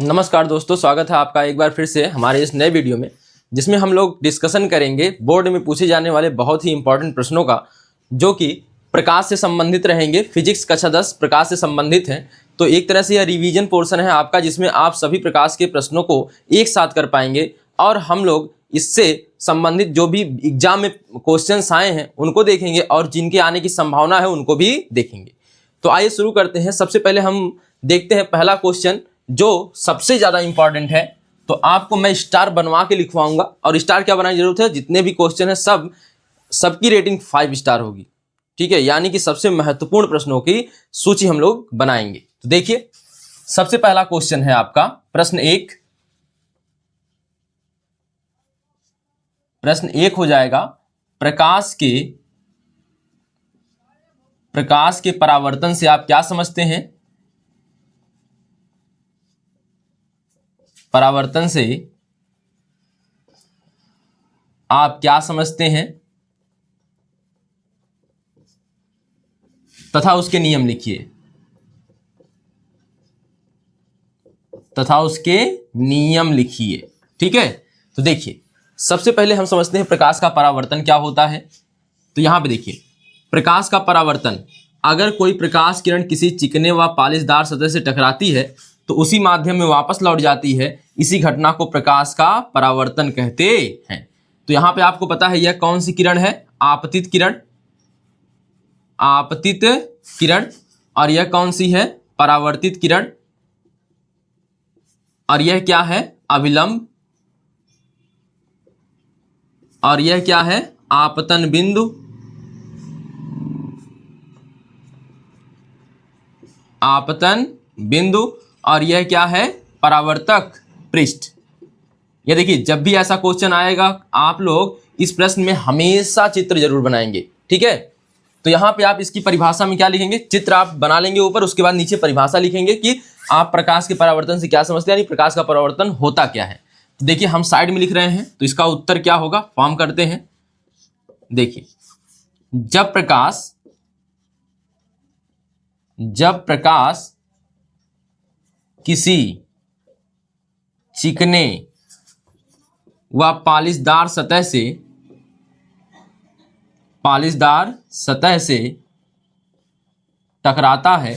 नमस्कार दोस्तों, स्वागत है आपका एक बार फिर से हमारे इस नए वीडियो में, जिसमें हम लोग डिस्कशन करेंगे बोर्ड में पूछे जाने वाले बहुत ही इंपॉर्टेंट प्रश्नों का, जो कि प्रकाश से संबंधित रहेंगे। फिजिक्स कक्षा 10 प्रकाश से संबंधित है, तो एक तरह से यह रिवीजन पोर्शन है आपका, जिसमें आप सभी प्रकाश के प्रश्नों को एक साथ कर पाएंगे और हम लोग इससे संबंधित जो भी एग्जाम में क्वेश्चंस आए हैं उनको देखेंगे और जिनके आने की संभावना है उनको भी देखेंगे। तो आइए शुरू करते हैं। सबसे पहले हम देखते हैं पहला क्वेश्चन, जो सबसे ज़्यादा इंपॉर्टेंट है। तो आपको मैं स्टार बनवा के लिखवाऊंगा, और स्टार क्या बनाने की जरूरत है, जितने भी क्वेश्चन है सबकी रेटिंग 5 स्टार होगी, ठीक है। यानी कि सबसे महत्वपूर्ण प्रश्नों की सूची हम लोग बनाएंगे। तो देखिए, सबसे पहला क्वेश्चन है आपका प्रश्न एक हो जाएगा, प्रकाश के परावर्तन से आप क्या समझते हैं? परावर्तन से आप क्या समझते हैं तथा उसके नियम लिखिए। ठीक है। तो देखिए, सबसे पहले हम समझते हैं प्रकाश का परावर्तन क्या होता है। तो यहां पे देखिए, प्रकाश का परावर्तन, अगर कोई प्रकाश किरण किसी चिकने व पॉलिशदार सतह से टकराती है तो उसी माध्यम में वापस लौट जाती है, इसी घटना को प्रकाश का परावर्तन कहते हैं। तो यहां पे आपको पता है यह कौन सी किरण है? आपतित किरण। और यह कौन सी है? परावर्तित किरण। और यह क्या है? अभिलंब। और यह क्या है? आपतन बिंदु। और यह क्या है? परावर्तक पृष्ठ। ये देखिए, जब भी ऐसा क्वेश्चन आएगा आप लोग इस प्रश्न में हमेशा चित्र जरूर बनाएंगे, ठीक है। तो यहां पे आप इसकी परिभाषा में क्या लिखेंगे? चित्र आप बना लेंगे ऊपर, उसके बाद नीचे परिभाषा लिखेंगे कि आप प्रकाश के परावर्तन से क्या समझते हैं, यानी प्रकाश का परावर्तन होता क्या है। तो देखिए, हम साइड में लिख रहे हैं, तो इसका उत्तर क्या होगा फॉर्म करते हैं। देखिए, जब प्रकाश किसी चिकने व पॉलिशदार सतह से टकराता है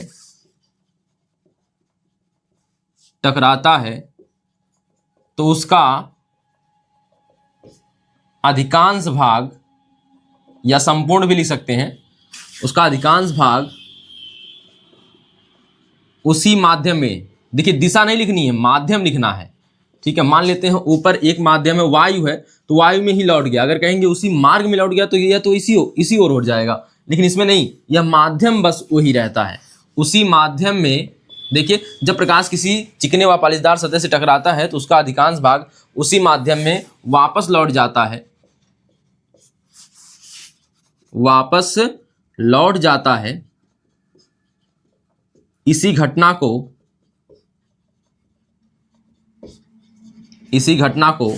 तो उसका अधिकांश भाग, या संपूर्ण भी लिख सकते हैं, उसका अधिकांश भाग उसी माध्यम में, देखिए दिशा नहीं लिखनी है, माध्यम लिखना है, ठीक है। मान लेते हैं ऊपर एक माध्यम है, वायु है, तो वायु में ही लौट गया। अगर कहेंगे उसी मार्ग में लौट गया तो यह तो इसी ओर उड़ जाएगा, लेकिन इसमें नहीं, यह माध्यम बस वही रहता है। उसी माध्यम में देखिए, जब प्रकाश किसी चिकने व पॉलिशदार सतह से टकराता है तो उसका अधिकांश भाग उसी माध्यम में वापस लौट जाता है। इसी घटना को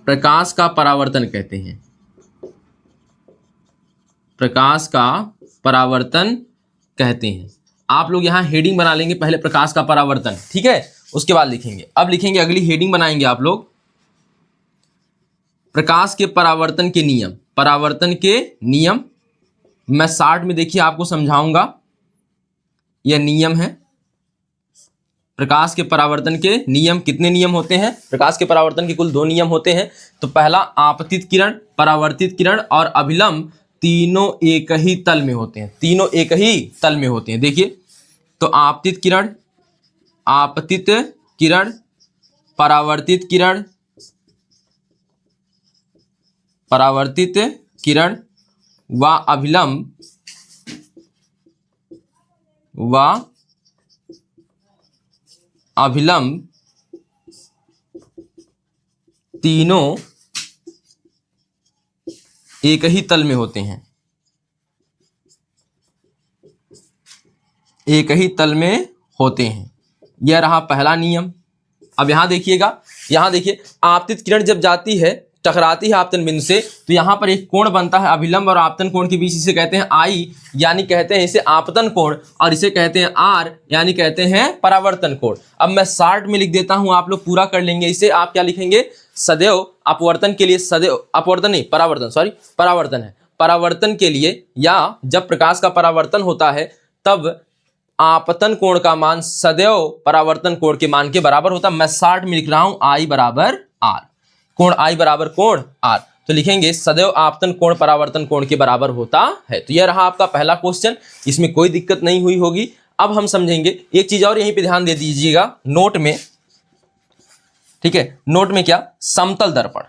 प्रकाश का परावर्तन कहते हैं। आप लोग यहां हेडिंग बना लेंगे, पहले प्रकाश का परावर्तन, ठीक है, उसके बाद लिखेंगे। अब लिखेंगे, अगली हेडिंग बनाएंगे आप लोग, प्रकाश के परावर्तन के नियम। मैं शार्ट में देखिए आपको समझाऊंगा। यह नियम है प्रकाश के परावर्तन के नियम। कितने नियम होते हैं? प्रकाश के परावर्तन के कुल 2 नियम होते हैं। तो पहला, आपतित किरण, परावर्तित किरण और अभिलंब तीनों एक ही तल में होते हैं। देखिए, तो आपतित किरण, परावर्तित किरण व अभिलंब तीनों एक ही तल में होते हैं। यह रहा पहला नियम। अब यहां देखिए, आपतित किरण जब जाती है, टकराती है आपतन बिंदु से तो यहाँ पर एक कोण बनता है अभिलंब और आपतन कोण के बीच, इसे कहते हैं आई, यानी कहते हैं इसे आपतन कोण, और इसे कहते हैं आर, यानी कहते हैं परावर्तन कोण। अब मैं शॉर्ट में लिख देता हूं, आप लोग पूरा कर लेंगे इसे। आप क्या लिखेंगे, सदैव अपवर्तन के लिए, सदैव अपवर्तन नहीं परावर्तन, सॉरी परावर्तन है, परावर्तन के लिए या जब प्रकाश का परावर्तन होता है तब आपतन कोण का मान सदैव परावर्तन कोण के मान के बराबर होता है। मैं शॉर्ट में लिख रहा हूं आई बराबर आर, कोण आई बराबर कोण आर, तो लिखेंगे सदैव आपतन कोण परावर्तन कोण के बराबर होता है। तो यह रहा आपका पहला क्वेश्चन, इसमें कोई दिक्कत नहीं हुई होगी। अब हम समझेंगे एक चीज और, यहीं पे ध्यान दे दीजिएगा नोट में, ठीक है, नोट में क्या, समतल दर्पण,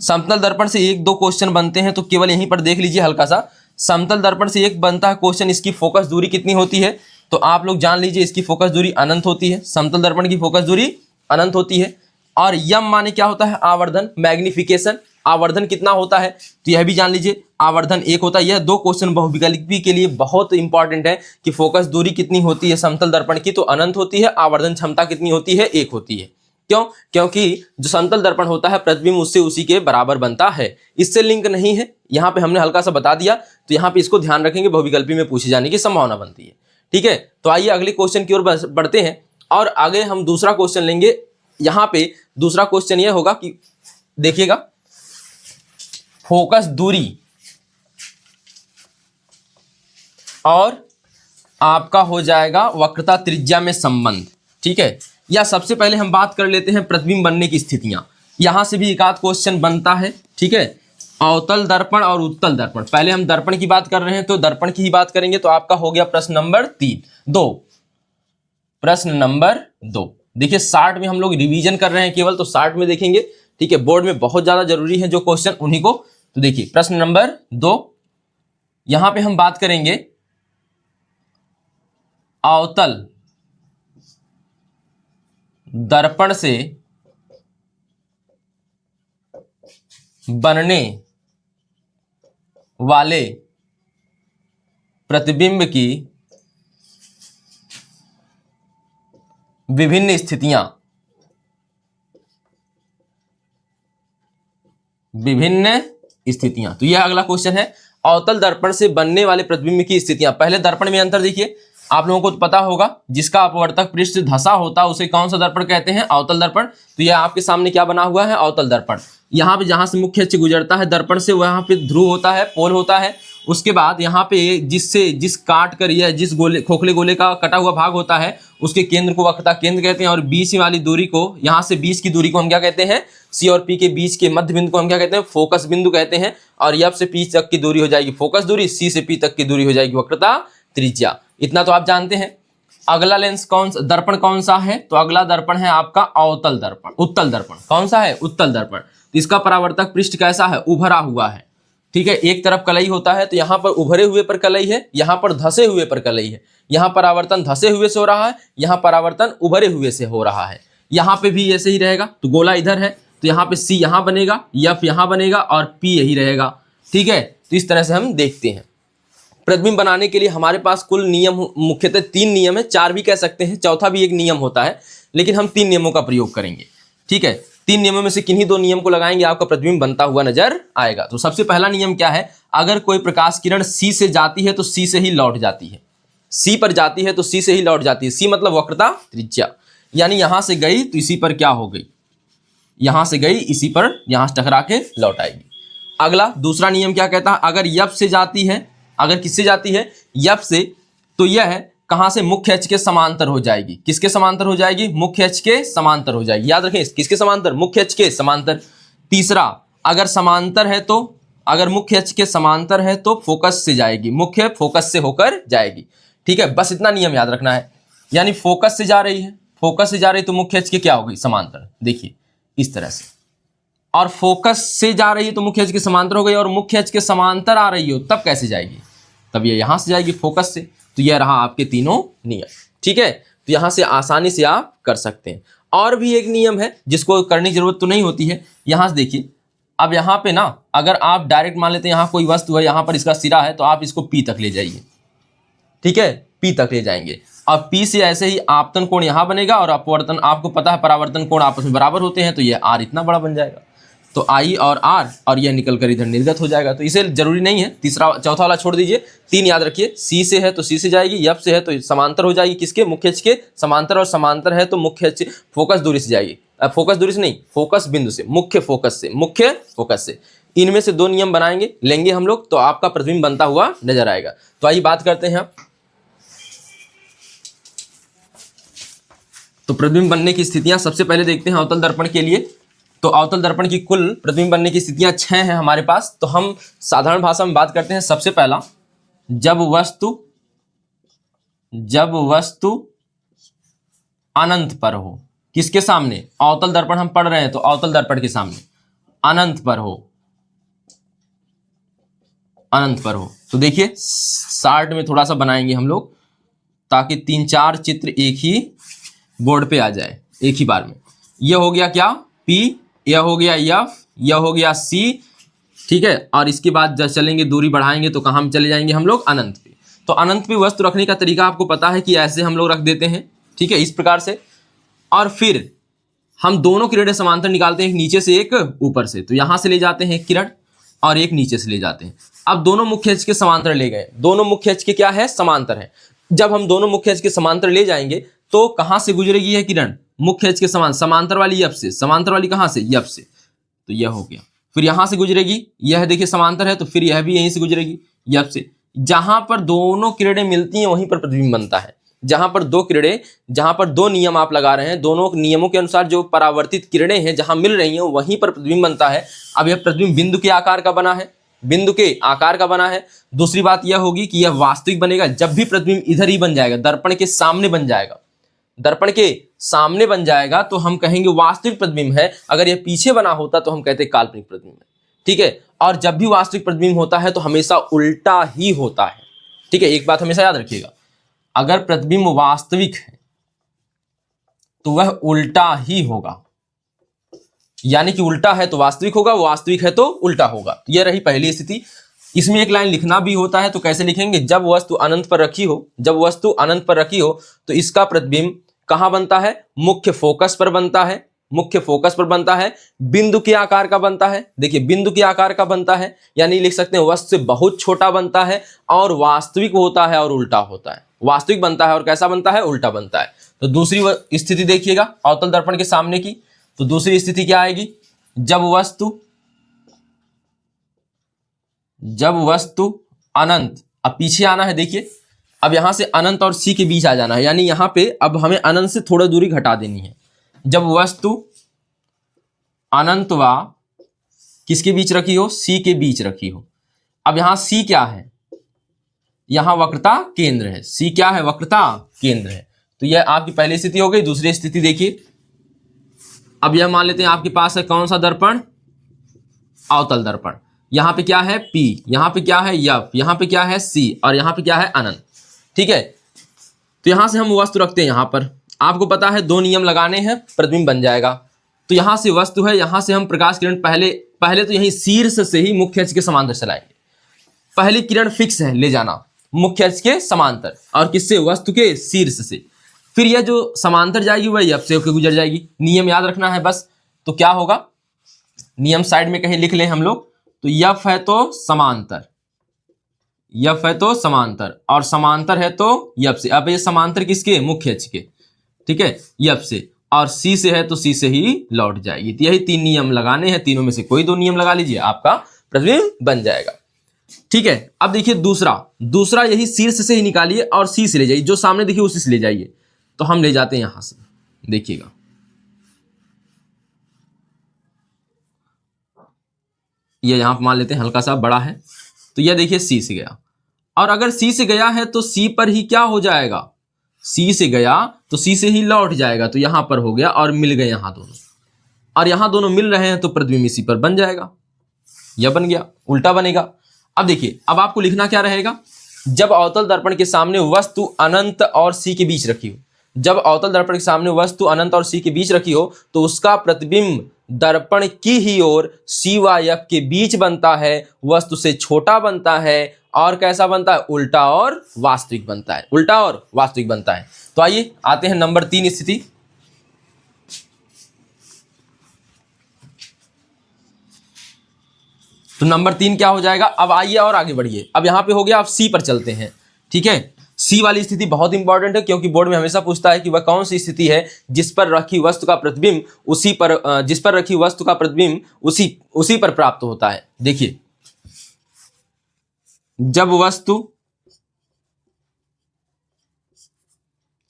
समतल दर्पण से एक दो क्वेश्चन बनते हैं, तो केवल यहीं पर देख लीजिए हल्का सा। समतल दर्पण से एक बनता है क्वेश्चन, इसकी फोकस दूरी कितनी होती है, तो आप लोग जान लीजिए इसकी फोकस दूरी अनंत होती है, समतल दर्पण की फोकस दूरी अनंत होती है। और यम माने क्या होता है, आवर्धन, मैग्निफिकेशन, आवर्धन कितना होता है, तो यह भी जान लीजिए आवर्धन 1 होता है। यह दो क्वेश्चन बहुविकल्पी के लिए बहुत इंपॉर्टेंट है कि फोकस दूरी कितनी होती है समतल दर्पण की, तो अनंत होती है, आवर्धन क्षमता कितनी होती है, 1 होती है। क्यों, क्योंकि जो समतल दर्पण होता है प्रतिबिंब उससे उसी के बराबर बनता है। इससे लिंक नहीं है, यहाँ पे हमने हल्का सा बता दिया, तो यहाँ पे इसको ध्यान रखेंगे, बहुविकल्पी में पूछे जाने की संभावना बनती है। ठीक है, तो आइए अगले क्वेश्चन की ओर बढ़ते हैं और आगे हम दूसरा क्वेश्चन लेंगे। यहाँ पे दूसरा क्वेश्चन यह होगा कि देखिएगा, फोकस दूरी और आपका हो जाएगा वक्रता त्रिज्या में संबंध। ठीक है, या सबसे पहले हम बात कर लेते हैं प्रतिबिंब बनने की स्थितियां, यहां से भी एक आध क्वेश्चन बनता है। ठीक है, अवतल दर्पण और उत्तल दर्पण, पहले हम दर्पण की बात कर रहे हैं तो दर्पण की ही बात करेंगे। तो आपका हो गया प्रश्न नंबर 2, प्रश्न नंबर 2। देखिए शॉर्ट में हम लोग रिवीजन कर रहे हैं केवल, तो शॉर्ट में देखेंगे। ठीक है, बोर्ड में बहुत ज्यादा जरूरी है जो क्वेश्चन उन्हीं को। तो देखिए प्रश्न नंबर 2, यहां पे हम बात करेंगे अवतल दर्पण से बनने वाले प्रतिबिंब की विभिन्न स्थितियां, विभिन्न स्थितियां। तो यह अगला क्वेश्चन है, अवतल दर्पण से बनने वाले प्रतिबिंब की स्थितियां। पहले दर्पण में अंतर देखिए, आप लोगों को तो पता होगा, जिसका अपवर्तक पृष्ठ धसा होता है उसे कौन सा दर्पण कहते हैं, अवतल दर्पण। तो यह आपके सामने क्या बना हुआ है, अवतल दर्पण। यहाँ पे जहां से मुख्य अक्ष गुजरता है दर्पण से, वहां पे ध्रुव होता है, पोल होता है। उसके बाद यहाँ पे जिस काट कर या जिस गोले खोखले गोले का कटा हुआ भाग होता है उसके केंद्र को वक्रता केंद्र कहते हैं, और बीच वाली दूरी को, यहाँ से बीच की दूरी को हम क्या कहते हैं, सी और पी के बीच के मध्य बिंदु को हम क्या कहते हैं, फोकस बिंदु कहते हैं। और एफ से पी तक की दूरी हो जाएगी फोकस दूरी, सी से पी तक की दूरी हो जाएगी वक्रता त्रिज्या। इतना तो आप जानते हैं। अगला लेंस दर्पण कौन सा है, तो अगला दर्पण है आपका अवतल दर्पण, उत्तल दर्पण। कौन सा है, उत्तल दर्पण। इसका परावर्तक पृष्ठ कैसा है, उभरा हुआ है। ठीक है, एक तरफ कलई होता है तो यहाँ पर उभरे हुए पर कलई है, यहाँ पर धसे हुए पर कलई है। यहाँ परावर्तन धसे हुए से हो रहा है, यहाँ परावर्तन उभरे हुए से हो रहा है। यहाँ पे भी ऐसे ही रहेगा, तो गोला इधर है तो यहाँ पे सी यहाँ बनेगा, एफ यहाँ बनेगा और पी यही रहेगा। ठीक है, तो इस तरह से हम देखते हैं। प्रतिबिंब बनाने के लिए हमारे पास कुल नियम मुख्यतः 3 नियम है, 4 भी कह सकते हैं, चौथा भी एक नियम होता है, लेकिन हम 3 नियमों का प्रयोग करेंगे। ठीक है, 3 नियमों में से किन्हीं 2 नियम को लगाएंगे, आपका प्रतिबिंब बनता हुआ नजर आएगा। तो सबसे पहला नियम क्या है, अगर कोई प्रकाश किरण सी से जाती है तो सी से ही लौट जाती है, सी पर जाती है तो सी से ही लौट जाती है। सी मतलब वक्रता त्रिज्या, यानी यहां से गई तो इसी पर क्या हो गई, यहां से गई इसी पर, यहां से टकरा के लौट आएगी। अगला दूसरा नियम क्या कहता है, अगर एफ से जाती है, अगर किससे जाती है, एफ से, तो यह कहां से, मुख्य अक्ष के समांतर हो जाएगी। किसके समांतर हो जाएगी, मुख्य अक्ष के समांतर हो जाएगी। याद रखें, किसके समांतर, मुख्य अक्ष के समांतर। तीसरा, अगर समांतर है तो, अगर मुख्य अक्ष के समांतर है तो फोकस से जाएगी, मुख्य फोकस से होकर जाएगी। ठीक है, बस इतना नियम याद रखना है। यानी फोकस से जा रही है, फोकस से जा रही तो मुख्य अक्ष के क्या हो गई, समांतर। देखिए इस तरह से, और फोकस से जा रही है तो मुख्य अक्ष के समांतर हो गई, और मुख्य अक्ष के समांतर आ रही हो तब कैसे जाएगी, तब ये यहां से जाएगी फोकस से। तो यह रहा आपके तीनों नियम। ठीक है, तो यहां से आसानी से आप कर सकते हैं। और भी एक नियम है जिसको करने की जरूरत तो नहीं होती है। यहां से देखिए, अब यहां पे ना, अगर आप डायरेक्ट मान लेते हैं यहां कोई वस्तु है, यहां पर इसका सिरा है, तो आप इसको पी तक ले जाइए। ठीक है, पी तक ले जाएंगे। और P से ऐसे ही आपतन कोण यहाँ बनेगा और अपवर्तन, आपको पता है परावर्तन कोण आपस में बराबर होते हैं, तो ये R इतना बड़ा बन जाएगा। तो I और R, और यह निकल कर इधर निर्गत हो जाएगा। तो इसे जरूरी नहीं है, तीसरा चौथा वाला छोड़ दीजिए। 3 याद रखिए, C से है तो C से जाएगी, F से है तो समांतर हो जाएगी किसके, मुख्य अक्ष के समांतर, और समांतर है तो मुख्य अक्ष फोकस दूरी से जाएगी। फोकस दूरी से नहीं, फोकस बिंदु से, मुख्य फोकस से, मुख्य फोकस से। इनमें से 2 नियम बनाएंगे, लेंगे हम लोग, तो आपका प्रतिबिंब बनता हुआ नजर आएगा। तो आइए बात करते हैं। तो प्रतिबिंब बनने की स्थितियां सबसे पहले देखते हैं अवतल दर्पण के लिए। तो अवतल दर्पण की कुल प्रतिबिंब बनने की स्थितियां 6 हैं हमारे पास। तो हम साधारण भाषा में बात करते हैं। सबसे पहला, जब वस्तु अनंत पर हो, किसके सामने, अवतल दर्पण हम पढ़ रहे हैं तो अवतल दर्पण के सामने, अनंत पर हो, अनंत पर हो। तो देखिए शार्ट में थोड़ा सा बनाएंगे हम लोग, ताकि 3-4 चित्र एक ही बोर्ड पे आ जाए एक ही बार में। यह हो गया क्या, P, यह हो गया F, यह हो गया C, ठीक है। और इसके बाद जब चलेंगे, दूरी बढ़ाएंगे तो कहाँ चले जाएंगे हम लोग, अनंत पे। तो अनंत पे वस्तु रखने का तरीका आपको पता है कि ऐसे हम लोग रख देते हैं, ठीक है, इस प्रकार से। और फिर हम दोनों किरणें समांतर निकालते हैं, एक नीचे से एक ऊपर से। तो यहां से ले जाते हैं किरण और एक नीचे से ले जाते हैं। अब दोनों मुख्य अक्ष के समांतर ले गए, दोनों मुख्य अक्ष के क्या है, समांतर है। जब हम दोनों मुख्य अक्ष के समांतर ले जाएंगे तो कहां से गुजरेगी यह किरण, मुख्य अक्ष के समांतर वाली F से, समांतर वाली कहां से, F से। तो यह हो गया। फिर यहां से गुजरेगी, यह देखिए समांतर है, तो फिर यह भी यहीं से गुजरेगी F से। जहां पर दोनों किरणें मिलती हैं वहीं पर प्रतिबिंब बनता है। जहां पर 2 किरणें, जहां पर 2 नियम आप लगा रहे हैं, दोनों नियमों के अनुसार जो परावर्तित किरणें हैं जहां मिल रही हैं वहीं पर प्रतिबिंब बनता है। अब यह प्रतिबिंब बिंदु के आकार का बना है, बिंदु के आकार का बना है। दूसरी बात यह होगी कि यह वास्तविक बनेगा जब भी प्रतिबिंब इधर ही बन जाएगा, दर्पण के सामने बन जाएगा, दर्पण के सामने बन जाएगा तो हम कहेंगे वास्तविक प्रतिबिंब है। अगर यह पीछे बना होता तो हम कहते काल्पनिक प्रतिबिंब है, ठीक है। और जब भी वास्तविक प्रतिबिंब होता है तो हमेशा उल्टा ही होता है, ठीक है। एक बात हमेशा याद रखिएगा, अगर प्रतिबिंब वास्तविक है तो वह उल्टा ही होगा, यानी कि उल्टा है तो वास्तविक होगा, वास्तविक है तो उल्टा होगा। तो यह रही पहली स्थिति। इसमें एक लाइन लिखना भी होता है, तो कैसे लिखेंगे, जब वस्तु अनंत पर रखी हो, जब वस्तु अनंत पर रखी हो तो इसका प्रतिबिंब कहां बनता है, मुख्य फोकस पर बनता है, मुख्य फोकस पर बनता है, बिंदु के आकार का बनता है। देखिए बिंदु के आकार का बनता है, यानी लिख सकते हैं वस्तु से बहुत छोटा बनता है और वास्तविक होता है और उल्टा होता है। वास्तविक बनता है और कैसा बनता है, उल्टा बनता है। तो दूसरी स्थिति देखिएगा अवतल दर्पण के सामने की। तो दूसरी स्थिति क्या आएगी, जब वस्तु अनंत, अब पीछे आना है, देखिए अब यहां से अनंत और C के बीच आ जाना है, यानी यहां पे अब हमें अनंत से थोड़ा दूरी घटा देनी है। जब वस्तु अनंत व किसके बीच रखी हो, C के बीच रखी हो। अब यहां C क्या है, यहां वक्रता केंद्र है, C क्या है, वक्रता केंद्र है। तो यह आपकी पहली स्थिति हो गई। दूसरी स्थिति देखिए, अब यह मान लेते हैं आपके पास है कौन सा दर्पण, अवतल दर्पण। यहां पे क्या है P, यहां पे क्या है F, यहां पे क्या है C और यहां पे क्या है अनंत, ठीक है। तो यहां से हम वस्तु रखते हैं, यहां पर आपको पता है 2 नियम लगाने हैं, प्रतिबिंब बन जाएगा। तो यहां से वस्तु है, यहां से हम प्रकाश किरण पहले तो यहीं शीर्ष से ही मुख्य अक्ष के समांतर चलाएंगे। पहली किरण फिक्स है ले जाना मुख्य अक्ष के समांतर, और किससे, वस्तु के शीर्ष से। फिर यह जो समांतर जाएगी वह F से होकर गुजर जाएगी। नियम याद रखना है बस। तो क्या होगा, नियम साइड में कहीं लिख लें हम लोग। तो F है तो समांतर, F है तो समांतर, और समांतर है तो F से। अब ये समांतर किसके, मुख्य अक्ष के, ठीक है, F से। और C से है तो C से ही लौट जाएगी। तो यही 3 नियम लगाने हैं, तीनों में से कोई 2 नियम लगा लीजिए, आपका प्रतिबिंब बन जाएगा, ठीक है। अब देखिए दूसरा यही शीर्ष से ही निकालिए और C से ले जाइए, जो सामने देखिए उसी से ले जाइए। तो हम ले जाते हैं यहां से, देखिएगा ये यहां मान लेते हैं हल्का सा बड़ा है। तो यह देखिए C से गया, और अगर C से गया है तो C पर ही क्या हो जाएगा, C से गया तो C से ही लौट जाएगा। तो यहां पर हो गया और मिल गए यहां दोनों, और यहां दोनों मिल रहे हैं तो प्रतिबिंब इसी पर बन जाएगा। यह बन गया, उल्टा बनेगा। अब देखिए, अब आपको लिखना क्या रहेगा, जब अवतल दर्पण के सामने वस्तु अनंत और C के बीच रखी हो, जब अवतल दर्पण के सामने वस्तु अनंत और C के बीच रखी हो तो उसका प्रतिबिंब दर्पण की ही ओर C व F के बीच बनता है, वस्तु से छोटा बनता है और कैसा बनता है, उल्टा और वास्तविक बनता है, उल्टा और वास्तविक बनता है। तो आइए आते हैं नंबर 3 स्थिति। तो नंबर 3 क्या हो जाएगा, अब आइए और आगे बढ़िए। अब यहां पे हो गया, अब सी पर चलते हैं। ठीक है, सी वाली स्थिति बहुत इंपॉर्टेंट है, क्योंकि बोर्ड में हमेशा पूछता है कि वह कौन सी स्थिति है जिस पर रखी वस्तु का प्रतिबिंब जिस पर रखी वस्तु का प्रतिबिंब उसी पर प्राप्त होता है। देखिए, जब वस्तु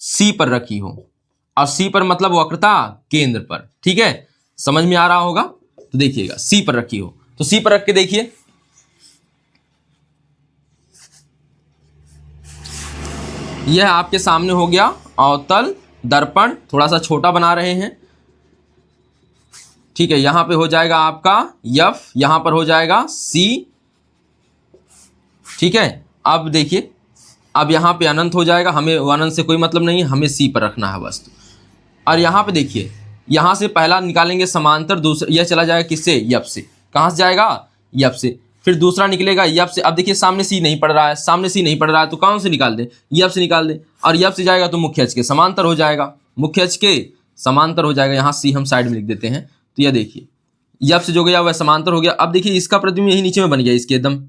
सी पर रखी हो, और सी पर मतलब वक्रता केंद्र पर। ठीक है, समझ में आ रहा होगा। तो देखिएगा, सी पर रखी हो, तो सी पर रख के देखिए, यह आपके सामने हो गया अवतल दर्पण। थोड़ा सा छोटा बना रहे हैं। ठीक है, यहां पे हो जाएगा आपका F, यहां पर हो जाएगा C। ठीक है, अब देखिए, अब यहां पे अनंत हो जाएगा, हमें अनंत से कोई मतलब नहीं है, हमें C पर रखना है वस्तु। और यहां पे देखिए, यहां से पहला निकालेंगे समांतर, दूसरा यह चला जाएगा किससे, F से। कहां से जाएगा, F से। फिर दूसरा निकलेगा F से। अब देखिए, सामने C नहीं पड़ रहा है, सामने C नहीं पड़ रहा है, तो कौन से निकाल दें, F से निकाल दें। और F से जाएगा तो मुख्य अक्ष के समांतर हो जाएगा, मुख्य अक्ष के समांतर हो जाएगा। यहाँ C हम साइड में लिख देते हैं। तो यह देखिए, F से जो गया वह समांतर हो गया। अब देखिए, इसका प्रतिबिंब यही नीचे में बन गया, इसके एकदम,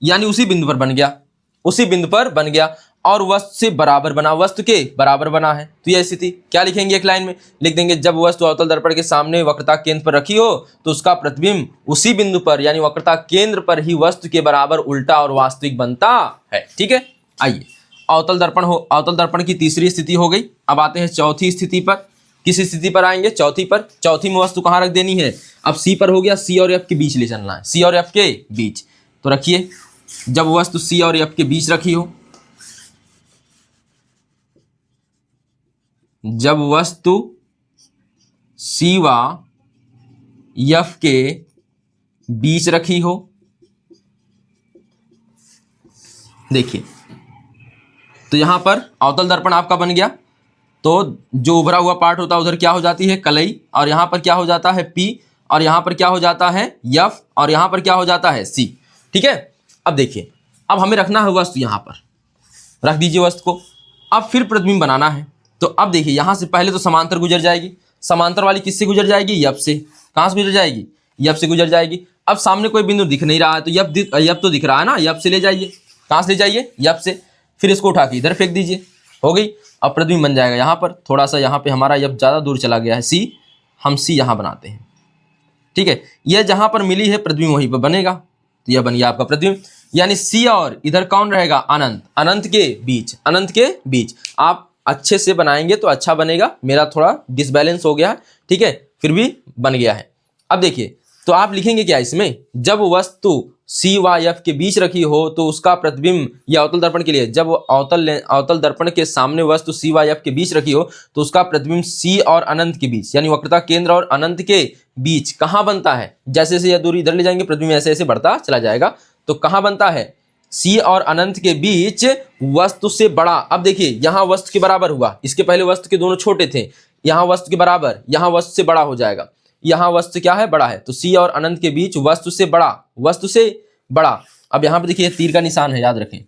यानी उसी बिंदु पर बन गया, उसी बिंदु पर बन गया, और वस्तु से बराबर बना, वस्तु के बराबर बना है। तो यह स्थिति क्या लिखेंगे, एक लाइन में लिख देंगे, जब वस्तु अवतल दर्पण के सामने वक्रता केंद्र पर रखी हो तो उसका प्रतिबिंब उसी बिंदु पर यानी वक्रता केंद्र पर ही वस्तु के बराबर उल्टा और वास्तविक बनता है। ठीक है, आइए, अवतल दर्पण की तीसरी स्थिति हो गई। अब आते हैं चौथी स्थिति पर। किस स्थिति पर आएंगे, चौथी पर। चौथी में वस्तु कहाँ रख देनी है, अब सी पर हो गया, सी और एफ के बीच ले चलना है, सी और एफ के बीच। तो रखिए, जब वस्तु सी और एफ के बीच रखी हो, जब वस्तु सी व एफ के बीच रखी हो, देखिए, तो यहां पर अवतल दर्पण आपका बन गया। तो जो उभरा हुआ पार्ट होता है उधर क्या हो जाती है, कलई, और यहां पर क्या हो जाता है, पी, और यहां पर क्या हो जाता है, एफ, और यहां पर क्या हो जाता है, सी। ठीक है, अब देखिए, अब हमें रखना है वस्तु, यहां पर रख दीजिए वस्तु को। अब फिर प्रतिबिंब बनाना है। तो अब देखिए, यहां से पहले तो समांतर गुजर जाएगी, समांतर वाली किससे गुजर जाएगी, एफ से। कहां से गुजर जाएगी, एफ से गुजर जाएगी। अब सामने कोई बिंदु दिख नहीं रहा है, तो एफ तो दिख रहा है ना, एफ से ले जाइए। कहां से ले जाइए, एफ से। फिर इसको उठा के इधर फेंक दीजिए, हो गई। अब प्रतिबिंब बन जाएगा यहाँ पर, थोड़ा सा यहाँ पे हमारा एफ ज़्यादा दूर चला गया है, सी, हम सी यहाँ बनाते हैं। ठीक है, यह जहाँ पर मिली है प्रतिबिंब वहीं पर बनेगा। तो यह बन गया आपका प्रतिबिंब, यानी सी और इधर कौन रहेगा, अनंत, अनंत के बीच, अनंत के बीच। आप अच्छे से बनाएंगे तो अच्छा बनेगा, मेरा थोड़ा डिसबैलेंस हो गया है। ठीक है, फिर भी बन गया है। अब देखिए, तो आप लिखेंगे क्या इसमें, जब वस्तु सी व एफ के बीच रखी हो तो उसका प्रतिबिंब, या अवतल दर्पण के लिए, जब अवतल दर्पण के सामने वस्तु सी व एफ के बीच रखी हो तो उसका प्रतिबिंब सी और अनंत के बीच यानी वक्रता केंद्र और अनंत के बीच कहाँ बनता है। जैसे जैसे यह दूरी इधर ले जाएंगे प्रतिबिंब ऐसे ऐसे बढ़ता चला जाएगा। तो कहाँ बनता है, सी और अनंत के बीच वस्तु से बड़ा। अब देखिए, यहाँ वस्तु के बराबर हुआ, इसके पहले वस्तु के दोनों छोटे थे, यहाँ वस्तु के बराबर, यहाँ वस्तु से बड़ा हो जाएगा, यहाँ वस्तु क्या है, बड़ा है। तो सी और अनंत के बीच वस्तु से बड़ा, वस्तु से बड़ा। अब यहाँ पे देखिए तीर का निशान है, याद रखें,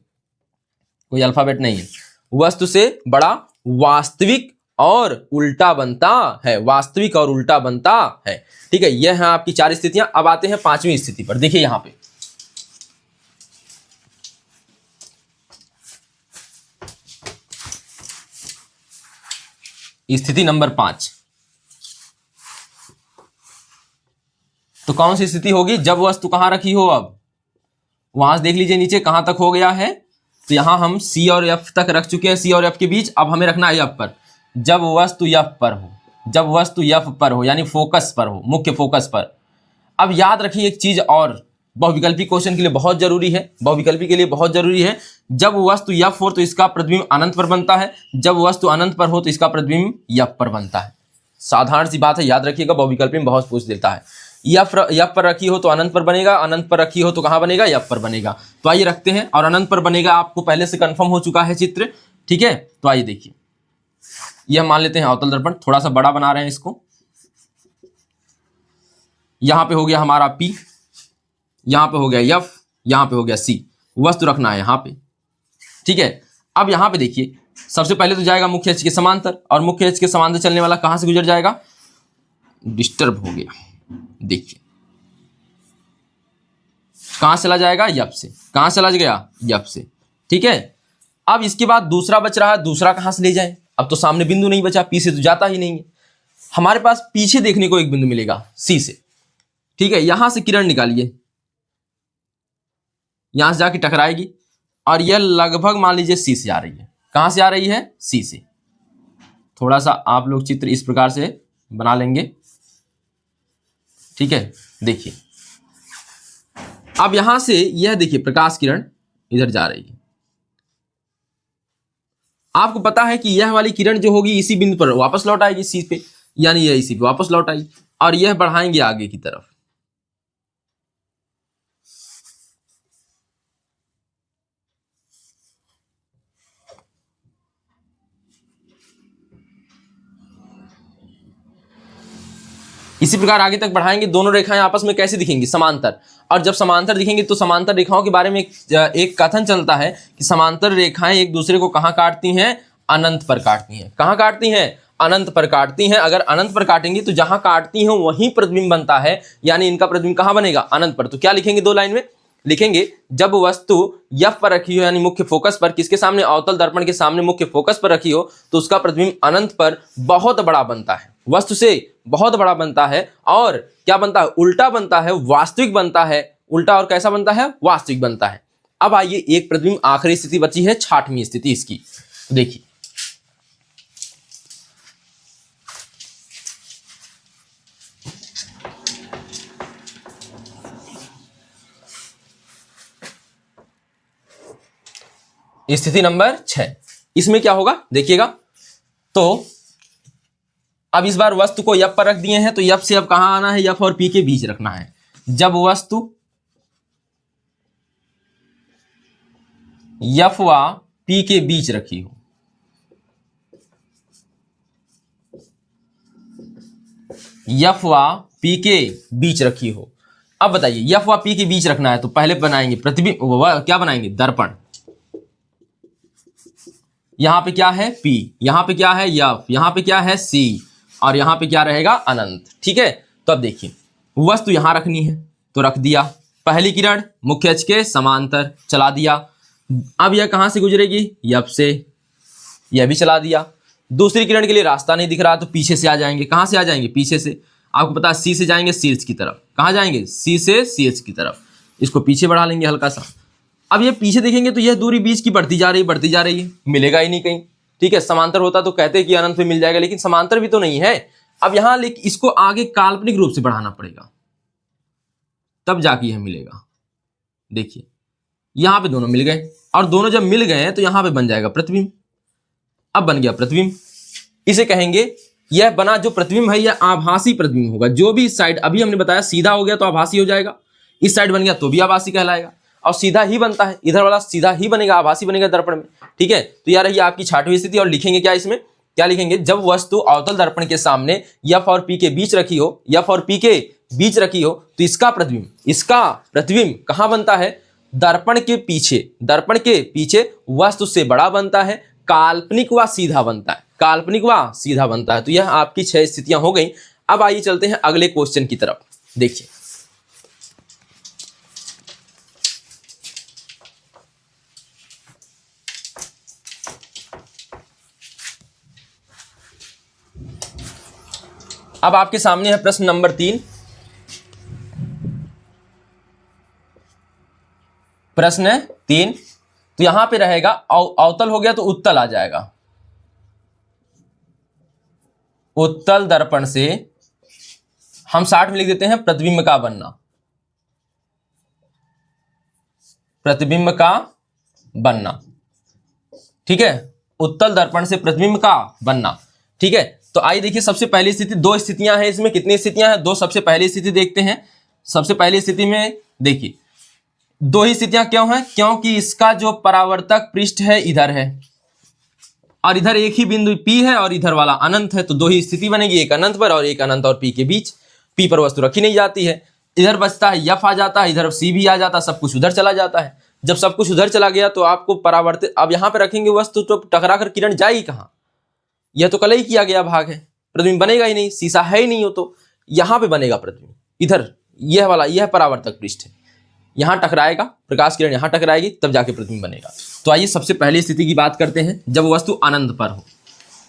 कोई अल्फाबेट नहीं है। वस्तु से बड़ा वास्तविक और उल्टा बनता है, वास्तविक और उल्टा बनता है। ठीक है, यह है आपकी 4 स्थितियां। अब आते हैं 5वीं स्थिति पर। देखिए यहां पे स्थिति नंबर 5। तो कौन सी स्थिति होगी, जब वस्तु कहां रखी हो, अब वहां से देख लीजिए नीचे कहां तक हो गया है। तो यहां हम सी और एफ तक रख चुके हैं, सी और एफ के बीच। अब हमें रखना है एफ पर। जब वस्तु एफ पर हो, जब वस्तु एफ पर हो यानी फोकस पर हो, मुख्य फोकस पर। अब याद रखिए एक चीज और, बहुविकल्पी क्वेश्चन के लिए बहुत जरूरी है, बहुविकल्पी के लिए बहुत जरूरी है। जब वस्तु एफ हो तो इसका प्रतिबिंब अनंत पर बनता है, जब वस्तु अनंत पर हो तो इसका प्रतिबिंब एफ पर बनता है। साधारण सी बात है, याद रखिएगा, बहुविकल्पी में बहुत पूछ देता है। एफ पर रखी हो तो अनंत पर बनेगा, अनंत पर रखी हो तो कहां बनेगा, एफ पर बनेगा। तो आइए रखते हैं, और अनंत पर बनेगा आपको पहले से कंफर्म हो चुका है चित्र। ठीक है, तो आइए देखिए, यह मान लेते हैं अवतल दर्पण, थोड़ा सा बड़ा बना रहे हैं इसको। यहां पे हो गया हमारा P, यहां पे हो गया F, यहां पे हो गया C। वस्तु रखना है यहाँ पे, ठीक है। अब यहाँ पे देखिए सबसे पहले तो जाएगा मुख्य अक्ष के समांतर, और मुख्य अक्ष के समांतर चलने वाला कहाँ से गुजर जाएगा, डिस्टर्ब हो गया, देखिए कहाँ चला जाएगा, यप से। कहाँ चला गया, यप से, ठीक है। अब इसके बाद दूसरा बच रहा है, दूसरा कहाँ से ले जाए, अब तो सामने बिंदु नहीं बचा, पी से तो जाता ही नहीं है, हमारे पास पीछे देखने को एक बिंदु मिलेगा सी से, ठीक है। यहां से किरण निकालिए, यहां से जाके टकराएगी और यह लगभग मान लीजिए सी से आ रही है। कहां से आ रही है, सी से। थोड़ा सा आप लोग चित्र इस प्रकार से बना लेंगे, ठीक है। देखिए अब यहां से यह देखिए प्रकाश किरण इधर जा रही है, आपको पता है कि यह वाली किरण जो होगी इसी बिंदु पर वापस लौट आएगी सी पे, यानी यह इसी पे वापस लौट आएगी, और यह बढ़ाएंगे आगे की तरफ। इसी प्रकार आगे तक बढ़ाएंगे, दोनों रेखाएं आपस में कैसे दिखेंगी, समांतर। और जब समांतर दिखेंगी तो समांतर रेखाओं के बारे में एक कथन चलता है कि समांतर रेखाएं एक दूसरे को कहां काटती हैं, अनंत पर काटती हैं। कहां काटती हैं, अनंत पर काटती हैं। अगर अनंत पर काटेंगी तो जहां काटती हैं वहीं प्रतिबिंब बनता है, यानी इनका प्रतिबिंब कहां बनेगा, अनंत पर। तो क्या लिखेंगे, दो लाइन में लिखेंगे, जब वस्तु F पर रखी हो यानी मुख्य फोकस पर, किसके सामने, अवतल दर्पण के सामने मुख्य फोकस पर रखी हो, तो उसका प्रतिबिंब अनंत पर बहुत बड़ा बनता है, वस्तु से बहुत बड़ा बनता है। और क्या बनता है, उल्टा बनता है, वास्तविक बनता है। उल्टा और कैसा बनता है, वास्तविक बनता है। अब आइए एक प्रतिबिंब आखिरी स्थिति बची है, 6वीं स्थिति इसकी, देखिए स्थिति नंबर 6। इसमें क्या होगा देखिएगा, तो अब इस बार वस्तु को F पर रख दिए हैं, तो F से अब कहां आना है, F और P के बीच रखना है। जब वस्तु F व P के बीच रखी हो, F व P के बीच रखी हो। अब बताइए F व P के बीच रखना है तो पहले बनाएंगे प्रतिबिंब, क्या बनाएंगे, दर्पण। यहां पे क्या है, P, यहां पे क्या है, F, यहां पे क्या है, C, और यहां पे क्या रहेगा, अनंत, ठीक है। तो अब देखिए वस्तु यहां रखनी है तो रख दिया, पहली किरण मुख्य अक्ष के समांतर चला दिया। अब यह कहां से गुजरेगी, F से, यह भी चला दिया। दूसरी किरण के लिए रास्ता नहीं दिख रहा तो पीछे से आ जाएंगे, कहां से आ जाएंगे, पीछे से। आपको पता है C से जाएंगे शीर्ष की तरफ, कहां जाएंगे, C से शीर्ष की तरफ। इसको पीछे बढ़ा लेंगे हल्का सा। अब ये पीछे देखेंगे तो यह दूरी बीच की बढ़ती जा रही है, मिलेगा ही नहीं कहीं, ठीक है। समांतर होता तो कहते कि अनंत पे मिल जाएगा, लेकिन समांतर भी तो नहीं है। अब यहां लेकिन इसको आगे काल्पनिक रूप से बढ़ाना पड़ेगा, तब जाके यह मिलेगा। देखिए यहां पे दोनों मिल गए, और दोनों जब मिल गए तो यहां पे बन जाएगा प्रतिबिंब। अब बन गया प्रतिबिंब, इसे कहेंगे, यह बना जो प्रतिबिंब है यह आभासी प्रतिबिंब होगा। जो भी इस साइड, अभी हमने बताया सीधा हो गया तो आभासी हो जाएगा, इस साइड बन गया तो भी आभासी कहलाएगा, और सीधा ही बनता है, इधर वाला सीधा ही बनेगा, आभासी बनेगा दर्पण में, ठीक है। तो यार ये आपकी 6वीं स्थिति। और लिखेंगे क्या इसमें, क्या लिखेंगे, जब वस्तु अवतल दर्पण के सामने F और P के बीच रखी हो, F और P के बीच रखी हो, तो इसका प्रतिबिंब कहां बनता है, दर्पण के पीछे वस्तु से बड़ा बनता है, काल्पनिक व सीधा बनता है, काल्पनिक व सीधा बनता है। तो यह आपकी 6 स्थितियां हो गई। अब आइए चलते हैं अगले क्वेश्चन की तरफ। देखिए अब आपके सामने है प्रश्न नंबर 3। प्रश्न 3, तो यहां पे रहेगा अवतल हो गया तो उत्तल आ जाएगा। उत्तल दर्पण से हम 60 में लिख देते हैं प्रतिबिंब का बनना, प्रतिबिंब का बनना, ठीक है। उत्तल दर्पण से प्रतिबिंब का बनना, ठीक है। तो आइए देखिए सबसे पहली स्थिति, 2 स्थितियां हैं इसमें, कितनी स्थितियां हैं, 2। सबसे पहली स्थिति देखते हैं। सबसे पहली स्थिति में देखिए 2 ही स्थितियां क्यों हैं, क्योंकि इसका जो परावर्तक पृष्ठ है इधर है, और इधर एक ही बिंदु P है, और इधर वाला अनंत है, तो 2 ही स्थिति बनेगी, एक अनंत पर और एक अनंत और P के बीच। P पर वस्तु रखी नहीं जाती है, इधर बचता है F आ जाता है, इधर C भी आ जाता है, सब कुछ उधर चला जाता है। जब सब कुछ उधर चला गया तो आपको परावर्तित, अब यहाँ पे रखेंगे वस्तु तो टकरा कर किरण जाएगी कहाँ? यह तो कल ही किया गया भाग है, प्रतिबिंब बनेगा ही नहीं, शीशा है ही नहीं, हो तो यहाँ पे बनेगा प्रतिबिंब। इधर यह वाला, यह परावर्तक पृष्ठ है, यहाँ टकराएगा, प्रकाश किरण यहाँ टकराएगी, तब जाके प्रतिबिंब बनेगा। तो आइए सबसे पहली स्थिति की बात करते हैं, जब वस्तु अनंत पर हो,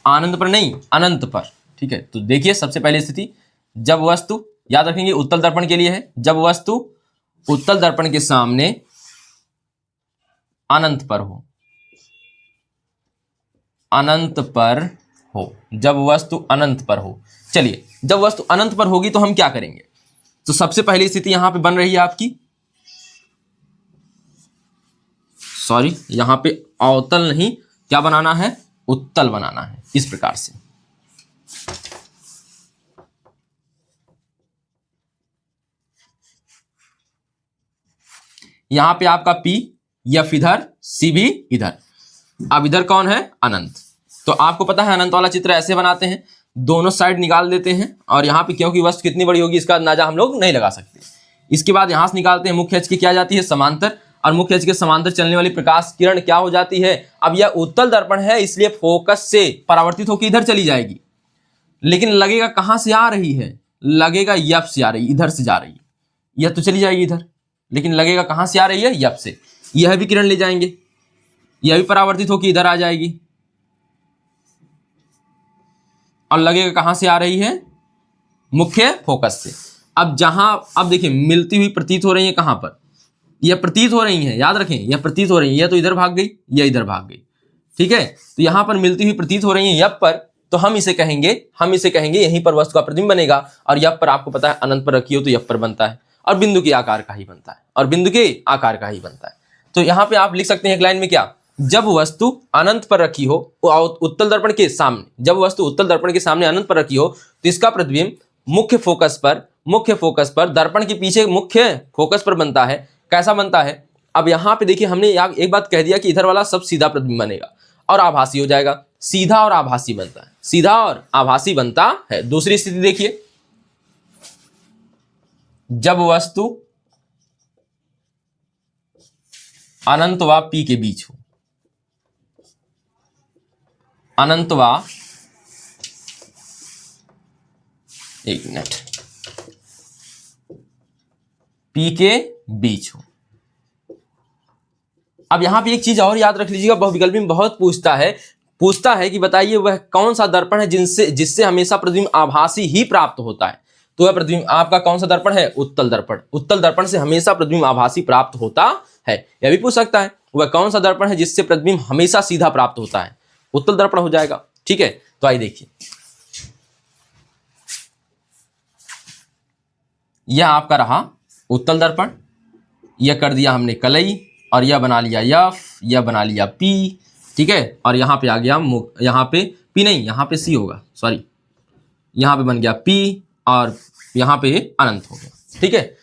आनंद पर नहीं, अनंत पर, ठीक है। तो देखिए सबसे पहली स्थिति, जब वस्तु, याद रखेंगे उत्तल दर्पण के लिए है, जब वस्तु उत्तल दर्पण के सामने अनंत पर हो, अनंत पर हो, जब वस्तु अनंत पर हो। चलिए जब वस्तु अनंत पर होगी तो हम क्या करेंगे? तो सबसे पहली स्थिति यहां पे बन रही है आपकी, सॉरी यहां पे अवतल नहीं, क्या बनाना है? उत्तल बनाना है, इस प्रकार से। यहां पे आपका P, F इधर, C भी इधर। अब इधर कौन है? अनंत। तो आपको पता है अनंत वाला चित्र ऐसे बनाते हैं, दोनों साइड निकाल देते हैं, और यहाँ पे क्योंकि वस्तु कितनी बड़ी होगी इसका अंदाजा हम लोग नहीं लगा सकते। इसके बाद यहाँ से निकालते हैं, मुख्य अक्ष की क्या जाती है? समांतर, और मुख्य अक्ष के समांतर चलने वाली प्रकाश किरण क्या हो जाती है? अब यह उत्तल दर्पण है इसलिए फोकस से परावर्तित होकर इधर चली जाएगी, लेकिन लगेगा कहाँ से आ रही है? लगेगा यफ से आ रही, इधर से जा रही है। यह तो चली जाएगी इधर, लेकिन लगेगा कहाँ से आ रही है? यफ से। यह भी किरण ले जाएंगे, यह भी परावर्तित होकर इधर आ जाएगी, और लगेगा कहां से आ रही है? मुख्य फोकस से। अब जहां, अब देखिए मिलती हुई प्रतीत हो रही है कहां पर? यह प्रतीत हो रही है, याद रखें यह प्रतीत हो रही है, यह तो इधर भाग गई, यह इधर भाग गई, ठीक है। तो यहां पर मिलती हुई प्रतीत हो रही है यप पर, तो हम इसे कहेंगे यहीं पर वस्तु का प्रतिबिंब बनेगा। और यप पर आपको पता है अनंत पर रखी हो तो यप पर बनता है, और बिंदु के आकार का ही बनता है, और बिंदु के आकार का ही बनता है। तो यहां पे आप लिख सकते हैं एक लाइन में क्या? जब वस्तु अनंत पर रखी हो उत्तल दर्पण के सामने, जब वस्तु उत्तल दर्पण के सामने अनंत पर रखी हो तो इसका प्रतिबिंब मुख्य फोकस पर दर्पण के पीछे मुख्य फोकस पर बनता है। कैसा बनता है? अब यहां पे देखिए हमने एक बात कह दिया कि इधर वाला सब सीधा प्रतिबिंब बनेगा और आभासी हो जाएगा, सीधा और आभासी बनता है, सीधा और आभासी बनता है। दूसरी स्थिति देखिए, जब वस्तु अनंत व P के बीच हो, अनंत व, एक मिनट, P के बीच हो। अब यहां पे एक चीज और याद रख लीजिएगा, बहुविकल्पी में बहुत पूछता है कि बताइए वह कौन सा दर्पण है जिससे हमेशा प्रतिबिंब आभासी ही प्राप्त होता है। तो वह प्रतिबिंब आपका कौन सा दर्पण है? उत्तल दर्पण। उत्तल दर्पण से हमेशा प्रतिबिंब आभासी प्राप्त होता है। यह भी पूछ सकता है वह कौन सा दर्पण है जिससे प्रतिबिंब हमेशा सीधा प्राप्त होता है? उत्तल दर्पण हो जाएगा, ठीक है। तो आइए देखिए, यह आपका रहा उत्तल दर्पण, यह कर दिया हमने कलई, और यह बना लिया यफ, यह बना लिया पी, ठीक है। और यहां पे आ गया यहां पे पी नहीं, यहां पे सी होगा, सॉरी, यहां पे बन गया पी, और यहां पे अनंत हो गया, ठीक है।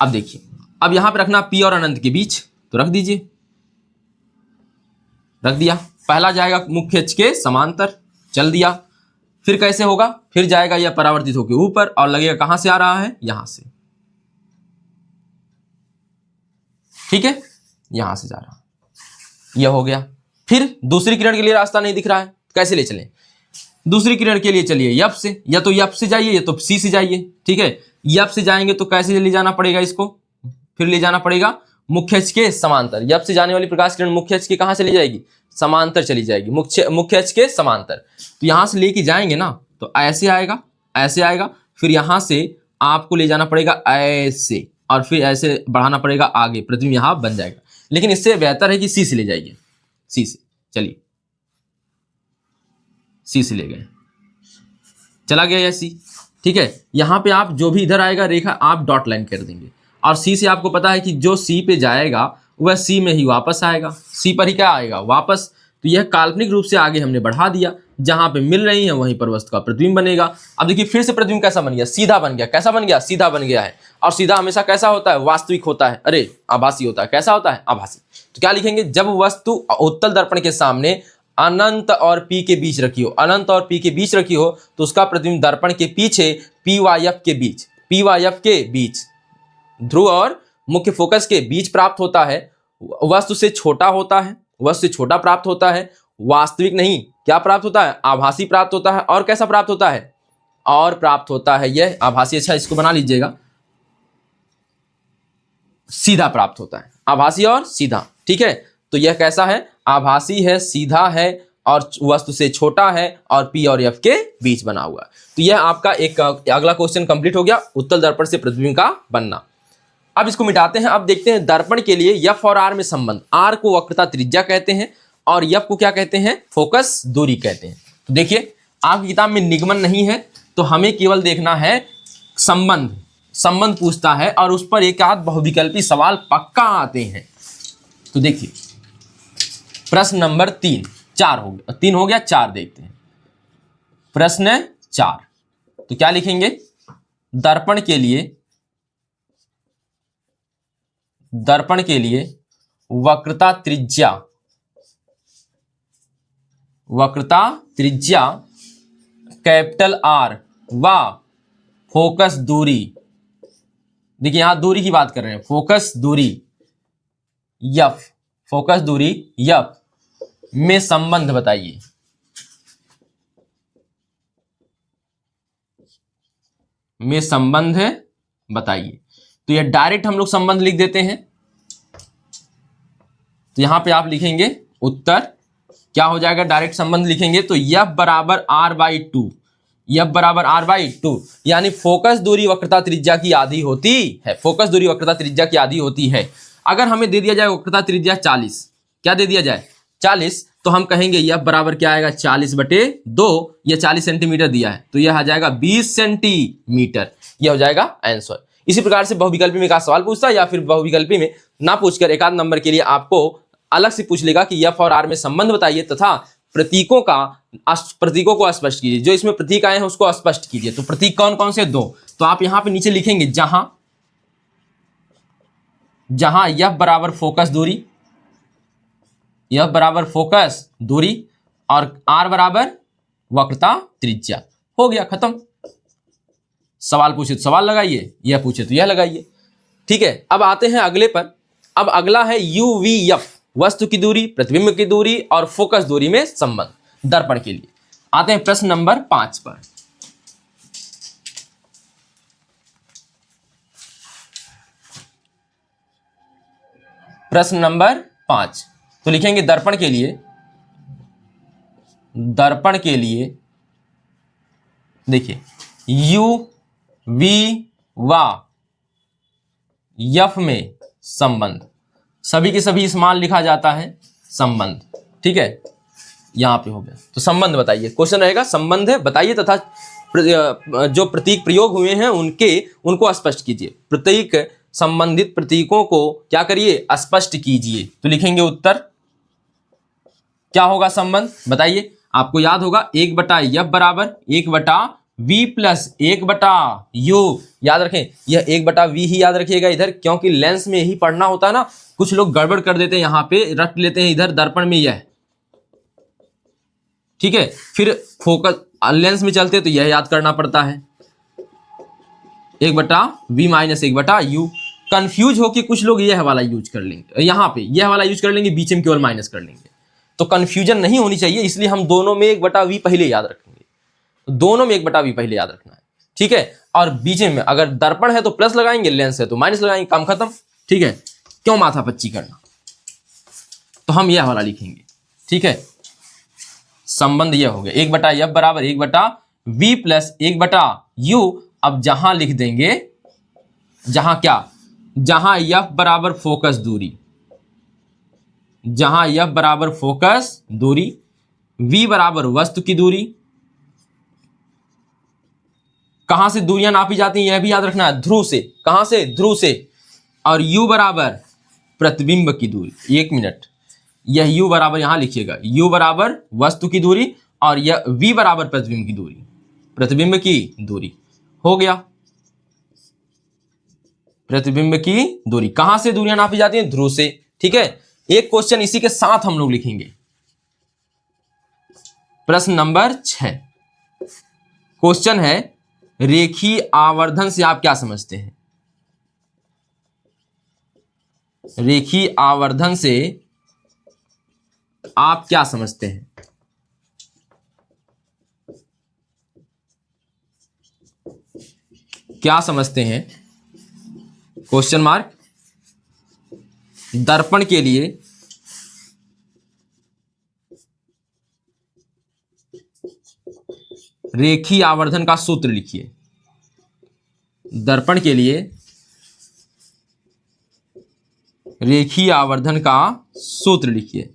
अब देखिए, अब यहां पे रखना पी और अनंत के बीच, तो रख दीजिए, रख दिया। पहला जाएगा मुख्य अक्ष के समांतर, चल दिया। फिर कैसे होगा? फिर जाएगा यह परावर्तित होकर ऊपर, और लगेगा कहां से आ रहा है? यहां से, ठीक है, यहां से जा रहा, यह हो गया। फिर दूसरी किरण के लिए रास्ता नहीं दिख रहा है, कैसे ले चलें? दूसरी किरण के लिए चलिए यप से, या तो यप से जाइए या तो सी से जाइए, ठीक है। यप से जाएंगे तो कैसे ले जाना पड़ेगा इसको? फिर ले जाना पड़ेगा मुख्य अक्ष के समांतर। यप से जाने वाली प्रकाश किरण मुख्य अक्ष के कहां से ले जाएगी? समांतर चली जाएगी, मुख्य अक्ष के समांतर। तो यहां से लेके जाएंगे ना, तो ऐसे आएगा, ऐसे आएगा, फिर यहां से आपको ले जाना पड़ेगा ऐसे, और फिर ऐसे बढ़ाना पड़ेगा आगे, प्रतिबिंब यहां बन जाएगा। लेकिन इससे बेहतर है कि सी से ले जाइए, सी से, चलिए सी से ले गए, चला गया यह सी, ठीक है। यहां पे आप जो भी इधर आएगा रेखा आप डॉट लाइन कर देंगे, और सी से आपको पता है कि जो सी पे जाएगा वह सी में ही वापस आएगा, सी पर ही क्या आएगा? वापस। तो यह काल्पनिक रूप से आगे हमने बढ़ा दिया, जहां पे मिल रही है वहीं पर वस्तु का प्रतिबिंब बनेगा। अब देखिए फिर से प्रतिबिंब कैसा बन गया? सीधा बन गया। कैसा बन गया? सीधा बन गया है। और सीधा हमेशा कैसा होता है? वास्तविक होता है, अरे आभासी होता है। कैसा होता है? आभासी। तो क्या लिखेंगे? जब वस्तु उत्तल दर्पण के सामने अनंत और पी के बीच रखी हो, अनंत और पी के बीच रखी हो, तो उसका प्रतिबिंब दर्पण के पीछे पी व एफ के बीच, पी व एफ के बीच, ध्रुव और मुख्य फोकस के बीच प्राप्त होता है। वस्तु से छोटा होता है, वस्तु से छोटा प्राप्त होता है, वास्तविक नहीं, क्या प्राप्त होता है, आभासी प्राप्त होता है, और कैसा प्राप्त होता है, और प्राप्त होता है यह आभासी, अच्छा इसको बना लीजिएगा, सीधा प्राप्त होता है, आभासी और सीधा, ठीक है। तो यह कैसा है, आभासी है, सीधा है, और वस्तु से छोटा है, और पी और एफ के बीच बना हुआ। तो यह आपका एक अगला क्वेश्चन कंप्लीट हो गया, उत्तल दर्पण से प्रतिबिंब का बनना। अब इसको मिटाते हैं। अब देखते हैं दर्पण के लिए एफ और आर में संबंध। आर को वक्रता त्रिज्या कहते हैं और एफ को क्या कहते हैं, फोकस दूरी कहते हैं। तो देखिए आपकी किताब में निगमन नहीं है, तो हमें केवल देखना है संबंध। संबंध पूछता है और उस पर एक आध बहुविकल्पी सवाल पक्का आते हैं। तो देखिए प्रश्न नंबर 4 हो गया, 3 हो गया, 4 देखते हैं। प्रश्न 4, तो क्या लिखेंगे, दर्पण के लिए वक्रता त्रिज्या कैपिटल आर व फोकस दूरी, देखिए यहां दूरी की बात कर रहे हैं, फोकस दूरी एफ में संबंध बताइए। में संबंध बताइए। तो यह डायरेक्ट हम लोग संबंध लिख देते हैं। तो यहां पे आप लिखेंगे उत्तर क्या हो जाएगा, डायरेक्ट संबंध लिखेंगे तो एफ बराबर r/2, एफ बराबर r/2, यानी फोकस दूरी वक्रता त्रिज्या की आधी होती है। फोकस दूरी वक्रता त्रिज्या की आधी होती है। अगर हमें दे दिया जाए वक्रता त्रिज्या 40, क्या दे दिया जाए 40, तो हम कहेंगे एफ बराबर क्या आएगा 40/2, यह 40 सेंटीमीटर दिया है तो यह आ जाएगा 20 सेंटीमीटर, यह हो जाएगा आंसर। इसी प्रकार से बहुविकल्पी में का सवाल पूछता है या फिर बहुविकल्पी में ना पूछकर एक आध नंबर के लिए आपको अलग से पूछ लेगा कि एफ और आर में संबंध बताइए तथा प्रतीकों को स्पष्ट कीजिए। जो इसमें प्रतीक आए हैं उसको स्पष्ट कीजिए। तो प्रतीक कौन कौन से, 2। तो आप यहां पे नीचे लिखेंगे जहां एफ बराबर फोकस दूरी और आर बराबर वक्रता त्रिज्या, हो गया खत्म। सवाल पूछे तो सवाल लगाइए, यह पूछे तो यह लगाइए, ठीक है। अब आते हैं अगले पर। अब अगला है UVF, वस्तु की दूरी, प्रतिबिंब की दूरी और फोकस दूरी में संबंध दर्पण के लिए। आते हैं प्रश्न नंबर 5 पर। प्रश्न नंबर 5, तो लिखेंगे दर्पण के लिए देखिए UV व एफ में संबंध, सभी के सभी स्मॉल लिखा जाता है संबंध, ठीक है। यहां पे हो गया, तो संबंध बताइए। क्वेश्चन रहेगा संबंध है बताइए तथा जो प्रतीक प्रयोग हुए हैं उनको स्पष्ट कीजिए। प्रतीक संबंधित प्रतीकों को क्या करिए, स्पष्ट कीजिए। तो लिखेंगे उत्तर क्या होगा, संबंध बताइए। आपको याद होगा 1/f बराबर 1/v प्लस 1/u, याद रखें यह 1/v ही याद रखिएगा इधर, क्योंकि लेंस में यही पढ़ना होता है ना। कुछ लोग गड़बड़ कर देते हैं, यहां पे रख लेते हैं इधर दर्पण में यह, ठीक है। फिर फोकस लेंस में चलते तो यह याद करना पड़ता है 1/v माइनस 1/u। कंफ्यूज होके कुछ लोग यह वाला यूज कर लेंगे, यहां पे यह वाला यूज कर लेंगे, बीच में केवल माइनस कर लेंगे। तो कंफ्यूजन नहीं होनी चाहिए, इसलिए हम दोनों में 1/v पहले याद रखेंगे। दोनों में 1/v पहले याद रखना है, ठीक है। और बीच में अगर दर्पण है तो प्लस लगाएंगे, लेंस है तो माइनस लगाएंगे, काम खत्म, ठीक है। क्यों माथा पच्ची करना। तो हम यह वाला लिखेंगे, ठीक है। संबंध यह हो गया 1/f बराबर 1/v प्लस 1/u। अब जहां लिख देंगे, जहां क्या, जहां f बराबर फोकस दूरी, जहां f बराबर फोकस दूरी, v बराबर वस्तु की दूरी। कहां से दूरियां नापी जाती हैं यह भी याद रखना है, ध्रुव से। कहां से, ध्रुव से। और u बराबर प्रतिबिंब की दूरी। 1 मिनट, यह u बराबर यहां लिखिएगा, u बराबर वस्तु की दूरी और यह v बराबर प्रतिबिंब की दूरी, प्रतिबिंब की दूरी। हो गया, प्रतिबिंब की दूरी। कहां से दूरियां नापी जाती हैं, ध्रुव से, ठीक है। एक क्वेश्चन इसी के साथ हम लोग लिखेंगे, प्रश्न नंबर 6। क्वेश्चन है रेखीय आवर्धन से आप क्या समझते हैं। रेखीय आवर्धन से आप क्या समझते हैं? क्या समझते हैं? Question mark. दर्पण के लिए रेखीय आवर्धन का सूत्र लिखिए। दर्पण के लिए रेखीय आवर्धन का सूत्र लिखिए।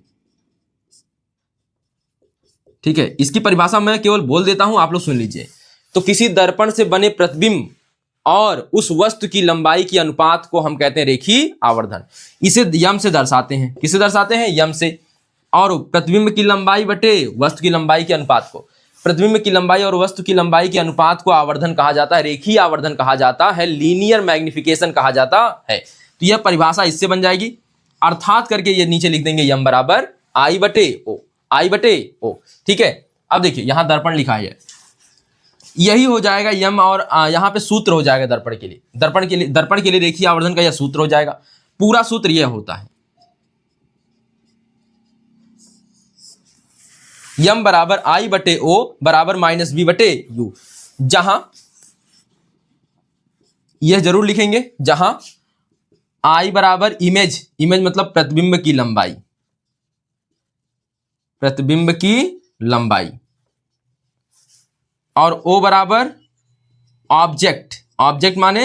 ठीक है, इसकी परिभाषा मैं केवल बोल देता हूं, आप लोग सुन लीजिए। तो किसी दर्पण से बने प्रतिबिंब और उस वस्तु की लंबाई की अनुपात को हम कहते हैं रेखीय आवर्धन। इसे यम से दर्शाते हैं। किसे दर्शाते हैं? यम से। और प्रतिबिंब की लंबाई बटे वस्तु की लंबाई के अनुपात को, प्रतिबिंब की लंबाई और वस्तु की लंबाई के अनुपात को आवर्धन कहा जाता है, रेखीय आवर्धन कहा जाता है, लीनियर मैग्निफिकेशन कहा जाता है। तो यह परिभाषा इससे बन जाएगी। अर्थात करके ये नीचे लिख देंगे यम बराबर आई बटे ओ, आई बटे ओ। ठीक है, अब देखिए यहां दर्पण लिखा है, यही हो जाएगा यम, और यहां पे सूत्र हो जाएगा दर्पण के लिए। दर्पण के लिए रेखीय आवर्धन का यह सूत्र हो जाएगा। पूरा सूत्र यह होता है यम बराबर आई बटे ओ बराबर माइनस बी बटे यू। जहां यह जरूर लिखेंगे, जहां आई बराबर इमेज, इमेज मतलब प्रतिबिंब की लंबाई, प्रतिबिंब की लंबाई, और ओ बराबर ऑब्जेक्ट, ऑब्जेक्ट माने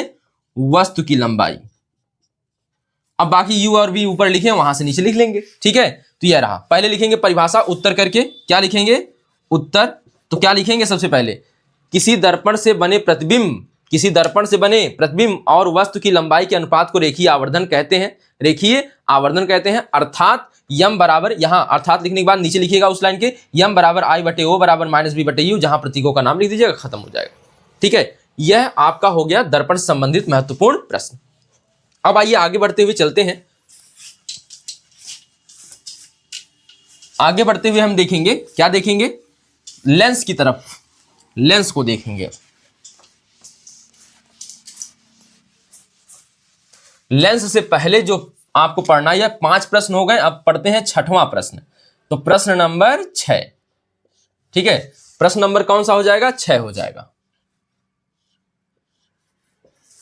वस्तु की लंबाई। अब बाकी यू और वी ऊपर लिखे, वहां से नीचे लिख लेंगे। ठीक है, तो यह रहा। पहले लिखेंगे परिभाषा उत्तर करके। क्या लिखेंगे? उत्तर। तो क्या लिखेंगे? सबसे पहले किसी दर्पण से बने प्रतिबिंब, किसी दर्पण से बने प्रतिबिंब और वस्तु की लंबाई के अनुपात को रेखीय आवर्धन कहते हैं, रेखीय आवर्धन कहते हैं। अर्थात यम बराबर, यहां अर्थात लिखने के बाद नीचे लिखिएगा उस लाइन के, यम बराबर आई बटे ओ बराबर माइनस बी बटे यू। जहां प्रतीकों का नाम लिख दीजिएगा, खत्म हो जाएगा। ठीक है, यह आपका हो गया दर्पण से संबंधित महत्वपूर्ण प्रश्न। अब आइए आगे बढ़ते हुए चलते हैं। आगे बढ़ते हुए हम देखेंगे, क्या देखेंगे? लेंस की तरफ, लेंस को देखेंगे। लेंस से पहले जो आपको पढ़ना है, 5 प्रश्न हो गए, अब पढ़ते हैं 6वां प्रश्न। तो प्रश्न नंबर 6। ठीक है, प्रश्न नंबर कौन सा हो जाएगा? 6 हो जाएगा।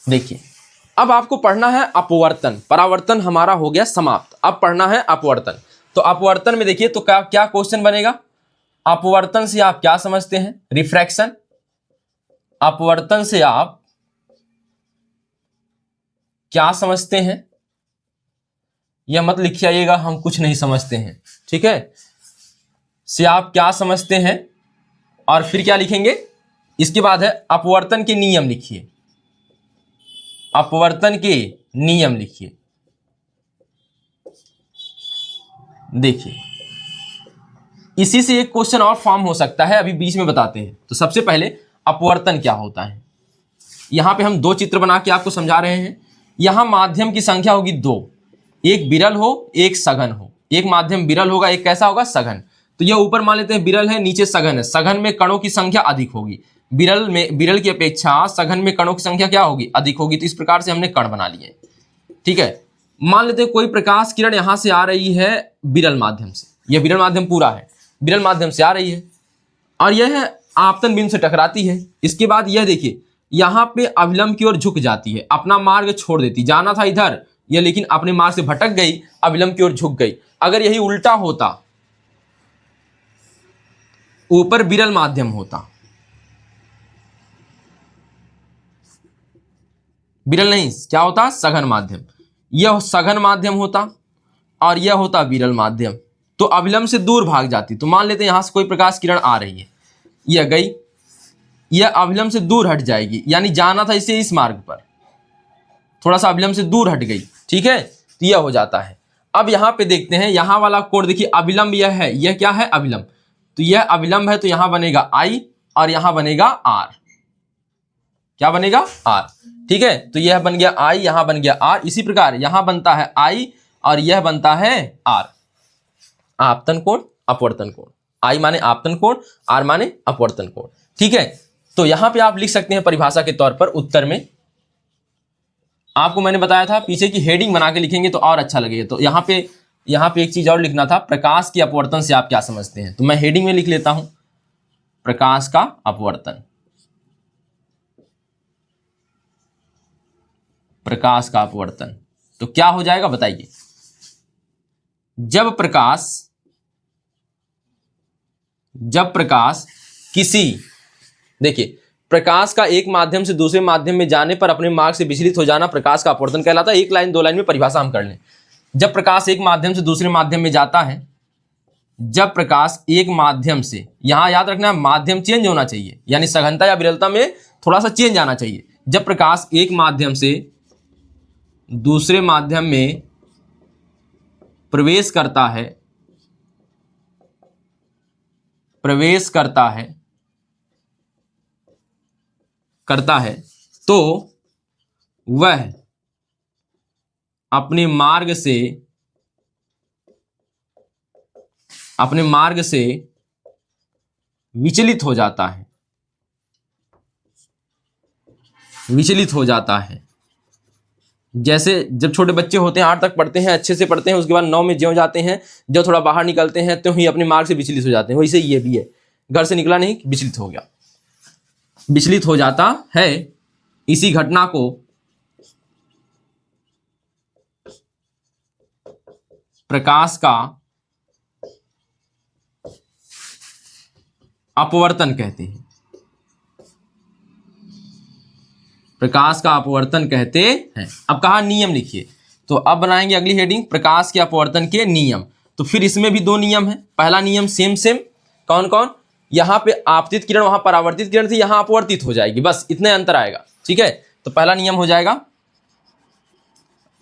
देखिए, अब आपको पढ़ना है अपवर्तन। परावर्तन हमारा हो गया समाप्त, अब पढ़ना है अपवर्तन। तो अपवर्तन में देखिए, तो क्या क्वेश्चन बनेगा? अपवर्तन से आप क्या समझते हैं? रिफ्रैक्शन। अपवर्तन से आप क्या समझते हैं? यह मत लिखिए आइएगा हम कुछ नहीं समझते हैं। ठीक है, से आप क्या समझते हैं, और फिर क्या लिखेंगे? इसके बाद है अपवर्तन के नियम लिखिए। अपवर्तन के नियम लिखिए। देखिए, इसी से एक क्वेश्चन और फॉर्म हो सकता है, अभी बीच में बताते हैं। तो सबसे पहले अपवर्तन क्या होता है, यहां पे हम 2 चित्र बना के आपको समझा रहे हैं। यहां माध्यम की संख्या होगी 2, एक विरल हो, एक सघन हो। एक माध्यम विरल होगा, एक कैसा होगा? सघन। तो यह ऊपर मान लेते हैं विरल है, नीचे सघन है। सघन में कणों की संख्या अधिक होगी, विरल की अपेक्षा सघन में कणों की संख्या क्या होगी? अधिक होगी। तो इस प्रकार से हमने कण बना लिए। ठीक है, मान लेते हैं कोई प्रकाश किरण यहां से आ रही है विरल माध्यम से, यह विरल माध्यम पूरा है, विरल माध्यम से आ रही है, और यह आपतन बिंदु से टकराती है। इसके बाद यह देखिए, यहां पे अभिलंब की ओर झुक जाती है, अपना मार्ग छोड़ देती। जाना था इधर, यह लेकिन अपने मार्ग से भटक गई, अभिलंब की ओर झुक गई। अगर यही उल्टा होता, ऊपर विरल माध्यम होता, विरल नहीं, क्या होता? सघन माध्यम। यह सघन माध्यम होता और यह होता विरल माध्यम, तो अभिलंब से दूर भाग जाती। तो मान लेते हैं यहां से कोई प्रकाश किरण आ रही है, यह गई, यह अभिलंब से दूर हट जाएगी, यानी जाना था इसे इस मार्ग पर, थोड़ा सा अभिलंब से दूर हट गई। ठीक है, तो यह हो जाता है। अब यहां पे देखते हैं, यहां वाला कोण देखिए, अभिलंब यह है, यह क्या है? अभिलंब। तो यह अभिलंब है, तो यहां बनेगा I और यहां बनेगा R। क्या बनेगा? R। ठीक है, तो यह बन गया I, यहां बन गया R। इसी प्रकार यहां बनता है I और यह बनता है R। आपतन कोण, अपवर्तन कोण। I माने आपतन कोण, R माने अपवर्तन कोण। ठीक है, तो यहां पे आप लिख सकते हैं परिभाषा के तौर पर उत्तर में, आपको मैंने बताया था पीछे की हेडिंग बना के लिखेंगे तो और अच्छा लगेगा। तो यहाँ पे एक चीज और लिखना था, प्रकाश की अपवर्तन से आप क्या समझते हैं। तो मैं हेडिंग में लिख लेता हूं, प्रकाश का अपवर्तन। प्रकाश का अपवर्तन तो क्या हो जाएगा बताइए। जब प्रकाश किसी, देखिए प्रकाश का एक माध्यम से दूसरे माध्यम में जाने पर अपने मार्ग से विचलित हो जाना प्रकाश का अपवर्तन कहलाता है। एक लाइन दो लाइन में परिभाषा हम कर लें। जब प्रकाश एक माध्यम से दूसरे माध्यम में जाता है, जब प्रकाश एक माध्यम से, यहां याद रखना माध्यम चेंज होना चाहिए, यानी सघनता या विरलता में थोड़ा सा चेंज आना चाहिए। जब प्रकाश एक माध्यम से दूसरे माध्यम में प्रवेश करता है तो वह अपने मार्ग से विचलित हो जाता है। जैसे जब छोटे बच्चे होते हैं 8 तक पढ़ते हैं, अच्छे से पढ़ते हैं, उसके बाद 9 में ज्यों जाते हैं, जो थोड़ा बाहर निकलते हैं तो ही अपने मार्ग से विचलित हो जाते हैं। वैसे ये भी है, घर से निकला नहीं, विचलित हो गया, विचलित हो जाता है। इसी घटना को प्रकाश का अपवर्तन कहते हैं। प्रकाश का अपवर्तन कहते हैं। अब कहा नियम लिखिए, तो अब बनाएंगे अगली हेडिंग, प्रकाश के अपवर्तन के नियम। तो फिर इसमें भी 2 नियम है। पहला नियम सेम कौन कौन, यहाँ पे आपतित किरण वहां परावर्तित किरण थी, यहां अपवर्तित हो जाएगी, बस इतने अंतर आएगा। ठीक है, तो पहला नियम हो जाएगा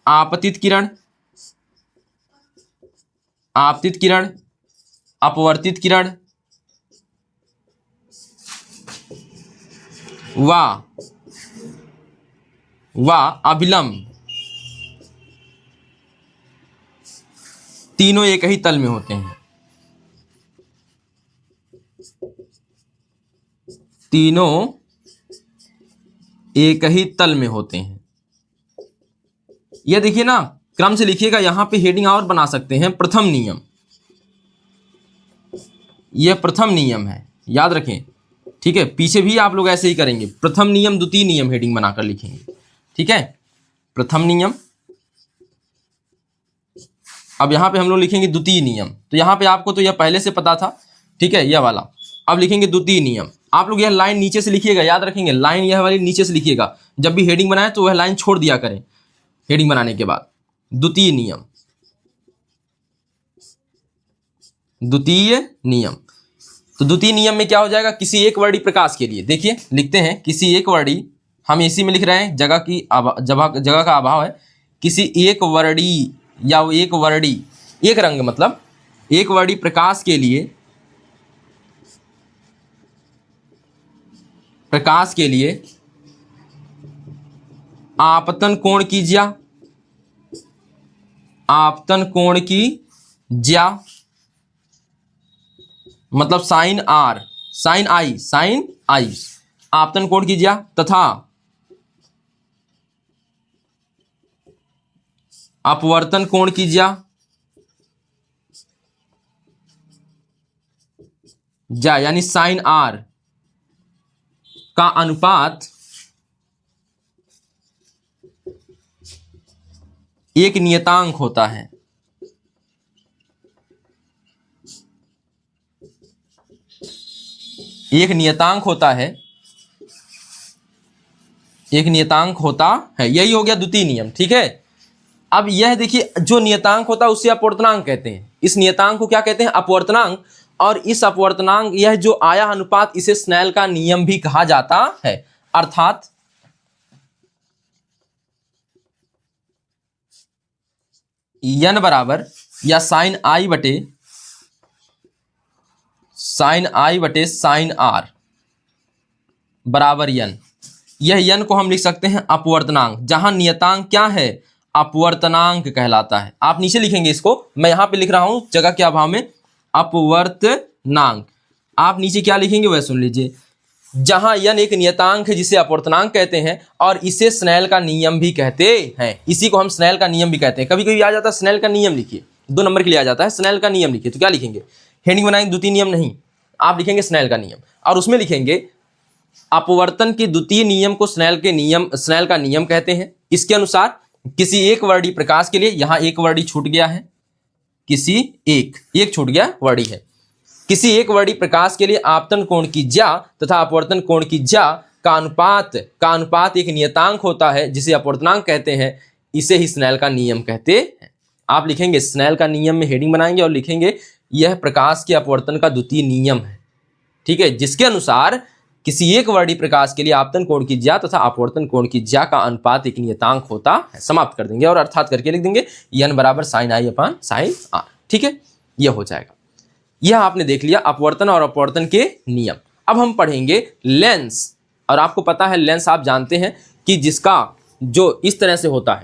आपतित किरण, अपवर्तित किरण व अभिलंब तीनों एक ही तल में होते हैं। तीनों एक ही तल में होते हैं। यह देखिए ना, क्रम से लिखिएगा, यहां पे हेडिंग और बना सकते हैं। प्रथम नियम, यह प्रथम नियम है, याद रखें। ठीक है, पीछे भी आप लोग ऐसे ही करेंगे, प्रथम नियम द्वितीय नियम हेडिंग बनाकर लिखेंगे। ठीक है, प्रथम नियम। अब यहां पे हम लोग लिखेंगे द्वितीय नियम। तो यहां पे आपको तो यह पहले से पता था, ठीक है, यह वाला। अब लिखेंगे द्वितीय नियम। आप लोग यह लाइन नीचे से लिखिएगा, याद रखेंगे, लाइन यह वाली नीचे से लिखिएगा। जब भी हेडिंग बनाए तो वह लाइन छोड़ दिया करें हेडिंग बनाने के बाद। द्वितीय नियम, द्वितीय नियम। तो द्वितीय नियम में क्या हो जाएगा, किसी एक वर्णी प्रकाश के लिए, देखिए लिखते हैं, किसी एक वर्णी, हम इसी में लिख रहे हैं, जगह का अभाव है। किसी एक वर्णी या एक वर्णी, एक रंग मतलब एक वर्णी प्रकाश के लिए आपतन कोण की ज्या मतलब साइन आई आपतन कोण की ज्या तथा अपवर्तन कोण की ज्या यानी साइन आर का अनुपात एक नियतांक होता है। एक नियतांक होता है, यही हो गया द्वितीय नियम। ठीक है, अब यह देखिए, जो नियतांक होता है उसे अपवर्तनांक कहते हैं। इस नियतांक को क्या कहते हैं, अपवर्तनांक। और इस अपवर्तनांक, यह जो आया अनुपात, इसे स्नेल का नियम भी कहा जाता है। अर्थात n बराबर या साइन आई बटे साइन आर बराबर n। यह n को हम लिख सकते हैं अपवर्तनांक, जहां नियतांक क्या है, अपवर्तनांक कहलाता है। आप नीचे लिखेंगे इसको, मैं यहां पे लिख रहा हूं जगह के अभाव में, अपवर्तनांक। आप नीचे क्या लिखेंगे वह सुन लीजिए, जहां यन एक नियतांक है जिसे अपवर्तनांक कहते हैं और इसे स्नेल का नियम भी कहते हैं। इसी को हम स्नेल का नियम भी कहते हैं। कभी कभी आ जाता है स्नेल का नियम लिखिए, 2 नंबर के लिए आ जाता है स्नेल का नियम लिखिए, तो क्या लिखेंगे, हेडिंग बनाएंगे द्वितीय नियम नहीं, आप लिखेंगे स्नेल का नियम और उसमें लिखेंगे अपवर्तन के द्वितीय नियम को स्नेल का नियम कहते हैं। इसके अनुसार किसी एक वर्डी प्रकाश के लिए, यहां एक वर्डी छूट गया है, किसी एक छूट गया वर्डी है, किसी एक वर्डी प्रकाश के लिए आपतन कोण की ज्या तथा अपवर्तन कोण की ज्या का अनुपात एक नियतांक होता है जिसे अपवर्तनांक कहते हैं, इसे ही स्नेल का नियम कहते हैं। आप लिखेंगे स्नेल का नियम में हेडिंग बनाएंगे और लिखेंगे यह प्रकाश के अपवर्तन का द्वितीय नियम है, ठीक है, जिसके अनुसार किसी एक वर्डी प्रकाश के लिए आपतन कोण की ज्या तथा अपवर्तन कोण की ज्या का अनुपात एक नियतांक होता है। समाप्त कर देंगे और अर्थात करके लिख देंगे n बराबर sin i upon sin r, ठीक है, यह हो जाएगा। यह आपने देख लिया अपवर्तन और अपवर्तन के नियम। अब हम पढ़ेंगे लेंस, और आपको पता है लेंस आप जानते हैं कि जिसका जो इस तरह से होता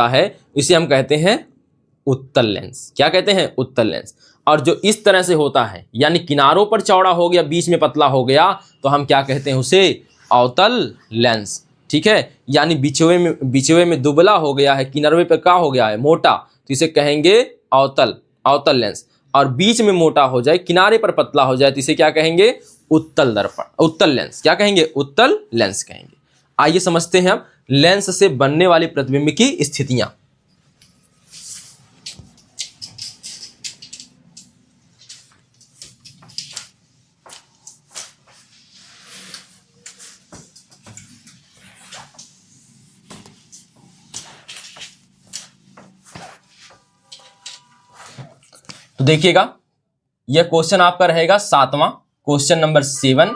है इसे हम कहते हैं उत्तल लेंस। क्या कहते हैं, उत्तल लेंस। और जो इस तरह से होता है यानी किनारों पर चौड़ा हो गया बीच में पतला हो गया तो हम क्या कहते हैं उसे अवतल लेंस, ठीक है, यानी बिछुए में दुबला हो गया है, किनारे पर क्या हो गया है मोटा, तो इसे कहेंगे अवतल लेंस। और बीच में मोटा हो जाए किनारे पर पतला हो जाए तो इसे क्या कहेंगे, उत्तल लेंस। क्या कहेंगे, उत्तल लेंस कहेंगे। आइए समझते हैं अब लेंस से बनने वाले प्रतिबिंब की स्थितियां। तो देखिएगा यह क्वेश्चन आपका रहेगा 7वां, क्वेश्चन नंबर 7,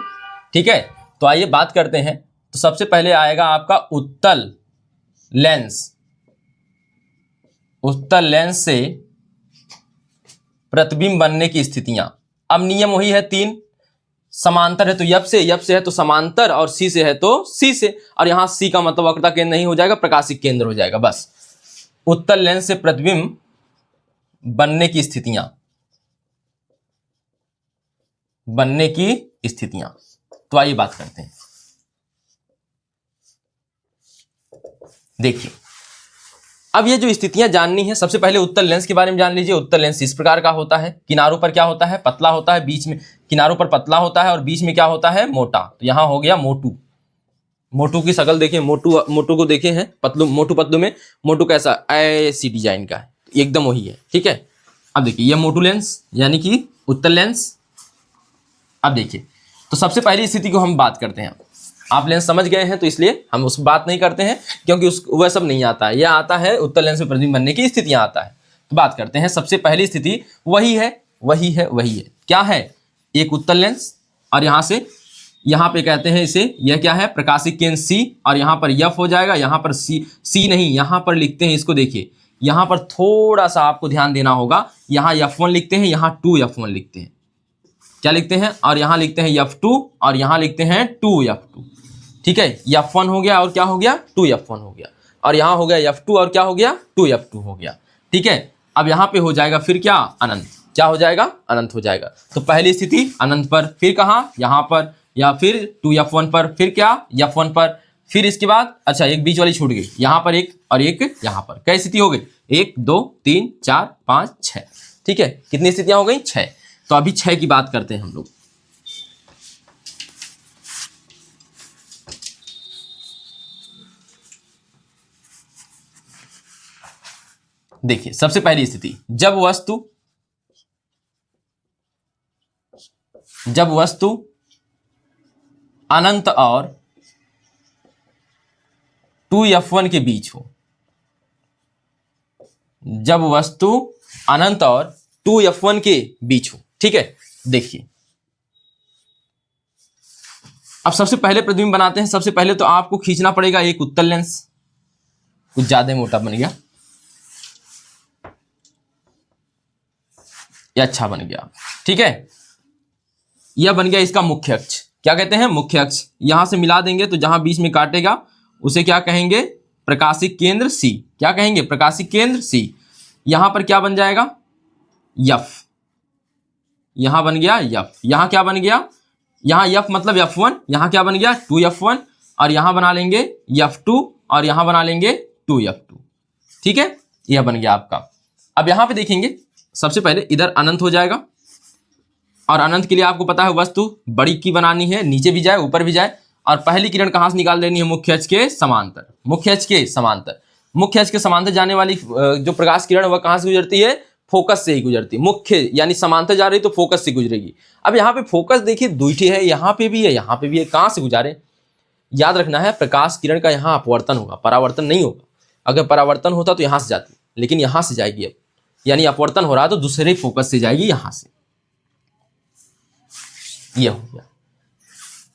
ठीक है। तो आइए बात करते हैं। तो सबसे पहले आएगा आपका उत्तल लेंस से प्रतिबिंब बनने की स्थितियां। अब नियम वही है 3, समांतर है तो यप से है तो समांतर, और सी से है तो सी से, और यहां सी का मतलब वक्रता केंद्र नहीं हो जाएगा, प्रकाशिक केंद्र हो जाएगा बस। उत्तल लेंस से प्रतिबिंब बनने की स्थितियां। तो आइए बात करते हैं। देखिए अब ये जो स्थितियां जाननी है, सबसे पहले उत्तल लेंस के बारे में जान लीजिए। उत्तल लेंस इस प्रकार का होता है, किनारों पर क्या होता है, पतला होता है, बीच में किनारों पर पतला होता है और बीच में क्या होता है, मोटा। तो यहां हो गया मोटू की शक्ल देखिए, मोटू को देखे हैं, मोटू पतलू में मोटू कैसा ऐसी डिजाइन का है, एकदम वही है, ठीक है। अब देखिए यह मोटू लेंस यानी कि उत्तल लेंस। अब देखिए तो सबसे पहली स्थिति को हम बात करते हैं। आप लेंस समझ गए हैं तो इसलिए हम उस बात नहीं करते हैं, क्योंकि वह सब नहीं आता है, यह आता है उत्तल लेंस में प्रतिबिंब बनने की स्थितियां आता है। तो बात करते हैं। सबसे पहली स्थिति वही है। क्या है, एक उत्तल लेंस, और यहाँ पे कहते हैं इसे, यह क्या है, प्रकाशिक केंद्र सी, और यहाँ पर यफ हो जाएगा, यहाँ पर सी नहीं, यहाँ पर लिखते हैं इसको, देखिए यहाँ पर थोड़ा सा आपको ध्यान देना होगा, यहाँ F1 लिखते हैं, यहाँ 2F1 लिखते हैं, क्या लिखते हैं, और यहाँ लिखते हैं F2 और यहाँ लिखते हैं 2F2, ठीक है। F1 हो गया और क्या हो गया, 2F1 हो गया, और यहाँ हो गया F2 और क्या हो गया, 2F2 हो गया, ठीक है। अब यहाँ पे हो जाएगा फिर क्या, अनंत, क्या हो जाएगा, अनंत हो जाएगा। तो पहली स्थिति अनंत पर, फिर कहाँ, यहाँ पर, या फिर 2F1 पर, फिर क्या, F1 पर, फिर इसके बाद अच्छा एक बीच वाली छूट गई, यहाँ पर एक और एक यहाँ पर, कई स्थिति हो गई, 1 2 3 4 5 6, ठीक है। कितनी स्थितियां हो गई, 6। तो अभी 6 की बात करते हैं हम लोग। देखिए सबसे पहली स्थिति, जब वस्तु अनंत और 2F1 के बीच हो, जब वस्तु अनंत और 2F1 के बीच हो, ठीक है। देखिए अब सबसे पहले प्रतिबिंब बनाते हैं। सबसे पहले तो आपको खींचना पड़ेगा एक उत्तल लेंस, कुछ ज्यादा मोटा बन गया, यह अच्छा बन गया, ठीक है। यह बन गया इसका मुख्य अक्ष, क्या कहते हैं, मुख्य अक्ष। यहां से मिला देंगे तो जहां बीच में काटेगा उसे क्या कहेंगे, प्रकाशिक केंद्र सी, क्या कहेंगे, प्रकाशिक केंद्र सी। यहां पर क्या बन जाएगा, यफ, यहां बन गया यफ, यहां क्या बन गया यहाँ F मतलब F1, यहाँ क्या बन गया 2F1, और यहाँ बना लेंगे F2, और यहाँ बना लेंगे 2F2। ठीक है, यह बन गया आपका। अब यहाँ पे देखेंगे, सबसे पहले इधर अनंत हो जाएगा, और अनंत के लिए आपको पता है वस्तु बड़ी की बनानी है, नीचे भी जाए ऊपर भी जाए, और पहली किरण कहाँ से निकाल देनी है, मुख्य अक्ष के समांतर। मुख्य अक्ष के समांतर, मुख्य अक्ष के समांतर जाने वाली जो प्रकाश किरण वह कहाँ से गुजरती है, फोकस से ही गुजरती है। मुख्य यानी समांतर जा रही तो फोकस से गुजरेगी। अब यहाँ पे फोकस देखिए दुईठी है, यहाँ पे भी है, यहाँ पे भी है, कहाँ से गुजारे, याद रखना है प्रकाश किरण का यहाँ अपवर्तन होगा, परावर्तन नहीं होगा। अगर परावर्तन होता तो यहाँ से जाती, लेकिन यहाँ से जाएगी। अब यानी अपवर्तन हो रहा है तो दूसरे फोकस से जाएगी यहाँ से, ये हो गया।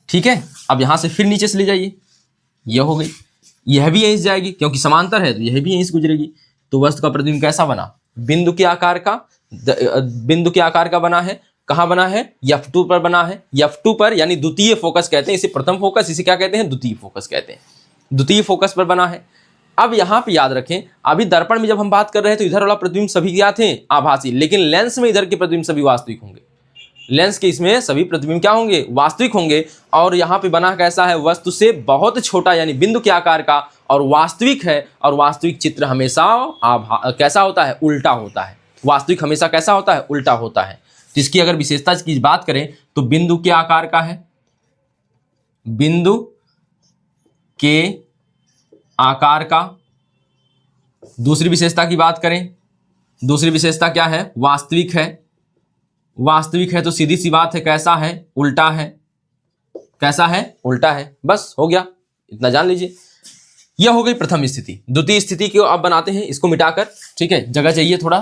ठीक है, अब यहाँ से फिर नीचे से ले जाइए, यह हो गई, यह भी यहीं से जाएगी क्योंकि समांतर है तो यह भी यहीं से गुजरेगी। तो वस्तु का प्रतिबिंब कैसा बना, बिंदु के आकार का, बिंदु के आकार का बना है। कहाँ बना है, F2 पर बना है। F2 पर यानी द्वितीय फोकस कहते हैं, इसे प्रथम फोकस, इसे क्या कहते हैं, द्वितीय फोकस कहते हैं। द्वितीय फोकस पर बना है। अब यहाँ पे याद रखें, अभी दर्पण में जब हम बात कर रहे हैं तो इधर वाला प्रतिबिंब सभी क्या थे, आभासी, लेकिन लेंस में इधर के प्रतिबिंब सभी वास्तविक होंगे। लेंस के इसमें सभी प्रतिबिंब क्या होंगे, वास्तविक होंगे। और यहाँ पे बना कैसा है, वस्तु से बहुत छोटा यानी बिंदु के आकार का, और वास्तविक है। और वास्तविक चित्र हमेशा कैसा होता है, उल्टा होता है। वास्तविक हमेशा कैसा होता है, उल्टा होता है। तो इसकी अगर विशेषता की बात करें तो बिंदु के आकार का है, बिंदु के आकार का। दूसरी विशेषता की बात करें, दूसरी विशेषता क्या है, वास्तविक है। वास्तविक है तो सीधी सी बात है कैसा है, उल्टा है। कैसा है, उल्टा है। बस हो गया, इतना जान लीजिए। यह हो गई प्रथम स्थिति। द्वितीय स्थिति को अब बनाते हैं, इसको मिटाकर। ठीक है, जगह चाहिए थोड़ा।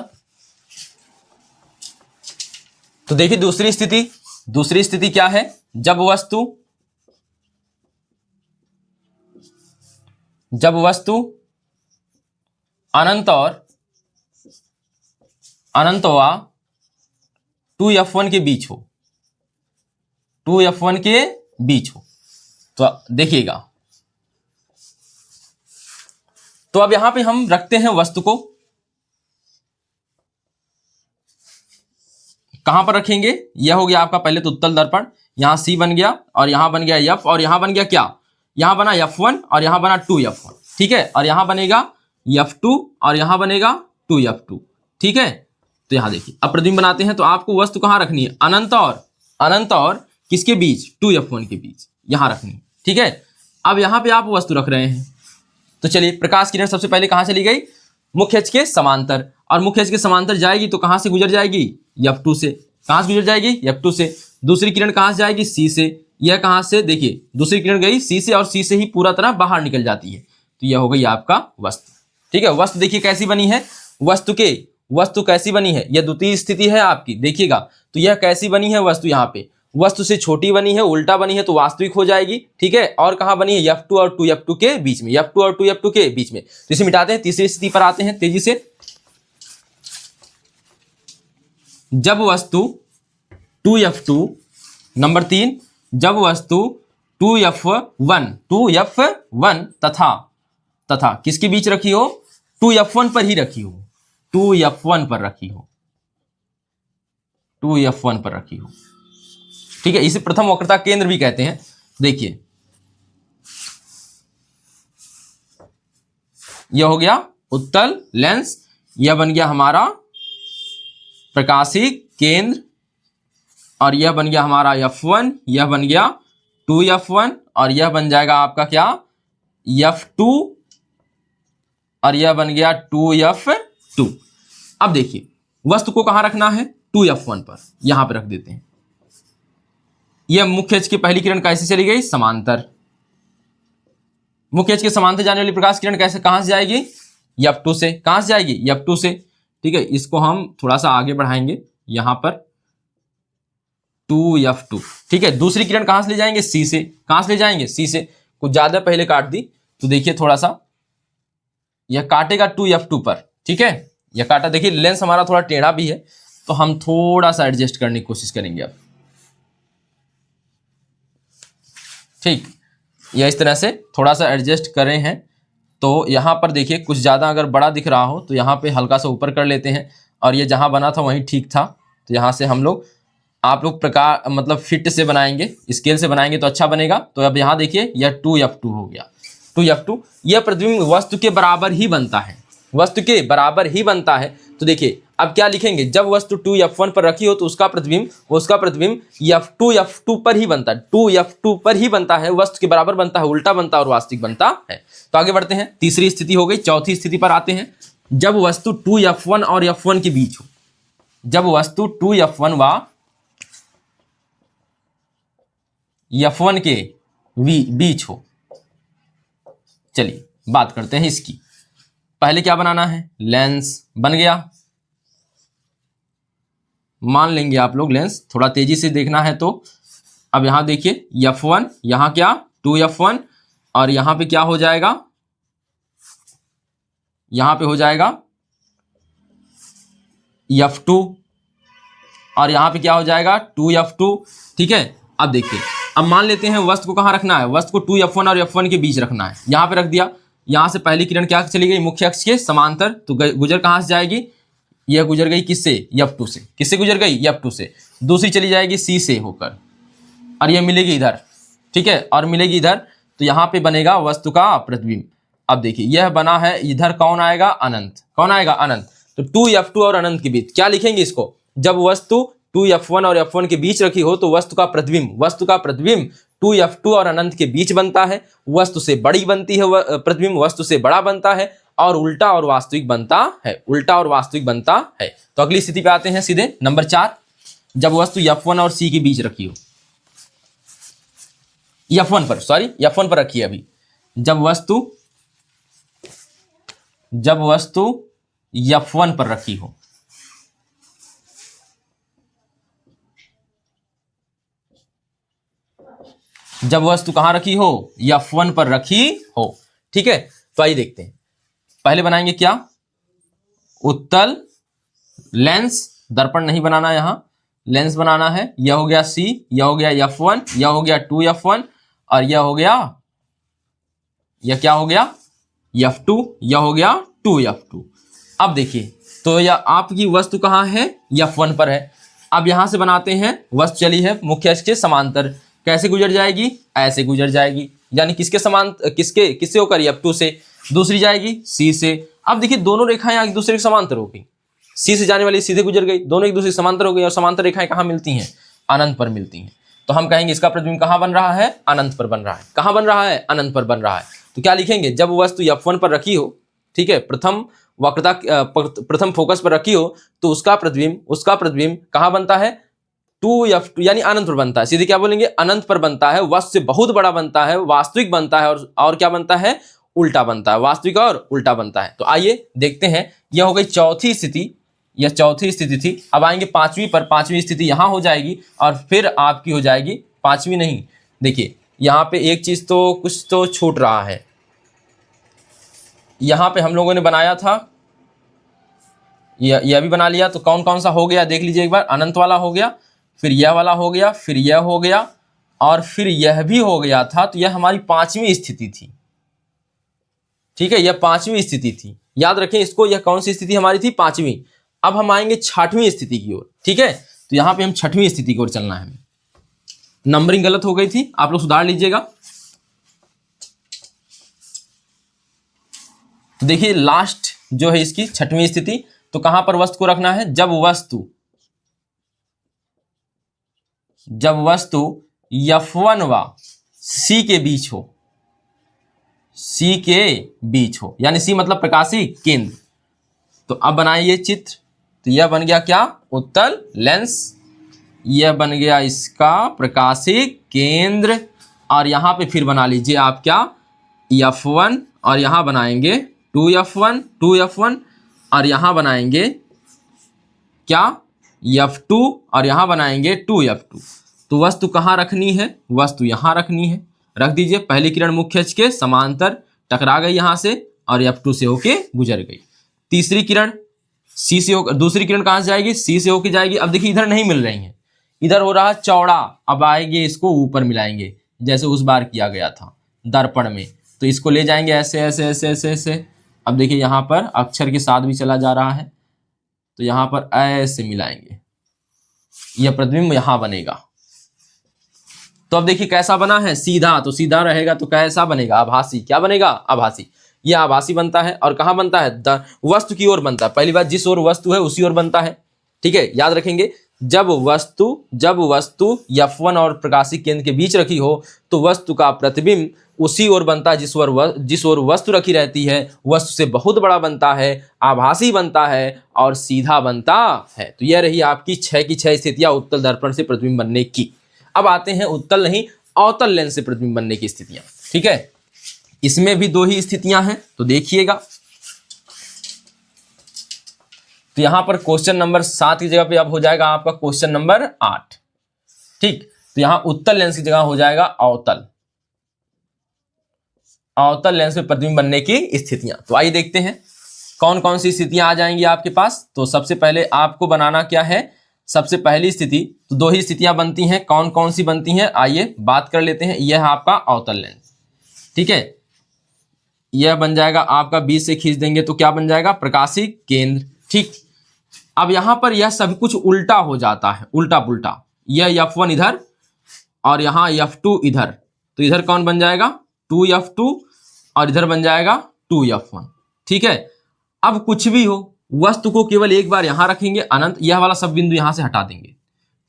तो देखिए दूसरी स्थिति, दूसरी स्थिति क्या है, जब वस्तु अनंत व 2F1 के बीच हो, 2F1 के बीच हो। तो देखिएगा, तो अब यहां पे हम रखते हैं वस्तु को, कहां पर रखेंगे, यह हो गया आपका पहले तो उत्तल दर्पण। यहां C बन गया, और यहां बन गया F, और यहां बन गया क्या, यहां बना F1, और यहां बना 2F1। ठीक है, और यहां बनेगा F2, और यहां बनेगा 2F2। ठीक है, तो यहां देखिए अब प्रतिबिंब बनाते हैं। तो आपको वस्तु कहां रखनी है, अनंत और किसके बीच, 2F1 के बीच, यहां रखनी है। ठीक है, अब यहां पे आप वस्तु रख रहे हैं। तो चलिए, प्रकाश किरण सबसे पहले कहां चली गई, मुख्य अक्ष के समांतर, और मुख्य अक्ष के समांतर जाएगी तो कहां से गुजर जाएगी, F2 से। कहां से गुजर जाएगी, F2 से। दूसरी किरण कहां से जाएगी, C से। यह कहां से, देखिए दूसरी किरण गई C से, और C से ही पूरा तरह बाहर निकल जाती है। तो यह हो गई आपका वस्तु। ठीक है, वस्तु देखिए कैसी बनी है, वस्तु कैसी बनी है, यह द्वितीय स्थिति है आपकी। देखिएगा तो यह कैसी बनी है वस्तु, यहाँ पे वस्तु से छोटी बनी है, उल्टा बनी है, तो वास्तविक हो जाएगी। ठीक है, और कहां बनी है, F2 और 2F2 के बीच में, F2 और 2F2 के बीच में। तो इसे मिटाते हैं, तीसरी स्थिति पर आते हैं तेजी से। जब वस्तु 2F2, नंबर 3, जब वस्तु 2F1 तथा किसके बीच रखी हो, 2F1 पर ही रखी हो, 2F1 पर रखी हो, 2F1 पर रखी हो। ठीक है, इसे प्रथम वक्रता केंद्र भी कहते हैं। देखिए यह हो गया उत्तल लेंस, यह बन गया हमारा प्रकाशी केंद्र, और यह बन गया हमारा F1, यह बन गया 2F1, और यह बन जाएगा आपका क्या, F2, और यह बन गया 2F2। अब देखिए वस्तु को कहां रखना है, 2F1 पर, यहां पर रख देते हैं। यह मुख्य अक्ष की पहली किरण कैसे चली गई, समांतर। मुख्य अक्ष के समांतर जाने वाली प्रकाश किरण कैसे, कहां से जाएगी, F2 से। कहां से जाएगी, F2 से। ठीक है, इसको हम थोड़ा सा आगे बढ़ाएंगे, यहां पर 2F2। ठीक है, दूसरी किरण कहां से ले जाएंगे, C से। कहां से ले जाएंगे, C से। कुछ ज्यादा पहले काट दी, तो देखिए थोड़ा सा यह काटेगा 2F2 पर। ठीक है, यह काटा, देखिए लेंस हमारा थोड़ा टेढ़ा भी है, तो हम थोड़ा सा एडजस्ट करने की कोशिश करेंगे अब। ठीक, यह इस तरह से थोड़ा सा एडजस्ट कर रहे हैं। तो यहाँ पर देखिए कुछ ज़्यादा अगर बड़ा दिख रहा हो तो यहाँ पे हल्का सा ऊपर कर लेते हैं, और ये जहाँ बना था वहीं ठीक था, तो यहाँ से हम लोग आप लोग प्रकार मतलब फिट से बनाएंगे, स्केल से बनाएंगे तो अच्छा बनेगा। तो अब यहाँ देखिए यह 2f2 हो गया, 2f2 यह प्रतिबिंब वस्तु के बराबर ही बनता है, वस्तु के बराबर ही बनता है। तो देखिए अब क्या लिखेंगे, जब वस्तु 2f1 पर रखी हो तो उसका प्रतिबिंब f2 पर ही बनता है, 2f2 पर ही बनता है, वस्तु के बराबर बनता है, उल्टा बनता है और वास्तविक बनता है। तो आगे बढ़ते हैं, तीसरी स्थिति हो गई। चौथी स्थिति पर आते हैं, जब वस्तु 2f1 और f1 के बीच हो, जब वस्तु 2f1 व f1 के बीच हो। चलिए बात करते हैं इसकी। पहले क्या बनाना है, लेंस बन गया, मान लेंगे आप लोग लेंस, थोड़ा तेजी से देखना है तो। अब यहां देखिए f1, यहां क्या 2f1 और यहां पे क्या हो जाएगा, यहां पे हो जाएगा f2 और यहां पे क्या हो जाएगा 2f2। ठीक है, अब देखिए, अब मान लेते हैं वस्तु को कहां रखना है, वस्तु को 2f1 और f1 के बीच रखना है, यहां पे रख दिया। यहां से पहली किरण क्या चली गई, मुख्य अक्ष के समांतर, तो गुजर कहां से जाएगी, यह गुजर गई किससे, f2 से। किससे गुजर गई, f2 से। दूसरी चली जाएगी c से होकर और यह मिलेगी इधर, ठीक है, और मिलेगी इधर, तो यहां पे बनेगा वस्तु का प्रतिबिंब। अब देखिए यह बना है, इधर कौन आएगा, अनंत, कौन आएगा, अनंत। तो 2f2 और अनंत के बीच क्या लिखेंगे इसको, जब वस्तु 2f1 और f1 के बीच रखी हो तो वस्तु का प्रतिबिंब 2f2 और अनंत के बीच बनता है, वस्तु से बड़ी बनती है, प्रतिबिंब वस्तु से बड़ा बनता है और उल्टा और वास्तविक बनता है, उल्टा और वास्तविक बनता है। तो अगली स्थिति पे आते हैं सीधे, नंबर 4, जब वस्तु f1 और c के बीच रखी हो, f1 पर रखी है अभी, जब वस्तु f1 पर रखी हो, जब वस्तु कहां रखी हो, f1 पर रखी हो। ठीक है, तो आइए देखते हैं, पहले बनाएंगे क्या, उत्तल लेंस, दर्पण नहीं बनाना, यहां लेंस बनाना है। यह हो गया c, यह हो गया f1, यह हो गया 2f1 और यह हो गया, यह क्या हो गया f2, यह हो गया 2f2। अब देखिए, तो यह आपकी वस्तु कहां है, f1 पर है। अब यहां से बनाते हैं, वस्तु चली है मुख्य अक्ष के समांतर, कैसे गुजर जाएगी, ऐसे गुजर जाएगी, यानी किसके समांतर, किससे होकर, f2 से। दूसरी जाएगी c से। अब देखिए दोनों रेखाएं एक दूसरे के समांतर हो गई, c से जाने वाली सीधे गुजर गई, दोनों एक दूसरे के समांतर हो गई, और समांतर रेखाएं कहां मिलती हैं, अनंत पर मिलती हैं। तो हम कहेंगे इसका प्रतिबिंब कहां बन रहा है, अनंत पर बन रहा है। कहां बन रहा है, अनंत पर बन रहा है। तो क्या लिखेंगे, जब वस्तु f1 पर रखी हो, ठीक है, प्रथम वक्रता, प्रथम फोकस पर रखी हो, तो उसका प्रतिबिंब कहां बनता है, 2f2, यानी अनंत पर बनता है। सीधे क्या बोलेंगे, अनंत पर बनता है, वस्तु से बहुत बड़ा बनता है, वास्तविक बनता है, और क्या बनता है, उल्टा बनता है, वास्तविक और उल्टा बनता है। तो आइए देखते हैं, यह हो गई चौथी स्थिति, यह चौथी स्थिति थी। अब आएंगे पांचवी पर, पांचवी स्थिति यहां हो जाएगी और फिर आपकी हो जाएगी, पांचवी नहीं, देखिए यहां पे एक चीज तो कुछ तो छूट रहा है। यहां पे हम लोगों ने बनाया था, यह भी बना लिया, तो कौन कौन सा हो गया देख लीजिए एक बार, अनंत वाला हो गया, फिर यह वाला हो गया, फिर यह हो गया और फिर यह भी हो गया था। तो यह हमारी पांचवी स्थिति थी। ठीक है, यह पांचवी स्थिति थी, याद रखें इसको, यह कौन सी स्थिति हमारी थी, पांचवी। अब हम आएंगे छठवीं स्थिति की ओर। ठीक है, तो यहां पे हम छठवीं स्थिति की ओर चलना है। नंबरिंग गलत हो गई थी, आप लोग सुधार लीजिएगा। तो देखिए लास्ट जो है इसकी छठवीं स्थिति, तो कहां पर वस्तु को रखना है, जब वस्तु f1 व c के बीच हो, c के बीच हो, यानी c मतलब प्रकाशी केंद्र। तो अब बनाइए चित्र, तो यह बन गया क्या, उत्तल लेंस, यह बन गया इसका प्रकाशी केंद्र, और यहां पे फिर बना लीजिए आप क्या, f1 और यहां बनाएंगे 2f1 और यहां बनाएंगे क्या, f2 और यहां बनाएंगे 2f2। तो वस्तु कहां रखनी है, वस्तु यहां रखनी है, रख दीजिए। पहली किरण मुख्य अक्ष के समांतर टकरा गई यहां से और f2 से होके गुजर गई। तीसरी किरण c से होकर, दूसरी किरण कहां से जाएगी, c से होके जाएगी। अब देखिए इधर नहीं मिल रही है, इधर हो रहा चौड़ा, अब आएंगे इसको ऊपर मिलाएंगे, जैसे उस बार किया गया था दर्पण में। तो इसको ले जाएंगे ऐसे ऐसे ऐसे ऐसे ऐसे। अब देखिए यहाँ पर अक्षर के साथ भी चला जा रहा है, तो यहाँ पर ऐसे मिलाएंगे, यह प्रतिबिंब यहां बनेगा। तो अब देखिए कैसा बना है, सीधा, तो सीधा रहेगा तो कैसा बनेगा, आभासी। क्या बनेगा, आभासी। यह आभासी बनता है और कहां बनता है, वस्तु की ओर बनता है। पहली बात, जिस ओर वस्तु है उसी ओर बनता है। ठीक है, याद रखेंगे, जब वस्तु F1 और प्रकाशिक केंद्र के बीच रखी हो तो वस्तु का प्रतिबिंब उसी ओर बनता है जिस ओर वस्तु रखी रहती है, वस्तु से बहुत बड़ा बनता है, आभासी बनता है और सीधा बनता है। तो यह रही आपकी 6 की 6 स्थितियां उत्तल दर्पण से प्रतिबिंब बनने की। अब आते हैं उत्तल नहीं अवतल लेंस से प्रतिबिंब बनने की स्थितियां। ठीक है, इसमें भी 2 ही स्थितियां हैं, तो देखिएगा। तो यहां पर क्वेश्चन नंबर 7 की जगह पे अब हो जाएगा आपका क्वेश्चन नंबर 8। ठीक, तो यहां उत्तल लेंस की जगह हो जाएगा अवतल लेंस में प्रतिबिंब बनने की स्थितियां। तो आइए देखते हैं कौन कौन सी स्थितियां आ जाएंगी आपके पास। तो सबसे पहले आपको बनाना क्या है, सबसे पहली स्थिति, तो 2 ही स्थितियां बनती हैं, कौन कौन सी बनती हैं आइए बात कर लेते हैं। यह है आपका अवतल लेंस। ठीक है, यह बन जाएगा आपका, बीच से खींच देंगे तो क्या बन जाएगा, प्रकाशिक केंद्र। ठीक, अब यहां पर यह सब कुछ उल्टा हो जाता है, उल्टा पुल्टा। यह F1 इधर और यहां F2 इधर, तो इधर कौन बन जाएगा, 2F2 और इधर बन जाएगा 2F1। ठीक है, अब कुछ भी हो, वस्तु को केवल एक बार यहां रखेंगे अनंत, यह वाला सब बिंदु यहां से हटा देंगे।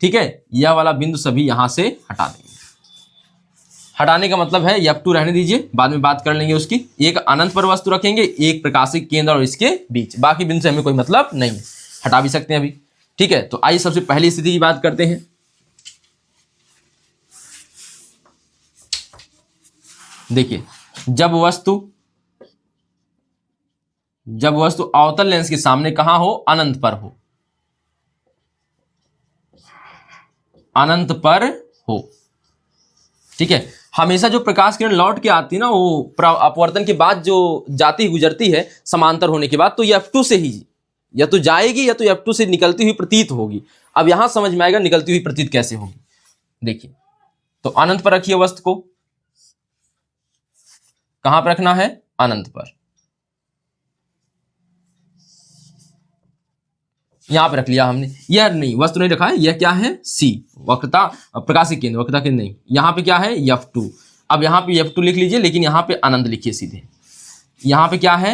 ठीक है, यह वाला बिंदु सभी यहां से हटा देंगे। हटाने का मतलब है F2 रहने दीजिए, बाद में बात कर लेंगे उसकी। एक अनंत पर वस्तु रखेंगे, एक प्रकाशिक केंद्र और इसके बीच, बाकी बिंदु से हमें कोई मतलब नहीं है, हटा भी सकते हैं अभी। ठीक है, तो आइए सबसे पहली स्थिति की बात करते हैं। देखिए, जब वस्तु अवतल लेंस के सामने कहां हो, अनंत पर हो, अनंत पर हो। ठीक है, हमेशा जो प्रकाश किरण लौट के आती है ना, वो अपवर्तन के बाद जो जाती गुजरती है समांतर होने के बाद, तो ये F2 से ही या तो जाएगी या तो F2 से निकलती हुई प्रतीत होगी। अब यहां समझ में आएगा निकलती हुई प्रतीत कैसे होगी। देखिए, तो अनंत पर रखिए वस्तु को, कहां पर रखना है, अनंत पर, यहां पर रख लिया हमने। यह नहीं, वस्तु नहीं रखा है, यह क्या है, C वक्रता, प्रकाशिक केंद्र, वक्रता केंद्र नहीं। यहां पे क्या है, F2। अब यहां पे F2 लिख लीजिए, लेकिन यहां पे अनंत लिखिए सीधे। यहां पे क्या है,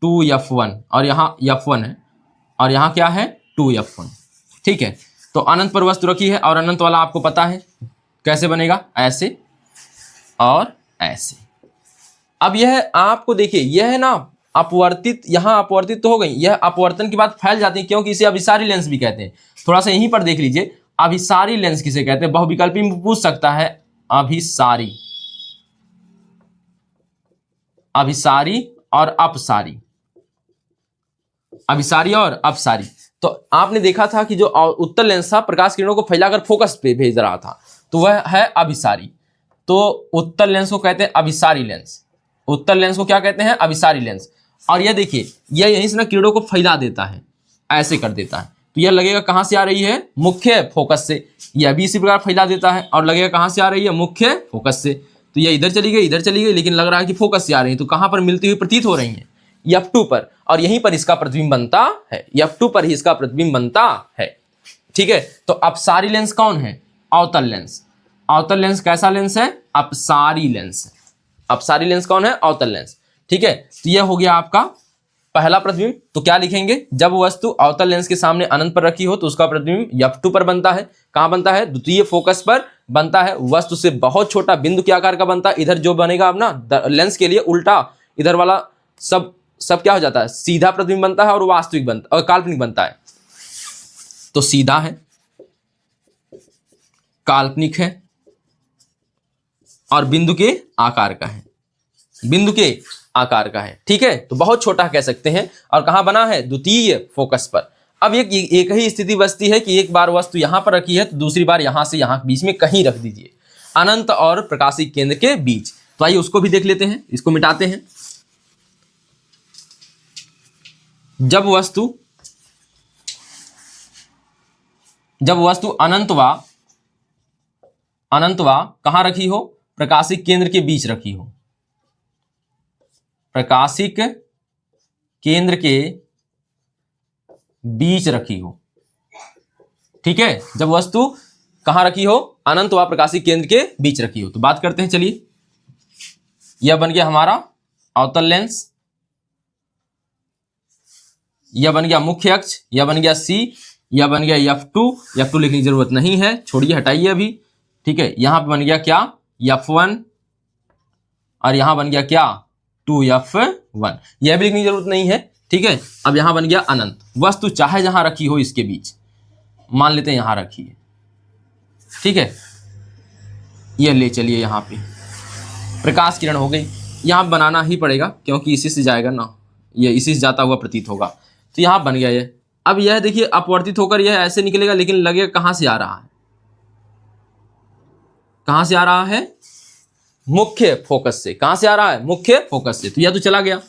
2F1 और यहां F1 है और यहां क्या है, 2F1। ठीक है, तो अनंत पर वस्तु रखी है और अनंत वाला आपको पता है कैसे बनेगा, ऐसे और ऐसे। अब यह आपको देखिए, यह है ना अपवर्तित, यहां अपवर्तित तो हो गई, यह अपवर्तन के बाद फैल जाती है, क्योंकि इसे अभिसारी लेंस भी कहते हैं। थोड़ा सा यहीं पर देख लीजिए, अभिसारी लेंस किसे कहते हैं, बहुविकल्पी में पूछ सकता है। अभिसारी, अभिसारी और अपसारी, अभिसारी और अपसारी। तो आपने देखा था कि जो उत्तल लेंस था प्रकाश किरणों को फैलाकर फोकस पे भेज रहा था, तो वह है अभिसारी। तो उत्तल लेंस को कहते हैं अभिसारी लेंस, उत्तल लेंस को क्या कहते हैं, अभिसारी लेंस। और यह देखिए, यह यहीं से ना किरणों को फैला देता है, ऐसे कर देता है, तो यह लगेगा कहां से आ रही है, मुख्य फोकस से। यह भी इसी प्रकार फैला देता है और लगेगा कहां से आ रही है, मुख्य फोकस से। तो यह इधर चली गई, इधर चली गई, लेकिन लग रहा है कि फोकस से आ रही है, तो कहां पर मिलती हुई प्रतीत हो रही है, F2 पर, और यहीं पर इसका प्रतिबिंब बनता है, F2 पर ही इसका प्रतिबिंब बनता है। ठीक है, तो अपसारी लेंस कौन है, अवतल लेंस। अवतल लेंस कैसा लेंस है, अपसारी लेंस है। अपसारी लेंस कौन है, अवतल लेंस। ठीक है, तो यह हो गया आपका पहला प्रतिबिंब। तो क्या लिखेंगे, जब वस्तु अवतल लेंस के सामने अनंत पर रखी हो तो उसका प्रतिबिंब F2 पर बनता है। कहां बनता है, द्वितीय फोकस पर बनता है, वस्तु से बहुत छोटा बिंदु के आकार का बनता है। इधर जो बनेगा अब ना लेंस के लिए उल्टा, इधर वाला सब क्या हो जाता है, सीधा प्रतिबिंब बनता है और वास्तविक बनता और काल्पनिक बनता है। तो सीधा है, काल्पनिक है और बिंदु के आकार का है, बिंदु के आकार का है। ठीक है, तो बहुत छोटा कह सकते हैं। और कहां बना है, द्वितीय फोकस पर। अब एक ही स्थिति बचती है कि एक बार वस्तु यहां पर रखी है तो दूसरी बार यहां से यहां बीच में कहीं रख दीजिए, अनंत और प्रकाशिक केंद्र के बीच। तो आइए उसको भी देख लेते हैं, इसको मिटाते हैं। जब वस्तु अनंतवा कहां रखी हो, प्रकाशिक केंद्र के बीच रखी हो, प्रकाशिक केंद्र के बीच रखी हो, ठीक है, जब वस्तु कहाँ रखी हो, अनंत व प्रकाशिक केंद्र के बीच रखी हो। तो बात करते हैं, चलिए। यह बन गया हमारा अवतल लेंस, यह बन गया मुख्य अक्ष, यह बन गया C, यह बन गया F2 लिखने की जरूरत नहीं है, छोड़िए, हटाइए अभी। ठीक है, यहां पे बन गया क्या, F1, और यहां बन गया क्या, 2F1, यह भी लिखने की जरूरत नहीं है। ठीक है, अब यहां बन गया अनंत। वस्तु चाहे जहां रखी हो इसके बीच, मान लेते हैं यहां रखी है। ठीक है, यह ले चलिए, यहां पे प्रकाश किरण हो गई। यहां बनाना ही पड़ेगा क्योंकि इसी से जाएगा ना, यह इसी से जाता हुआ प्रतीत होगा। तो यहां बन गया ये। अब यह देखिए अपवर्तित होकर यह ऐसे निकलेगा, लेकिन लगेगा कहां से आ रहा है, कहां से आ रहा है, मुख्य फोकस से। कहां से आ रहा है, मुख्य फोकस से। तो यह तो चला गया।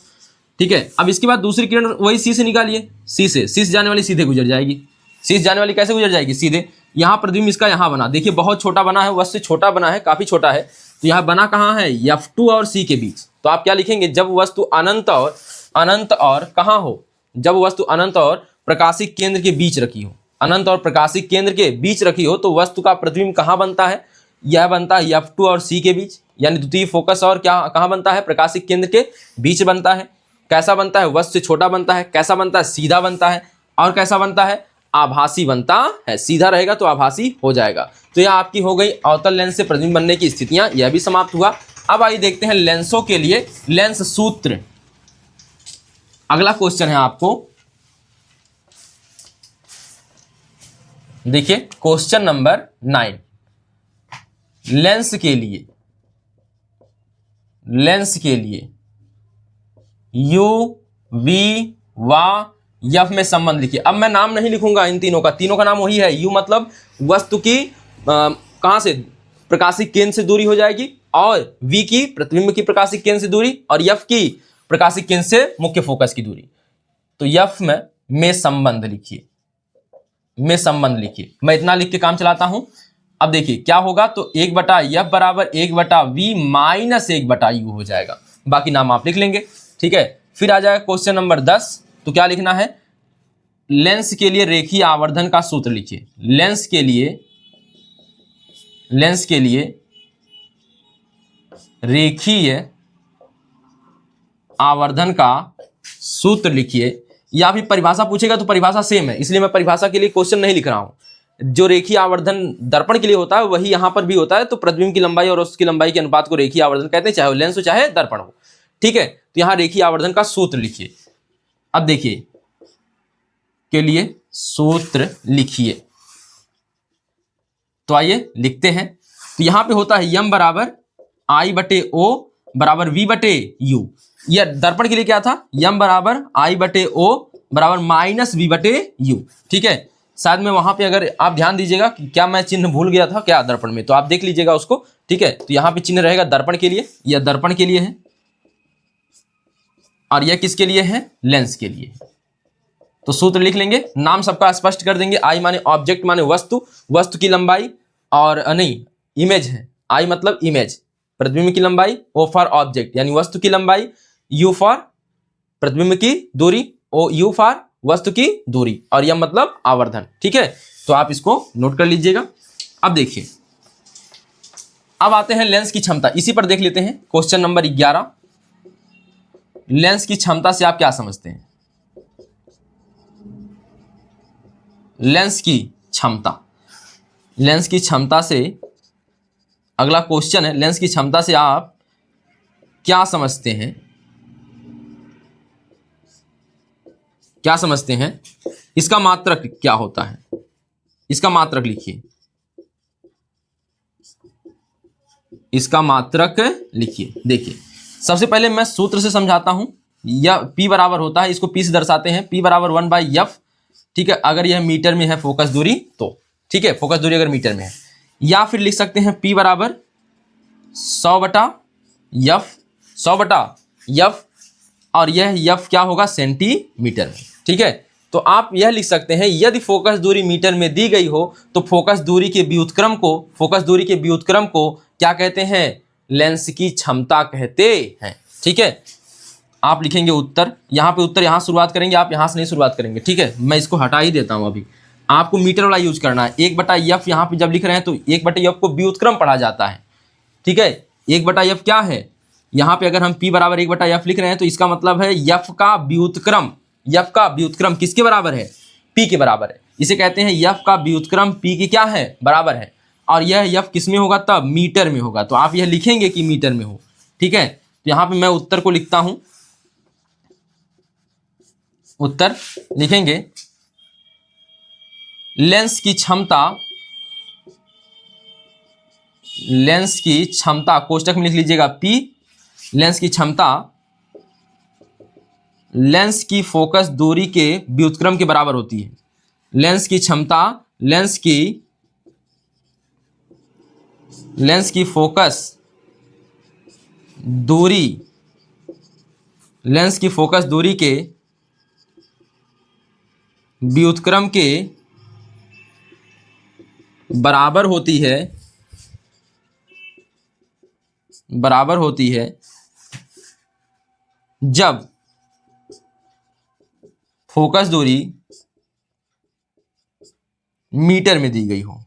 ठीक है, अब इसके बाद दूसरी किरण वही C से निकालिए। C से जाने वाली सीधे गुजर जाएगी। C से जाने वाली कैसे गुजर जाएगी, सीधे। यहां प्रतिबिंब इसका यहां बना, देखिए बहुत छोटा बना है, वस्तु छोटा बना है, काफी छोटा है। तो यहां बना कहां है, F2 और C के बीच। तो आप क्या लिखेंगे, जब वस्तु अनंत और कहां हो, जब वस्तु अनंत और प्रकाशिक केंद्र के बीच रखी हो, अनंत और प्रकाशिक केंद्र के बीच रखी हो, तो वस्तु का प्रतिबिंब कहां बनता है, यह बनता है F2 और C के बीच, यानी द्वितीय फोकस और क्या कहां बनता है, प्रकाशिक केंद्र के बीच बनता है। कैसा बनता है, वस्तु से छोटा बनता है। कैसा बनता है, सीधा बनता है। और कैसा बनता है, आभासी बनता है। सीधा रहेगा तो आभासी हो जाएगा। तो यह आपकी हो गई अवतल लेंस से प्रतिबिंब बनने की स्थितियां, यह भी समाप्त हुआ। अब आइए देखते हैं लेंसों के लिए लेंस सूत्र। अगला क्वेश्चन है आपको, देखिए क्वेश्चन नंबर 9। लेंस के लिए U, V व F में संबंध लिखिए। अब मैं नाम नहीं लिखूंगा इन तीनों का नाम वही है। U मतलब वस्तु की कहां से, प्रकाशिक केंद्र से दूरी हो जाएगी, और V की प्रतिबिंब की प्रकाशिक केंद्र से दूरी, और F की प्रकाशिक केंद्र से मुख्य फोकस की दूरी। तो F में संबंध लिखिए, में संबंध लिखिए। मैं इतना लिख के काम चलाता हूं। अब देखिए क्या होगा, तो 1/F बराबर 1/V माइनस 1/U हो जाएगा। बाकी नाम आप लिख लेंगे। ठीक है, फिर आ जाएगा क्वेश्चन नंबर 10। तो क्या लिखना है, लेंस के लिए रेखीय आवर्धन का सूत्र लिखिए। लेंस के लिए रेखीय आवर्धन का सूत्र लिखिए। या फिर परिभाषा पूछेगा तो परिभाषा सेम है, इसलिए मैं परिभाषा के लिए क्वेश्चन नहीं लिख रहा हूं। जो रेखीय आवर्धन दर्पण के लिए होता है वही यहां पर भी होता है। तो प्रतिबिंब की लंबाई और उसकी लंबाई के अनुपात को रेखीय आवर्धन कहते हैं, चाहे वो लेंस हो चाहे दर्पण हो। ठीक है, तो यहां रेखीय आवर्धन का सूत्र लिखिए। अब देखिए के लिए सूत्र लिखिए, तो आइए लिखते हैं। तो यहां पे होता है m बराबर I/O बराबर V/U। यह दर्पण के लिए क्या था, m बराबर I/O बराबर माइनस V/U। ठीक है, शायद मैं वहां पे, अगर आप ध्यान दीजिएगा कि क्या मैं चिन्ह भूल गया था क्या दर्पण में, तो आप देख लीजिएगा उसको। ठीक है, तो यहां पे चिन्ह रहेगा दर्पण के लिए, यह दर्पण के लिए है, और यह किसके लिए है, लेंस के लिए। तो सूत्र लिख लेंगे, नाम सबका स्पष्ट कर देंगे। I माने ऑब्जेक्ट माने वस्तु की लंबाई, और नहीं इमेज है, I मतलब इमेज, प्रतिबिंब की लंबाई, O फॉर ऑब्जेक्ट यानी वस्तु की लंबाई, U फॉर प्रतिबिंब की दूरी, U फॉर वस्तु की दूरी, और M मतलब आवर्धन। ठीक है, तो आप इसको नोट कर लीजिएगा। अब देखिए, अब आते हैं लेंस की क्षमता। इसी पर देख लेते हैं क्वेश्चन नंबर 11। लेंस की क्षमता से आप क्या समझते हैं, लेंस की क्षमता से अगला क्वेश्चन है, लेंस की क्षमता से आप क्या समझते हैं, इसका मात्रक क्या होता है, इसका मात्रक लिखिए, देखिए सबसे पहले मैं सूत्र से समझाता हूं। यह P बराबर होता है, इसको P से दर्शाते हैं, P बराबर 1/F। ठीक है, अगर यह मीटर में है फोकस दूरी तो, ठीक है, फोकस दूरी अगर मीटर में है, या फिर लिख सकते हैं P बराबर 100/F, और यह F क्या होगा, सेंटीमीटर में। ठीक है, तो आप यह लिख सकते हैं, यदि फोकस दूरी मीटर में दी गई हो तो फोकस दूरी के व्युत्क्रम को क्या कहते हैं, लेंस की क्षमता कहते हैं। ठीक है, आप लिखेंगे उत्तर, यहाँ पे उत्तर यहाँ शुरुआत करेंगे, आप यहाँ से नहीं शुरुआत करेंगे। ठीक है, मैं इसको हटा ही देता हूँ अभी, आपको मीटर वाला यूज करना है। 1/f यहाँ पे जब लिख रहे हैं तो 1/f को व्युत्क्रम पढ़ा जाता है, ठीक है। 1/f क्या है, यहाँ पे अगर हम p बराबर 1/f लिख रहे हैं तो इसका मतलब है f का व्युत्क्रम, f का व्युत्क्रम किसके बराबर है, p के बराबर है। इसे कहते हैं f का व्युत्क्रम p की क्या है, बराबर है। और यह f किस में होगा, तब मीटर में होगा। तो आप यह लिखेंगे कि मीटर में हो, ठीक है। तो यहाँ पे मैं उत्तर को लिखता हूं, उत्तर लिखेंगे लेंस की क्षमता, लेंस की क्षमता कोष्टक में लिख लीजिएगा p, लेंस की क्षमता लेंस की फोकस दूरी के व्युत्क्रम के बराबर होती है। लेंस की क्षमता लेंस की फोकस दूरी, लेंस की फोकस दूरी के व्युत्क्रम के बराबर होती है, बराबर होती है जब फोकस दूरी मीटर में दी गई हो।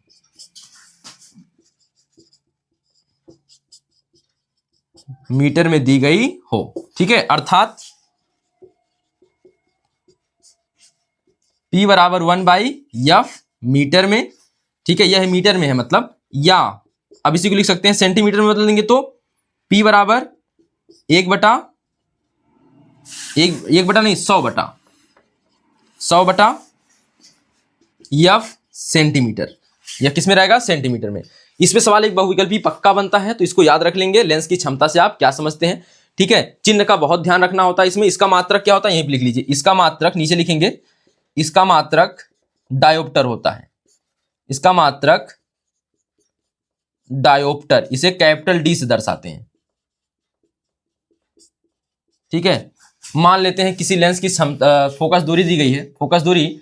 मीटर में दी गई हो, ठीक है। अर्थात P बराबर 1/f मीटर में, ठीक है। यह मीटर में है मतलब, या अब इसी को लिख सकते हैं सेंटीमीटर में बदल देंगे तो P बराबर 100/f सेंटीमीटर। यह किस में रहेगा, सेंटीमीटर में। इसमें सवाल एक बहुविकल्पी पक्का बनता है, तो इसको याद रख लेंगे। लेंस की क्षमता से आप क्या समझते हैं, ठीक है। चिन्ह का बहुत ध्यान रखना होता है इसमें। इसका मात्रक क्या होता है, यहीं पे लिख लीजिए। इसका मात्रक नीचे लिखेंगे, इसका मात्रक डायोप्टर होता है। इसका मात्रक डायोप्टर, इसे कैपिटल डी से दर्शाते हैं, ठीक है। मान लेते हैं किसी लेंस की फोकस दूरी दी गई है, फोकस दूरी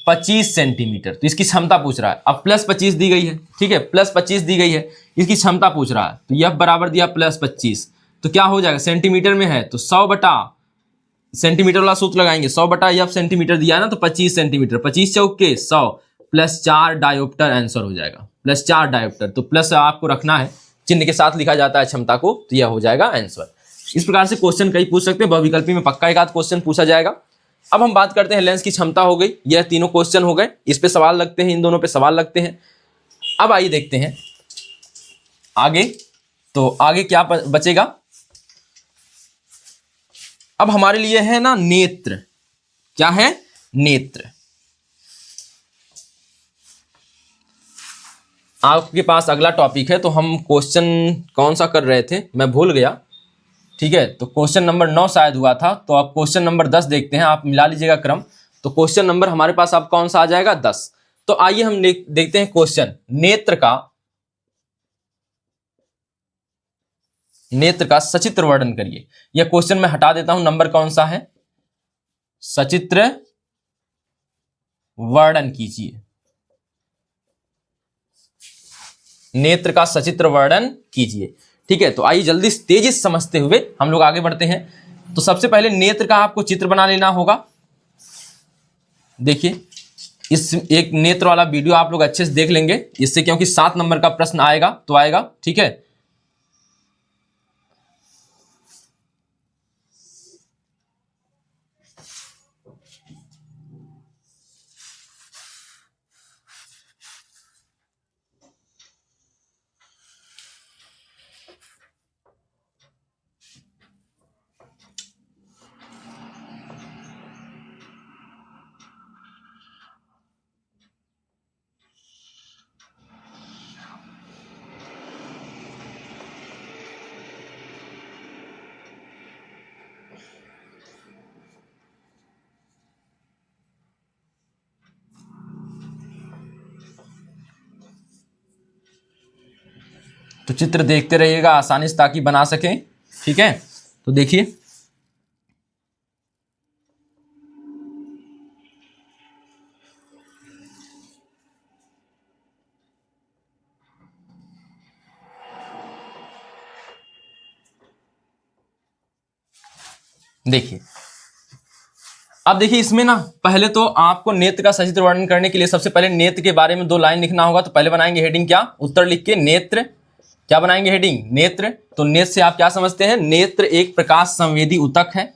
25 सेंटीमीटर, तो इसकी क्षमता पूछ रहा है। अब +25 दी गई है, ठीक है, +25 दी गई है, इसकी क्षमता पूछ रहा है। तो यह बराबर दिया +25, तो क्या हो जाएगा, सेंटीमीटर में है तो 100 बटा, सेंटीमीटर वाला सूत्र लगाएंगे, 100/f सेंटीमीटर दिया है ना, तो 25 सेंटीमीटर, 25 चौके 100 +4 डायोप्टर आंसर हो जाएगा। +4 डायोप्टर, तो प्लस आपको रखना है, चिन्ह के साथ लिखा जाता है क्षमता को, तो यह हो जाएगा आंसर। इस प्रकार से क्वेश्चन कई पूछ सकते हैं, बहुविकल्पी में पक्का एक आध क्वेश्चन पूछा जाएगा। अब हम बात करते हैं लेंस की क्षमता हो गई, यह तीनों क्वेश्चन हो गए, इस पे सवाल लगते हैं, इन दोनों पे सवाल लगते हैं। अब आइए देखते हैं आगे, तो आगे क्या बचेगा। अब हमारे लिए है ना नेत्र, क्या है, नेत्र। आपके पास अगला टॉपिक है, तो हम क्वेश्चन कौन सा कर रहे थे मैं भूल गया, ठीक है। तो क्वेश्चन नंबर 9 शायद हुआ था, तो आप क्वेश्चन नंबर 10 देखते हैं, आप मिला लीजिएगा क्रम। तो क्वेश्चन नंबर हमारे पास अब कौन सा आ जाएगा, 10। तो आइए हम देखते हैं क्वेश्चन, नेत्र का सचित्र वर्णन करिए। यह क्वेश्चन मैं हटा देता हूं, नंबर कौन सा है, सचित्र वर्णन कीजिए। नेत्र का सचित्र वर्णन कीजिए, ठीक है। तो आइए जल्दी तेजी से समझते हुए हम लोग आगे बढ़ते हैं। तो सबसे पहले नेत्र का आपको चित्र बना लेना होगा। देखिए, इस एक नेत्र वाला वीडियो आप लोग अच्छे से देख लेंगे इससे, क्योंकि 7 नंबर का प्रश्न आएगा तो आएगा, ठीक है। तो चित्र देखते रहिएगा आसानी से, ताकि बना सकें, ठीक है। तो देखिए, देखिए अब देखिए इसमें ना पहले तो आपको नेत्र का सचित्र वर्णन करने के लिए सबसे पहले नेत्र के बारे में 2 लाइन लिखना होगा। तो पहले बनाएंगे हेडिंग क्या, उत्तर लिख के नेत्र, क्या बनाएंगे हेडिंग, नेत्र। तो नेत्र से आप क्या समझते हैं, नेत्र एक प्रकाश संवेदी ऊतक है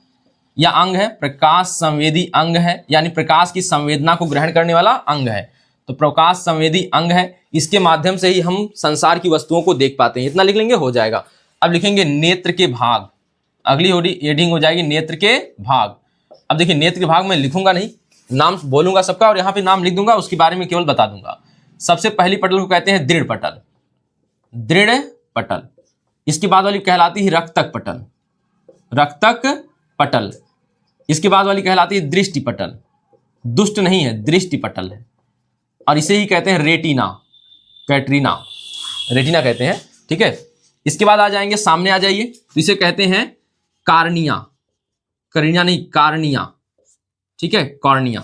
या अंग है, प्रकाश संवेदी अंग है, यानी प्रकाश की संवेदना को ग्रहण करने वाला अंग है। तो प्रकाश संवेदी अंग है, इसके माध्यम से ही हम संसार की वस्तुओं को देख पाते हैं। इतना लिख लेंगे, हो जाएगा। अब लिखेंगे नेत्र के भाग, अगली हेडिंग हो जाएगी नेत्र के भाग। अब देखिए नेत्र के भाग में लिखूंगा नहीं, नाम बोलूंगा सबका और यहाँ पे नाम लिख दूंगा, उसके बारे में केवल बता दूंगा। सबसे पहली पटल को कहते हैं दृढ़ पटल, दृढ़ पटल। इसके बाद वाली कहलाती है रक्तक पटल, रक्तक पटल। इसके बाद वाली कहलाती है दृष्टि पटल, दुष्ट नहीं है, दृष्टि पटल है। और इसे ही कहते हैं रेटिना, कैटरीना, रेटिना कहते हैं, ठीक है। इसके बाद आ जाएंगे, सामने आ जाइए, तो इसे कहते हैं कार्निया, करीना नहीं, कार्निया, ठीक है, कॉर्निया।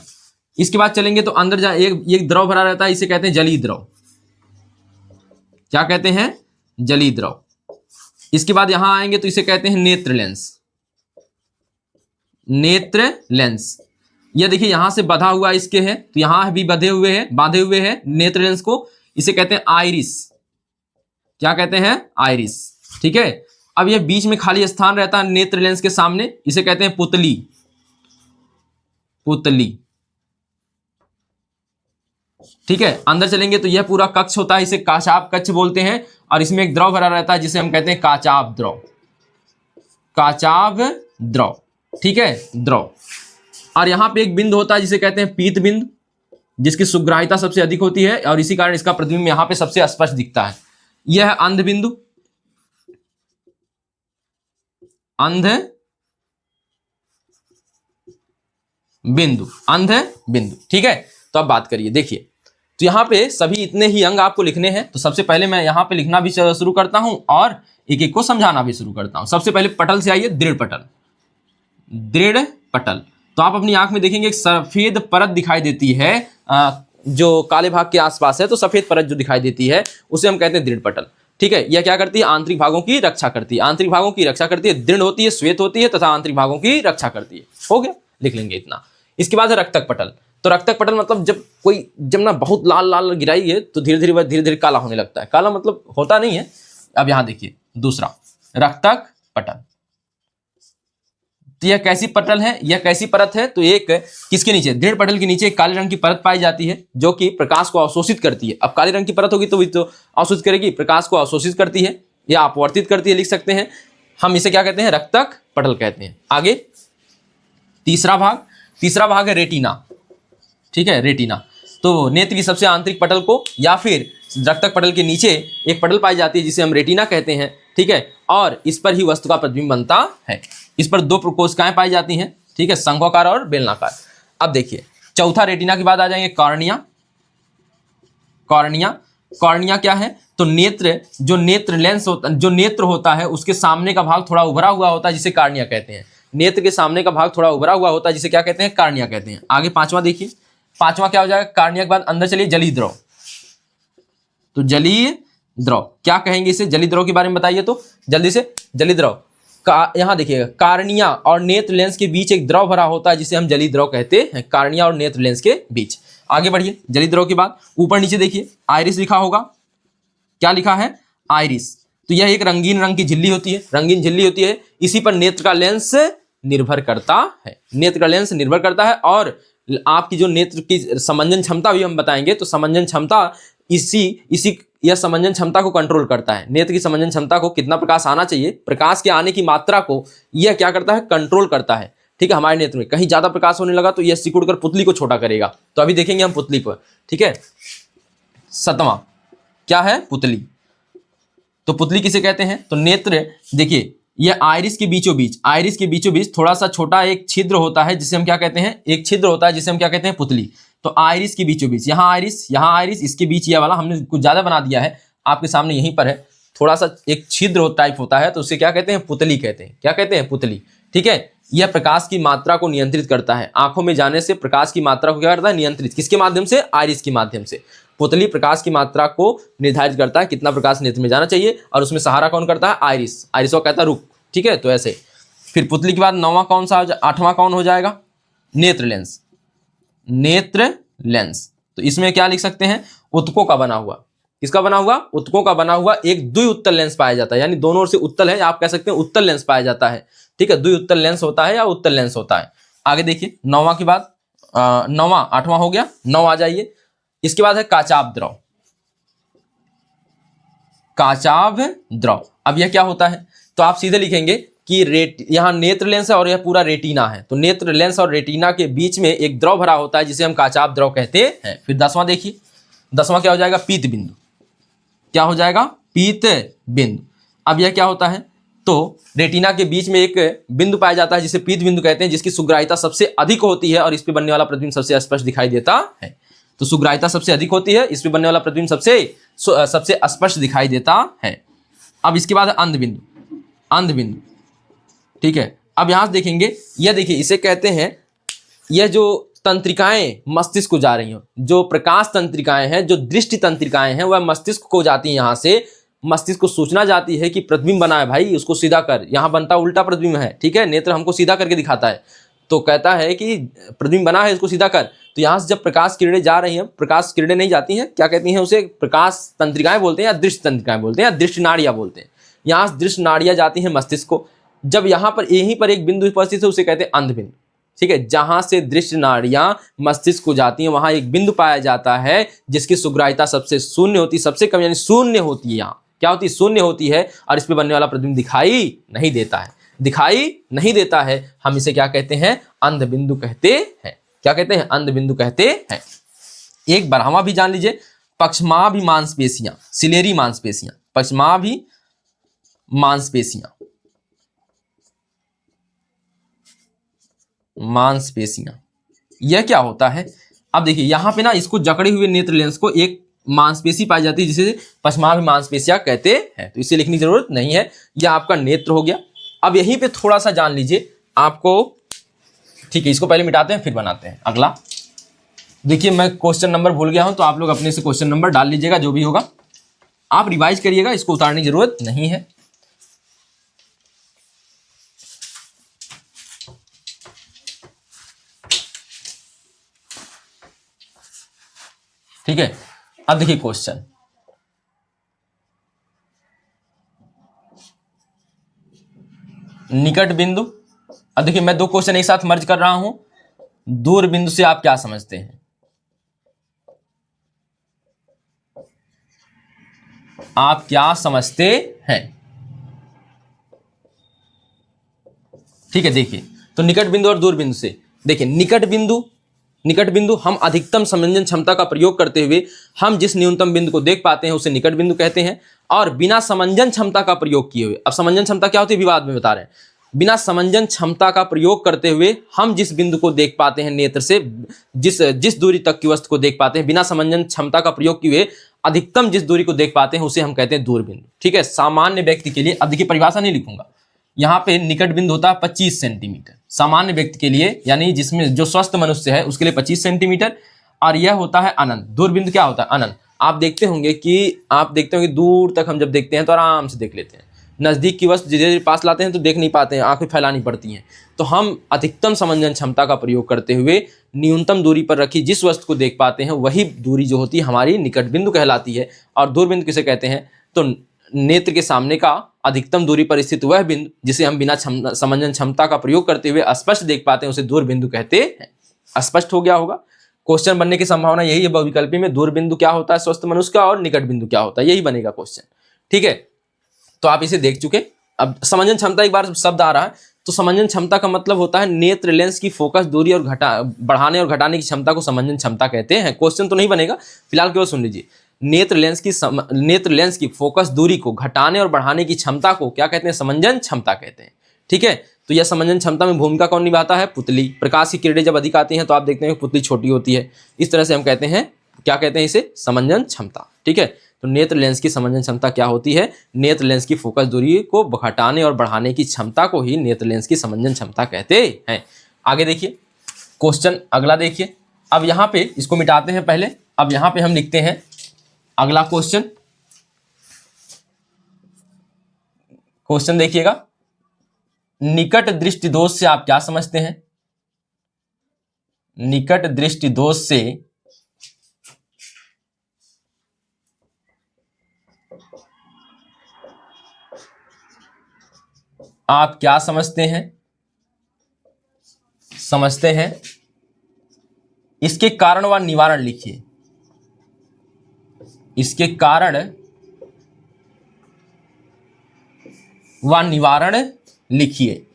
इसके बाद चलेंगे तो अंदर जा एक द्रव भरा रहता है, इसे कहते हैं जलीय द्रव, क्या कहते हैं, जलीय द्रव। इसके बाद यहां आएंगे तो इसे कहते हैं नेत्र लेंस, नेत्र लेंस। यह देखिए यहां से बंधा हुआ इसके है, तो यहां भी बांधे हुए हैं नेत्र लेंस को, इसे कहते हैं आइरिस, क्या कहते हैं, आइरिस, ठीक है। अब यह बीच में खाली स्थान रहता है नेत्र लेंस के सामने, इसे कहते हैं पुतली, पुतली, ठीक है। अंदर चलेंगे तो यह पूरा कक्ष होता है, इसे काचाभ कक्ष बोलते हैं। और इसमें एक द्रव भरा रहता है जिसे हम कहते हैं काचाभ द्रव, काचाभ द्रव, ठीक है, द्रव। और यहां पे एक बिंदु होता है जिसे कहते हैं पीत बिंदु, जिसकी सुग्राहिता सबसे अधिक होती है और इसी कारण इसका प्रतिबिंब यहां पे सबसे स्पष्ट दिखता है। यह है अंध बिंदु, अंध बिंदु, अंध बिंदु, ठीक है। तो अब बात करिए, देखिए तो यहाँ पे सभी इतने ही अंग आपको लिखने हैं। तो सबसे पहले मैं यहाँ पे लिखना भी शुरू करता हूं और एक एक को समझाना भी शुरू करता हूं। सबसे पहले पटल से आइए, दृढ़ पटल, दृढ़ पटल। तो आप अपनी आंख में देखेंगे एक सफेद परत दिखाई देती है, जो काले भाग के आसपास है, तो सफेद परत जो दिखाई देती है उसे हम कहते हैं दृढ़ पटल, ठीक है। यह क्या करती है, आंतरिक भागों की रक्षा करती है, आंतरिक भागों की रक्षा करती है, दृढ़ होती है, श्वेत होती है तथा आंतरिक भागों की रक्षा करती है। हो गया, लिख लेंगे इतना। इसके बाद है रक्तक पटल। तो रक्तक पटल मतलब जब ना बहुत लाल लाल गिराई है तो धीरे धीरे काला होने लगता है। काला मतलब होता नहीं है। अब यहां देखिए दूसरा रक्तक पटल, तो यह कैसी पटल है, यह कैसी परत है, तो एक किसके नीचे, दृढ़ पटल के नीचे एक काले रंग की परत पाई जाती है जो कि प्रकाश को अवशोषित करती है। अब काले रंग की परत होगी तो अवशोषित करेगी, प्रकाश को अवशोषित करती है या अपवर्तित करती है, लिख सकते हैं। हम इसे क्या कहते हैं, रक्तक पटल कहते हैं। आगे तीसरा भाग है रेटिना, ठीक है, रेटिना। तो नेत्र की सबसे आंतरिक पटल को या फिर रक्तक पटल के नीचे एक पटल पाई जाती है जिसे हम रेटिना कहते हैं, ठीक है। और इस पर ही वस्तु का प्रतिबिंब बनता है। इस पर 2 कोशिकाएं पाई जाती हैं, ठीक है, शंक्वाकार और बेलनाकार। अब देखिए चौथा, रेटिना के बाद आ जाएंगे कॉर्निया। कॉर्निया, कॉर्निया क्या है, तो नेत्र, जो नेत्र लेंस होता, जो नेत्र होता है उसके सामने का भाग थोड़ा उभरा हुआ होता है जिसे कॉर्निया कहते हैं। नेत्र के सामने का भाग थोड़ा उभरा हुआ होता है जिसे क्या कहते हैं, कॉर्निया कहते हैं। आगे पांचवा देखिए, पांचवा क्या हो जाएगा, कॉर्निया के बाद अंदर चलिए जलीय द्रव। तो जलीय द्रव क्या कहेंगे इसे, जलीय द्रव के बारे में बताइए तो जल्दी से। जलीय द्रव का यहां देखिएगा, कार्निया और नेत्र लेंस के बीच एक द्रव भरा होता है जिसे हम जलीय द्रव कहते हैं, कार्निया और नेत्र लेंस के बीच। आगे बढ़िए, जलीय द्रव के बाद ऊपर नीचे देखिए आइरिस लिखा होगा, क्या लिखा है, आइरिस। तो यह एक रंगीन रंग की झिल्ली होती है, रंगीन झिल्ली होती है। इसी पर नेत्र का लेंस निर्भर करता है, नेत्र का लेंस निर्भर करता है। और आपकी जो नेत्र की समंजन क्षमता भी हम बताएंगे, तो समंजन क्षमता इसी यह समंजन क्षमता को कंट्रोल करता है। नेत्र की समंजन क्षमता को, कितना प्रकाश आना चाहिए, प्रकाश के आने की मात्रा को यह क्या करता है, कंट्रोल करता है, ठीक है। हमारे नेत्र में कहीं ज्यादा प्रकाश होने लगा तो यह सिकुड़ कर पुतली को छोटा करेगा। तो अभी देखेंगे हम पुतली पर, ठीक है। 7वां क्या है, पुतली। तो पुतली किसे कहते हैं, तो नेत्र देखिए यह आइरिस के बीचों बीच थोड़ा सा छोटा एक छिद्र होता है जिसे हम क्या कहते हैं, एक छिद्र होता है जिसे हम क्या कहते हैं, पुतली। तो आइरिस के बीचों बीच, यहाँ आइरिस, इसके बीच यह वाला हमने कुछ ज्यादा बना दिया है, आपके सामने यहीं पर है, थोड़ा सा एक छिद्र टाइप होता है, तो उसे क्या कहते हैं, पुतली कहते हैं। क्या कहते हैं, पुतली, ठीक है। यह प्रकाश की मात्रा को नियंत्रित करता है। आंखों में जाने से प्रकाश की मात्रा को क्या करता है, नियंत्रित, किसके माध्यम से, आइरिस के माध्यम से। पुतली प्रकाश की मात्रा को निर्धारित करता है, कितना प्रकाश नेत्र में जाना चाहिए, और उसमें सहारा कौन करता है, आइरिस। आइरिस को कहता है रुक, ठीक है। तो ऐसे फिर पुतली के बाद 9वां कौन सा, 8वां कौन हो जाएगा, नेत्र लेंस, नेत्र लेंस। तो इसमें क्या लिख सकते हैं, उत्तकों का बना हुआ, किसका बना हुआ, उत्तकों का बना हुआ एक द्विउत्तल लेंस पाया जाता है, यानी दोनों ओर से उत्तल है, आप कह सकते हैं उत्तल लेंस पाया जाता है। ठीक है, द्विउत्तल लेंस होता है या उत्तल लेंस होता है। आगे देखिए 9वां की बात, 9वां 8वां हो गया, 9 आ जाइए। इसके बाद है काचाभ द्रव, काचाभ द्रव। अब यह क्या होता है, तो आप सीधे लिखेंगे कि यहाँ नेत्र लेंस है और यह पूरा रेटिना है, तो नेत्र लेंस और रेटिना के बीच में एक द्रव भरा होता है जिसे हम काचाभ द्रव कहते हैं। फिर 10वां देखिए, 10वां क्या हो जाएगा, पीत बिंदु, क्या हो जाएगा, पीत बिंदु। अब यह क्या होता है, तो रेटिना के बीच में एक बिंदु पाया जाता है जिसे पीत बिंदु कहते हैं, जिसकी सुग्राहिता सबसे अधिक होती है और इस पे बनने वाला प्रतिबिंब सबसे स्पष्ट दिखाई देता है। तो सुग्राहिता सबसे अधिक होती है, इस पे बनने वाला प्रतिबिंब सबसे स्पष्ट दिखाई देता है। अब इसके बाद अंध बिंदु, अंध बिंदु। ठीक है, अब यहां से देखेंगे, यह देखिए इसे कहते हैं, यह जो तंत्रिकाएं मस्तिष्क को जा रही हो, जो प्रकाश तंत्रिकाएं हैं, जो दृष्टि तंत्रिकाएं हैं, वह मस्तिष्क को जाती हैं। यहां से मस्तिष्क को सूचना जाती है कि प्रतिबिंब बना है भाई, उसको सीधा कर। यहां बनता उल्टा प्रतिबिंब है, ठीक है, नेत्र हमको सीधा करके दिखाता है, तो कहता है कि प्रतिबिंब बना है, इसको सीधा कर। तो यहां से जब प्रकाश किरणें जा रही हैं, प्रकाश किरणें नहीं जाती हैं, क्या कहती हैं उसे, प्रकाश तंत्रिकाएं बोलते हैं या दृष्टि तंत्रिकाएं बोलते हैं या दृष्टि नाड़ियां बोलते हैं। यहां से दृष्टि नाड़ियां जाती हैं मस्तिष्क को। जब यहां पर यहीं पर एक बिंदु उपस्थित है, उसे कहते हैं अंध बिंदु। ठीक है, जहां से दृष्टि नाड़ियां मस्तिष्क को जाती हैं, वहां एक बिंदु पाया जाता है जिसकी सुग्राहिता सबसे शून्य होती है, सबसे कम यानी शून्य होती है। यहाँ क्या होती है, शून्य होती है, और इस पे बनने वाला प्रतिबिंब दिखाई नहीं देता है, दिखाई नहीं देता है। हम इसे क्या कहते हैं, अंध बिंदु कहते हैं। क्या कहते हैं, अंध बिंदु कहते हैं। एक बढ़ावा भी जान लीजिए, पक्षमाभि मांसपेशियां, सिलेरी मांसपेशियां, पक्षमाभि मांसपेशियां, मांसपेशियां, यह क्या होता है। अब देखिए यहां पे ना, इसको जकड़े हुए नेत्र लेंस को एक मांसपेशी पाई जाती है जिसे पक्षमाभि मांसपेशियां कहते हैं, तो इसे लिखने की जरूरत नहीं है। यह आपका नेत्र हो गया। अब यहीं पे थोड़ा सा जान लीजिए आपको, ठीक है, इसको पहले मिटाते हैं फिर बनाते हैं अगला। देखिए मैं क्वेश्चन नंबर भूल गया हूं, तो आप लोग अपने से क्वेश्चन नंबर डाल लीजिएगा, जो भी होगा आप रिवाइज करिएगा, इसको उतारने की जरूरत नहीं है। ठीक है, अब देखिए क्वेश्चन, निकट बिंदु। अब देखिए मैं दो क्वेश्चन एक साथ मर्ज कर रहा हूं। दूर बिंदु से आप क्या समझते हैं, आप क्या समझते हैं। ठीक है, देखिए तो निकट बिंदु और दूर बिंदु से, देखिए निकट बिंदु हम अधिकतम समंजन क्षमता का प्रयोग करते हुए हम जिस न्यूनतम बिंदु को देख पाते हैं उसे निकट बिंदु कहते हैं। और बिना समंजन क्षमता का प्रयोग किए हुए, अब समंजन क्षमता क्या होती है विवाद में बता रहे हैं, बिना समंजन क्षमता का प्रयोग करते हुए हम जिस बिंदु को देख पाते हैं नेत्र से, जिस दूरी तक की वस्तु को देख पाते हैं, बिना समंजन क्षमता का प्रयोग किए हुए अधिकतम जिस दूरी को देख पाते हैं उसे हम कहते हैं दूर बिंदु। ठीक है, सामान्य व्यक्ति के लिए, अब देखिए परिभाषा नहीं लिखूंगा, यहाँ पे निकट बिंदु होता है 25 सेंटीमीटर सामान्य व्यक्ति के लिए, यानी जिसमें जो स्वस्थ मनुष्य है उसके लिए 25 सेंटीमीटर। और यह होता है अनंत। दूर बिंदु क्या होता है, अनंत। आप देखते होंगे कि दूर तक हम जब देखते हैं तो आराम से देख लेते हैं, नजदीक की वस्तु धीरे धीरे पास लाते हैं तो देख नहीं पाते हैं, आंखें फैलानी पड़ती हैं। तो हम अधिकतम समंजन क्षमता का प्रयोग करते हुए न्यूनतम दूरी पर रखी जिस वस्तु को देख पाते हैं वही दूरी जो होती है हमारी निकट बिंदु कहलाती है। और दूर बिंदु किसे कहते हैं, तो नेत्र के सामने का अधिकतम दूरी पर स्थित वह बिंदु जिसे हम बिना समंजन क्षमता का प्रयोग करते हुए स्पष्ट देख पाते हैं उसे दूर बिंदु कहते हैं। स्पष्ट हो गया होगा। क्वेश्चन बनने की संभावना यही है बहुविकल्पी में, दूर बिंदु क्या होता है स्वस्थ मनुष्य का और निकट बिंदु क्या होता है, यही बनेगा क्वेश्चन। ठीक है, तो आप इसे देख चुके। अब समंजन क्षमता एक बार शब्द आ रहा है, तो समंजन क्षमता का मतलब होता है नेत्र लेंस की फोकस दूरी और बढ़ाने और घटाने की क्षमता को समंजन क्षमता कहते हैं। क्वेश्चन तो नहीं बनेगा, फिलहाल केवल सुन लीजिए। नेत्र लेंस की फोकस दूरी को घटाने और बढ़ाने की क्षमता को क्या कहते हैं, समंजन क्षमता कहते हैं। ठीक है, तो यह समंजन क्षमता में भूमिका कौन निभाता है, पुतली। प्रकाश की किरणें जब अधिक आती हैं तो आप देखते हैं पुतली छोटी होती है, इस तरह से हम कहते हैं, क्या कहते हैं इसे, समंजन क्षमता। ठीक है, तो नेत्र लेंस की समंजन क्षमता क्या होती है, नेत्र लेंस की फोकस दूरी को घटाने और बढ़ाने की क्षमता को ही नेत्र लेंस की समंजन क्षमता कहते हैं। आगे देखिए क्वेश्चन अगला देखिए। अब यहाँ पे इसको मिटाते हैं पहले, अब यहाँ पे हम लिखते हैं अगला क्वेश्चन। क्वेश्चन देखिएगा, निकट दृष्टि दोष से आप क्या समझते हैं। निकट दृष्टि दोष से आप क्या समझते हैं, इसके कारण व निवारण लिखिए। इसके कारण व निवारण लिखिए।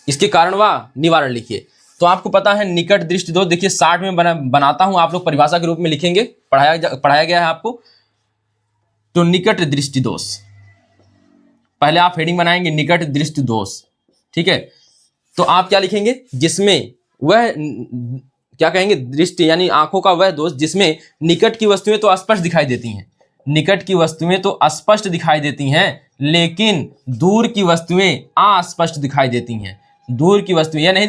इसके कारण व निवारण लिखिए। तो आपको पता है निकट दृष्टि दोष, देखिए 60 में बनाता हूं, आप लोग परिभाषा के रूप में लिखेंगे, पढ़ाया गया है आपको। तो निकट दृष्टि दोष, पहले आप हेडिंग बनाएंगे निकट दृष्टि दोष, ठीक है। तो आप क्या लिखेंगे, जिसमें वह क्या कहेंगे, दृष्टि यानी आंखों का वह दोष जिसमें निकट की वस्तुएं तो स्पष्ट दिखाई देती हैं, निकट की वस्तुएं तो स्पष्ट दिखाई देती हैं, लेकिन दूर की वस्तुएं अस्पष्ट दिखाई देती हैं। दूर की वस्तुएं, या नहीं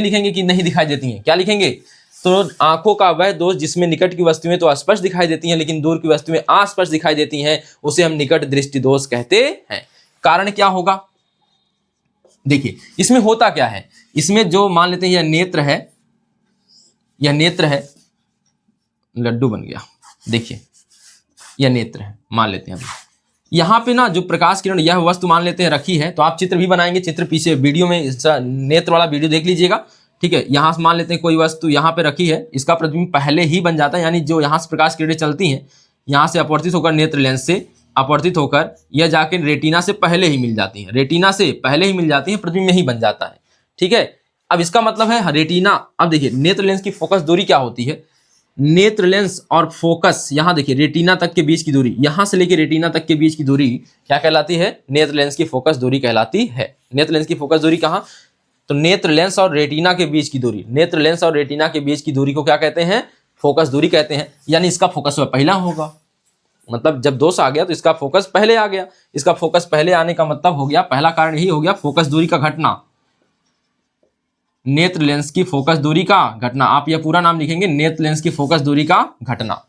लिखेंगे कि नहीं दिखाई देती हैं, क्या लिखेंगे, तो आंखों का वह दोष जिसमें निकट की वस्तुएं तो स्पष्ट दिखाई देती हैं, लेकिन दूर की वस्तुएं अस्पष्ट दिखाई देती हैं, उसे हम निकट दृष्टि दोष कहते हैं। कारण क्या होगा, देखिए इसमें होता क्या है, इसमें जो मान लेते हैं यह नेत्र है, लड्डू बन गया, देखिए यह नेत्र है, मान लेते हैं हम। यहाँ पे ना जो प्रकाश किरण यह वस्तु मान लेते हैं रखी है, तो आप चित्र भी बनाएंगे, चित्र पीछे वीडियो में नेत्र वाला वीडियो देख लीजिएगा, ठीक है। यहाँ से मान लेते हैं कोई वस्तु यहाँ पे रखी है, इसका प्रतिबिंब पहले ही बन जाता है, यानी जो यहाँ से प्रकाश किरणें चलती हैं, यहाँ से अपवर्तित होकर नेत्र लेंस से अपवर्तित होकर यह जाके रेटिना से पहले ही मिल जाती है, रेटिना से पहले ही मिल जाती है, प्रतिबिंब में ही बन जाता है, ठीक है। अब इसका मतलब है रेटिना, अब देखिए नेत्र लेंस की फोकस दूरी क्या होती है, नेत्र लेंस और फोकस, यहां देखिए रेटिना तक के बीच की दूरी, यहां से लेकर रेटिना तक के बीच की दूरी क्या कहलाती है, नेत्र लेंस की फोकस दूरी कहलाती है। नेत्र लेंस की फोकस दूरी कहां, तो नेत्र लेंस और रेटिना के बीच की दूरी, नेत्र लेंस और रेटिना के बीच की दूरी को क्या कहते हैं, फोकस दूरी कहते हैं। यानी इसका फोकस पहला होगा, मतलब जब दोष आ गया तो इसका फोकस पहले आ गया, इसका फोकस पहले आने का मतलब हो गया, पहला कारण यही हो गया फोकस दूरी का घटना, नेत्र लेंस की फोकस दूरी का घटना। आप यह पूरा नाम लिखेंगे, नेत्र लेंस की फोकस दूरी का घटना,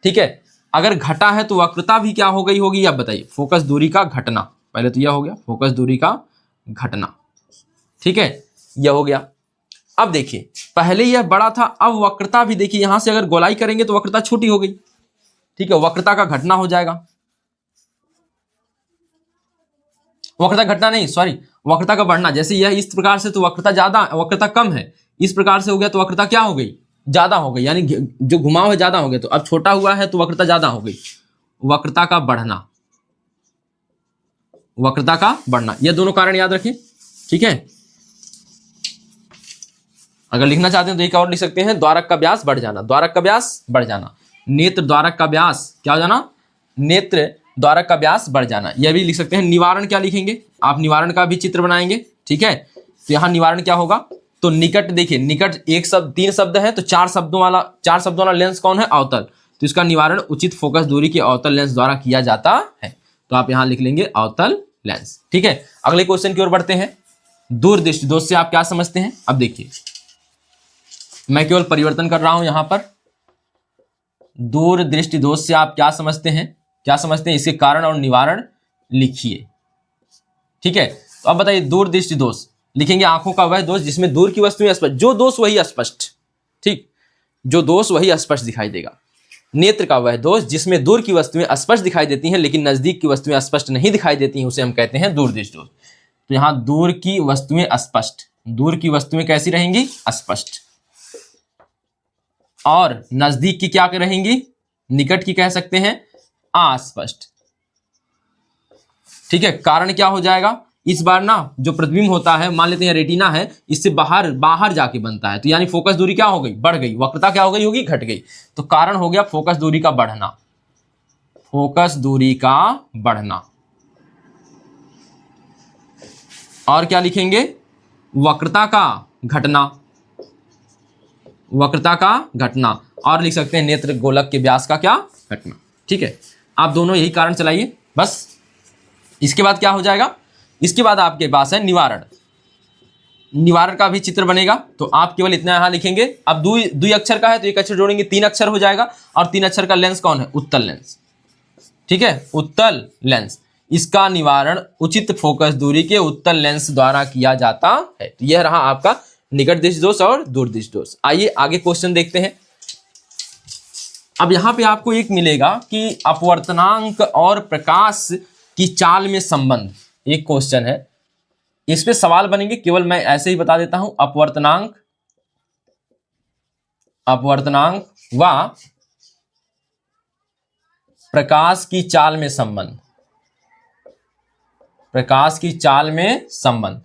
ठीक है। अगर घटा है तो वक्रता भी क्या हो गई होगी, आप बताइए, फोकस दूरी का घटना, पहले तो यह हो गया फोकस दूरी का घटना, ठीक है, यह हो गया। अब देखिए पहले यह बड़ा था, अब वक्रता भी देखिए, यहां से अगर गोलाई करेंगे तो वक्रता छोटी हो गई, ठीक है, वक्रता का घटना हो जाएगा, वक्रता घटना नहीं, सॉरी, वक्रता का बढ़ना। जैसे यह इस प्रकार से तो वक्रता ज्यादा, वक्रता कम है, इस प्रकार से हो गया तो वक्रता क्या हो गई, ज्यादा हो गई, यानी जो घुमाव है ज्यादा हो गया, तो अब छोटा हुआ है तो वक्रता ज्यादा हो गई, वक्रता का बढ़ना, वक्रता का बढ़ना, यह दोनों कारण याद रखें, ठीक है। अगर लिखना चाहते हैं तो एक और लिख सकते हैं, द्वारक का व्यास बढ़ जाना, द्वारक का व्यास बढ़ जाना, नेत्र द्वारक का व्यास क्या हो जाना, नेत्र द्वारक का व्यास बढ़ जाना, यह भी लिख सकते हैं। निवारण क्या लिखेंगे, आप निवारण का भी चित्र बनाएंगे, ठीक है। तो यहाँ निवारण क्या होगा, तो निकट, देखिए निकट एक शब्द, 3 शब्द है, तो 4 शब्दों वाला लेंस कौन है, अवतल, तो इसका निवारण उचित फोकस दूरी के अवतल लेंस द्वारा किया जाता है, तो आप यहाँ लिख लेंगे अवतल लेंस, ठीक है। अगले क्वेश्चन की ओर बढ़ते हैं, दूरदृष्टि दोष से आप क्या समझते हैं। अब देखिए मैं केवल परिवर्तन कर रहा हूं यहां पर, दूरदृष्टि दोष से आप क्या समझते हैं, इसके कारण और निवारण लिखिए, ठीक है। तो अब बताइए, दूरदृष्टि दोष लिखेंगे, आंखों का वह दोष जिसमें दूर की वस्तुएं स्पष्ट, जो दोष वही स्पष्ट, ठीक, जो दोष वही स्पष्ट दिखाई देगा। नेत्र का वह दोष जिसमें दूर की वस्तुएं स्पष्ट दिखाई देती हैं लेकिन नजदीक की वस्तुएं स्पष्ट नहीं दिखाई देती हैं, उसे हम कहते हैं दूरदृष्टि दोष। तो यहां दूर की वस्तुएं स्पष्ट, दूर की वस्तुएं कैसी रहेंगी, स्पष्ट, और नजदीक की क्या रहेंगी, निकट की कह सकते हैं अस्पष्ट, ठीक है। कारण क्या हो जाएगा, इस बार ना जो प्रतिबिंब होता है, मान लेते हैं रेटिना है, इससे बाहर जाके बनता है, तो यानी फोकस दूरी क्या हो गई, बढ़ गई, वक्रता क्या हो गई होगी, घट गई, तो कारण हो गया फोकस दूरी का बढ़ना, फोकस दूरी का बढ़ना। और क्या लिखेंगे, वक्रता का घटना, वक्रता का घटना, और लिख सकते हैं नेत्र गोलक के व्यास का क्या घटना, ठीक है। आप दोनों यही कारण चलाइए बस। इसके बाद क्या हो जाएगा, इसके बाद आपके पास है निवारण, निवारण का भी चित्र बनेगा, तो आप केवल इतना यहां लिखेंगे। अब द्वि अक्षर का है तो एक अक्षर जोड़ेंगे, 3 अक्षर हो जाएगा, और 3 अक्षर का लेंस कौन है, उत्तल लेंस, ठीक है, उत्तल लेंस। इसका निवारण उचित फोकस दूरी के उत्तल लेंस द्वारा किया जाता है। तो यह रहा आपका निकट दिश दोष और दूर दिश दोष। आइए आगे क्वेश्चन देखते हैं। अब यहां पे आपको एक मिलेगा कि अपवर्तनांक और प्रकाश की चाल में संबंध, एक क्वेश्चन है, इस पे सवाल बनेंगे, केवल मैं ऐसे ही बता देता हूं। अपवर्तनांक व प्रकाश की चाल में संबंध, प्रकाश की चाल में संबंध।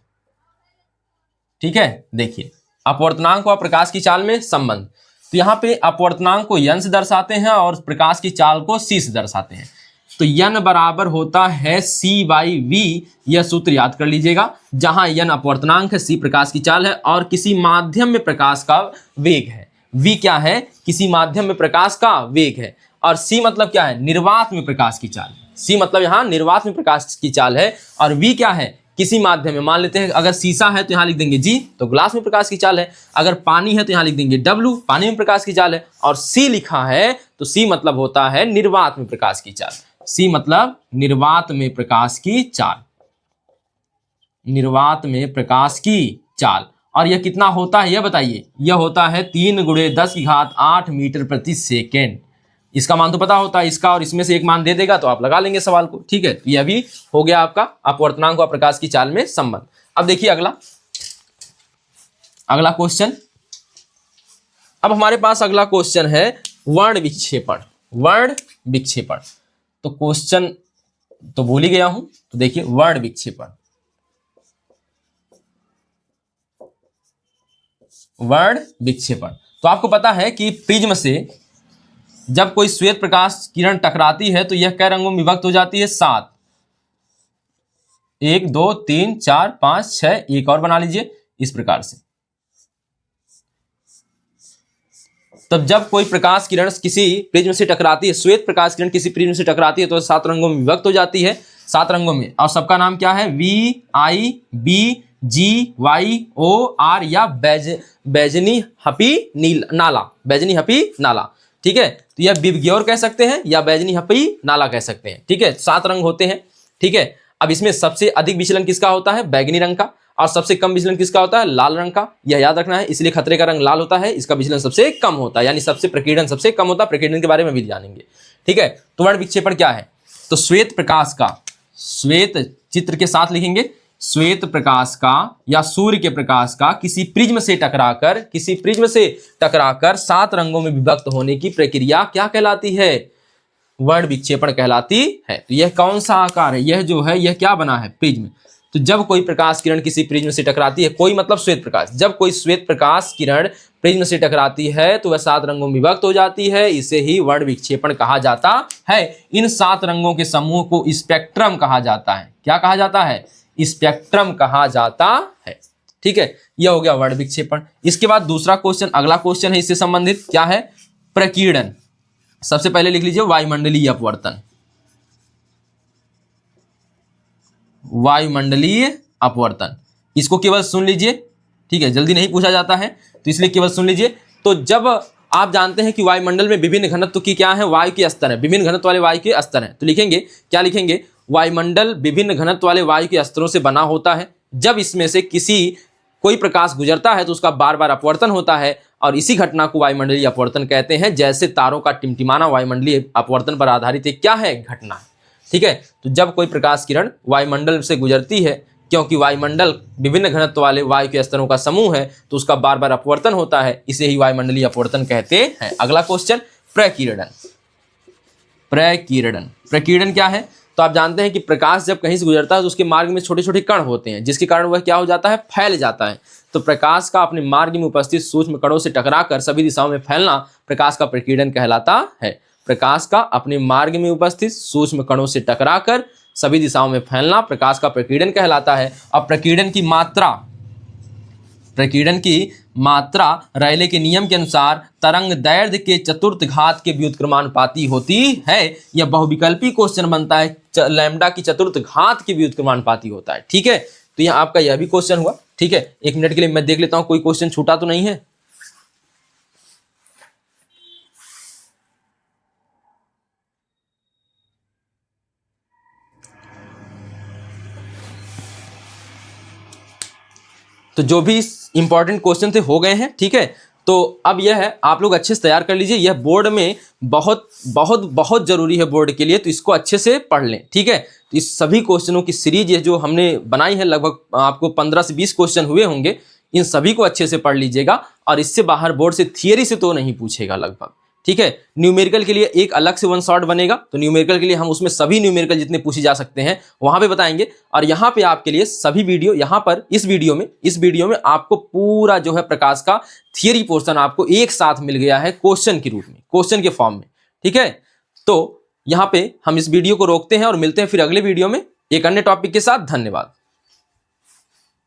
ठीक है, देखिए अपवर्तनांक व प्रकाश की चाल में संबंध, तो यहां पे अपवर्तनांक को n से दर्शाते हैं और प्रकाश की चाल को c से दर्शाते हैं। तो n बराबर होता है c/v, यह सूत्र याद कर लीजिएगा, जहां n अपवर्तनांक है, c प्रकाश की चाल है और किसी माध्यम में प्रकाश का वेग है। v क्या है? किसी माध्यम में प्रकाश का वेग है। और c मतलब क्या है? निर्वात में प्रकाश की चाल। c मतलब यहाँ निर्वात में प्रकाश की चाल है। और v क्या है? किसी माध्यम में, मान लेते हैं अगर शीशा है तो यहाँ लिख देंगे G, तो ग्लास में प्रकाश की चाल है। अगर पानी है तो यहाँ लिख देंगे W, पानी में प्रकाश की चाल है। और C लिखा है तो C मतलब होता है निर्वात में प्रकाश की चाल। C मतलब निर्वात में प्रकाश की चाल, निर्वात में प्रकाश की चाल। और यह कितना होता है यह बताइए? यह होता है 3 × 10⁸ मीटर प्रति सेकेंड। इसका मान तो पता होता है इसका, और इसमें से एक मान दे देगा तो आप लगा लेंगे सवाल को। ठीक है, तो यह भी हो गया आपका अपवर्तनांक व प्रकाश की चाल में संबंध। अब देखिए अगला क्वेश्चन। अब हमारे पास अगला क्वेश्चन है वर्ण विक्षेपण। वर्ण विक्षेपण तो क्वेश्चन तो भूल ही गया हूं, तो देखिए वर्ण विक्षेपण, वर्ण विक्षेपण। तो आपको पता है कि प्रिज्म से जब कोई श्वेत प्रकाश किरण टकराती है तो यह कै रंगों में विभक्त हो जाती है? 7। 1 2 3 4 5 6, एक और बना लीजिए इस प्रकार से। तब जब कोई प्रकाश किरण किसी प्रिज्म से टकराती है, श्वेत प्रकाश किरण किसी प्रिज्म से टकराती है तो 7 रंगों में विभक्त हो जाती है, 7 रंगों में। और सबका नाम क्या है? VIBGYOR या बैजनी हपी नाला, बैजनी हपी नाला। ठीक है, तो यह विबग्योर कह सकते हैं या बैजनी हपी नाला कह सकते हैं। ठीक है, 7 रंग होते हैं। ठीक है, अब इसमें सबसे अधिक विचलन किसका होता है? बैगनी रंग का। और सबसे कम विचलन किसका होता है? लाल रंग का। यह याद रखना है, इसलिए खतरे का रंग लाल होता है, इसका विचलन सबसे कम होता है, यानी सबसे प्रकीर्णन सबसे कम होता है। प्रकीर्णन के बारे में भी जानेंगे। ठीक है, तो वर्ण विक्षेपण क्या है? तो श्वेत प्रकाश का, श्वेत चित्र के साथ लिखेंगे, श्वेत प्रकाश का या सूर्य के प्रकाश का किसी प्रिज्म से टकराकर, किसी प्रिज्म से टकराकर 7 रंगों में विभक्त होने की प्रक्रिया क्या कहलाती है? वर्ण विक्षेपण कहलाती है। तो यह कौन सा आकार है? यह जो है यह क्या बना है? प्रिज्म। तो जब कोई प्रकाश किरण किसी प्रिज्म से टकराती है, कोई मतलब श्वेत प्रकाश, जब कोई श्वेत प्रकाश किरण प्रिज्म से टकराती है तो वह 7 रंगों में विभक्त हो जाती है, इसे ही वर्ण विक्षेपण कहा जाता है। इन 7 रंगों के समूह को स्पेक्ट्रम कहा जाता है। क्या कहा जाता है? स्पेक्ट्रम कहा जाता है। ठीक है, यह हो गया वर्ण विक्षेपण। इसके बाद दूसरा क्वेश्चन, अगला क्वेश्चन है इससे संबंधित, क्या है? प्रकीर्णन। सबसे पहले लिख लीजिए वायुमंडलीय अपवर्तन, वायुमंडलीय अपवर्तन, इसको केवल सुन लीजिए। ठीक है, जल्दी नहीं पूछा जाता है तो इसलिए केवल सुन लीजिए। तो जब आप जानते हैं कि वायुमंडल में विभिन्न घनत्व की क्या है? वायु के स्तर है, विभिन्न घनत्व वाले वायु के स्तर हैं, तो लिखेंगे क्या? लिखेंगे वायुमंडल विभिन्न घनत्व वाले वायु के स्तरों से बना होता है। जब इसमें से कोई प्रकाश गुजरता है तो उसका बार बार अपवर्तन होता है, और इसी घटना को वायुमंडलीय अपवर्तन कहते हैं। जैसे तारों का टिमटिमाना वायुमंडलीय अपवर्तन पर आधारित एक क्या है? घटना है। ठीक है, तो जब कोई प्रकाश किरण वायुमंडल से गुजरती है, क्योंकि वायुमंडल विभिन्न घनत्व वाले वायु के स्तरों का समूह है, तो उसका बार बार अपवर्तन होता है, इसे ही वायुमंडलीय अपवर्तन कहते हैं। अगला क्वेश्चन, प्रकीर्णन। प्रकीर्णन, प्रकीर्णन क्या है? तो आप जानते हैं कि प्रकाश जब कहीं से गुजरता है तो उसके मार्ग में छोटे छोटे कण होते हैं, जिसके कारण वह क्या हो जाता है? फैल जाता है। तो प्रकाश का अपने मार्ग में उपस्थित सूक्ष्म कणों से टकराकर सभी दिशाओं में फैलना प्रकाश का प्रकीर्णन कहलाता है। प्रकाश का अपने मार्ग में उपस्थित सूक्ष्म कणों से टकराकर सभी दिशाओं में फैलना प्रकाश का प्रकीर्णन कहलाता है। अब प्रकीर्णन की मात्रा रायले के नियम के अनुसार तरंग दैर्ध्य के चतुर्थ घात के व्युत्क्रमानुपाती होती है। यह बहुविकल्पी क्वेश्चन बनता है, लैम्डा की चतुर्थ घात के व्युत्क्रमानुपाती होता है। ठीक है, तो यह आपका यह भी क्वेश्चन हुआ। ठीक है, 1 मिनट के लिए मैं देख लेता हूं कोई क्वेश्चन छूटा तो नहीं है। तो जो भी इंपॉर्टेंट क्वेश्चन थे हो गए हैं, ठीक है। तो अब यह है, आप लोग अच्छे से तैयार कर लीजिए, यह बोर्ड में बहुत बहुत बहुत जरूरी है बोर्ड के लिए, तो इसको अच्छे से पढ़ लें, ठीक है। तो इस सभी क्वेश्चनों की सीरीज ये जो हमने बनाई है, लगभग आपको 15 से 20 क्वेश्चन हुए होंगे, इन सभी को अच्छे से पढ़ लीजिएगा। और इससे बाहर बोर्ड से थियरी से तो नहीं पूछेगा लगभग, ठीक है। न्यूमेरिकल के लिए एक अलग से वन शॉट बनेगा, तो न्यूमेरिकल के लिए हम उसमें सभी न्यूमेरिकल जितने पूछे जा सकते हैं वहां पे बताएंगे। और यहाँ पे आपके लिए सभी वीडियो, यहाँ पर इस वीडियो में आपको पूरा जो है प्रकाश का थियरी पोर्शन आपको एक साथ मिल गया है क्वेश्चन के रूप में, क्वेश्चन के फॉर्म में, ठीक है। तो यहाँ पे हम इस वीडियो को रोकते हैं और मिलते हैं फिर अगले वीडियो में एक अन्य टॉपिक के साथ। धन्यवाद।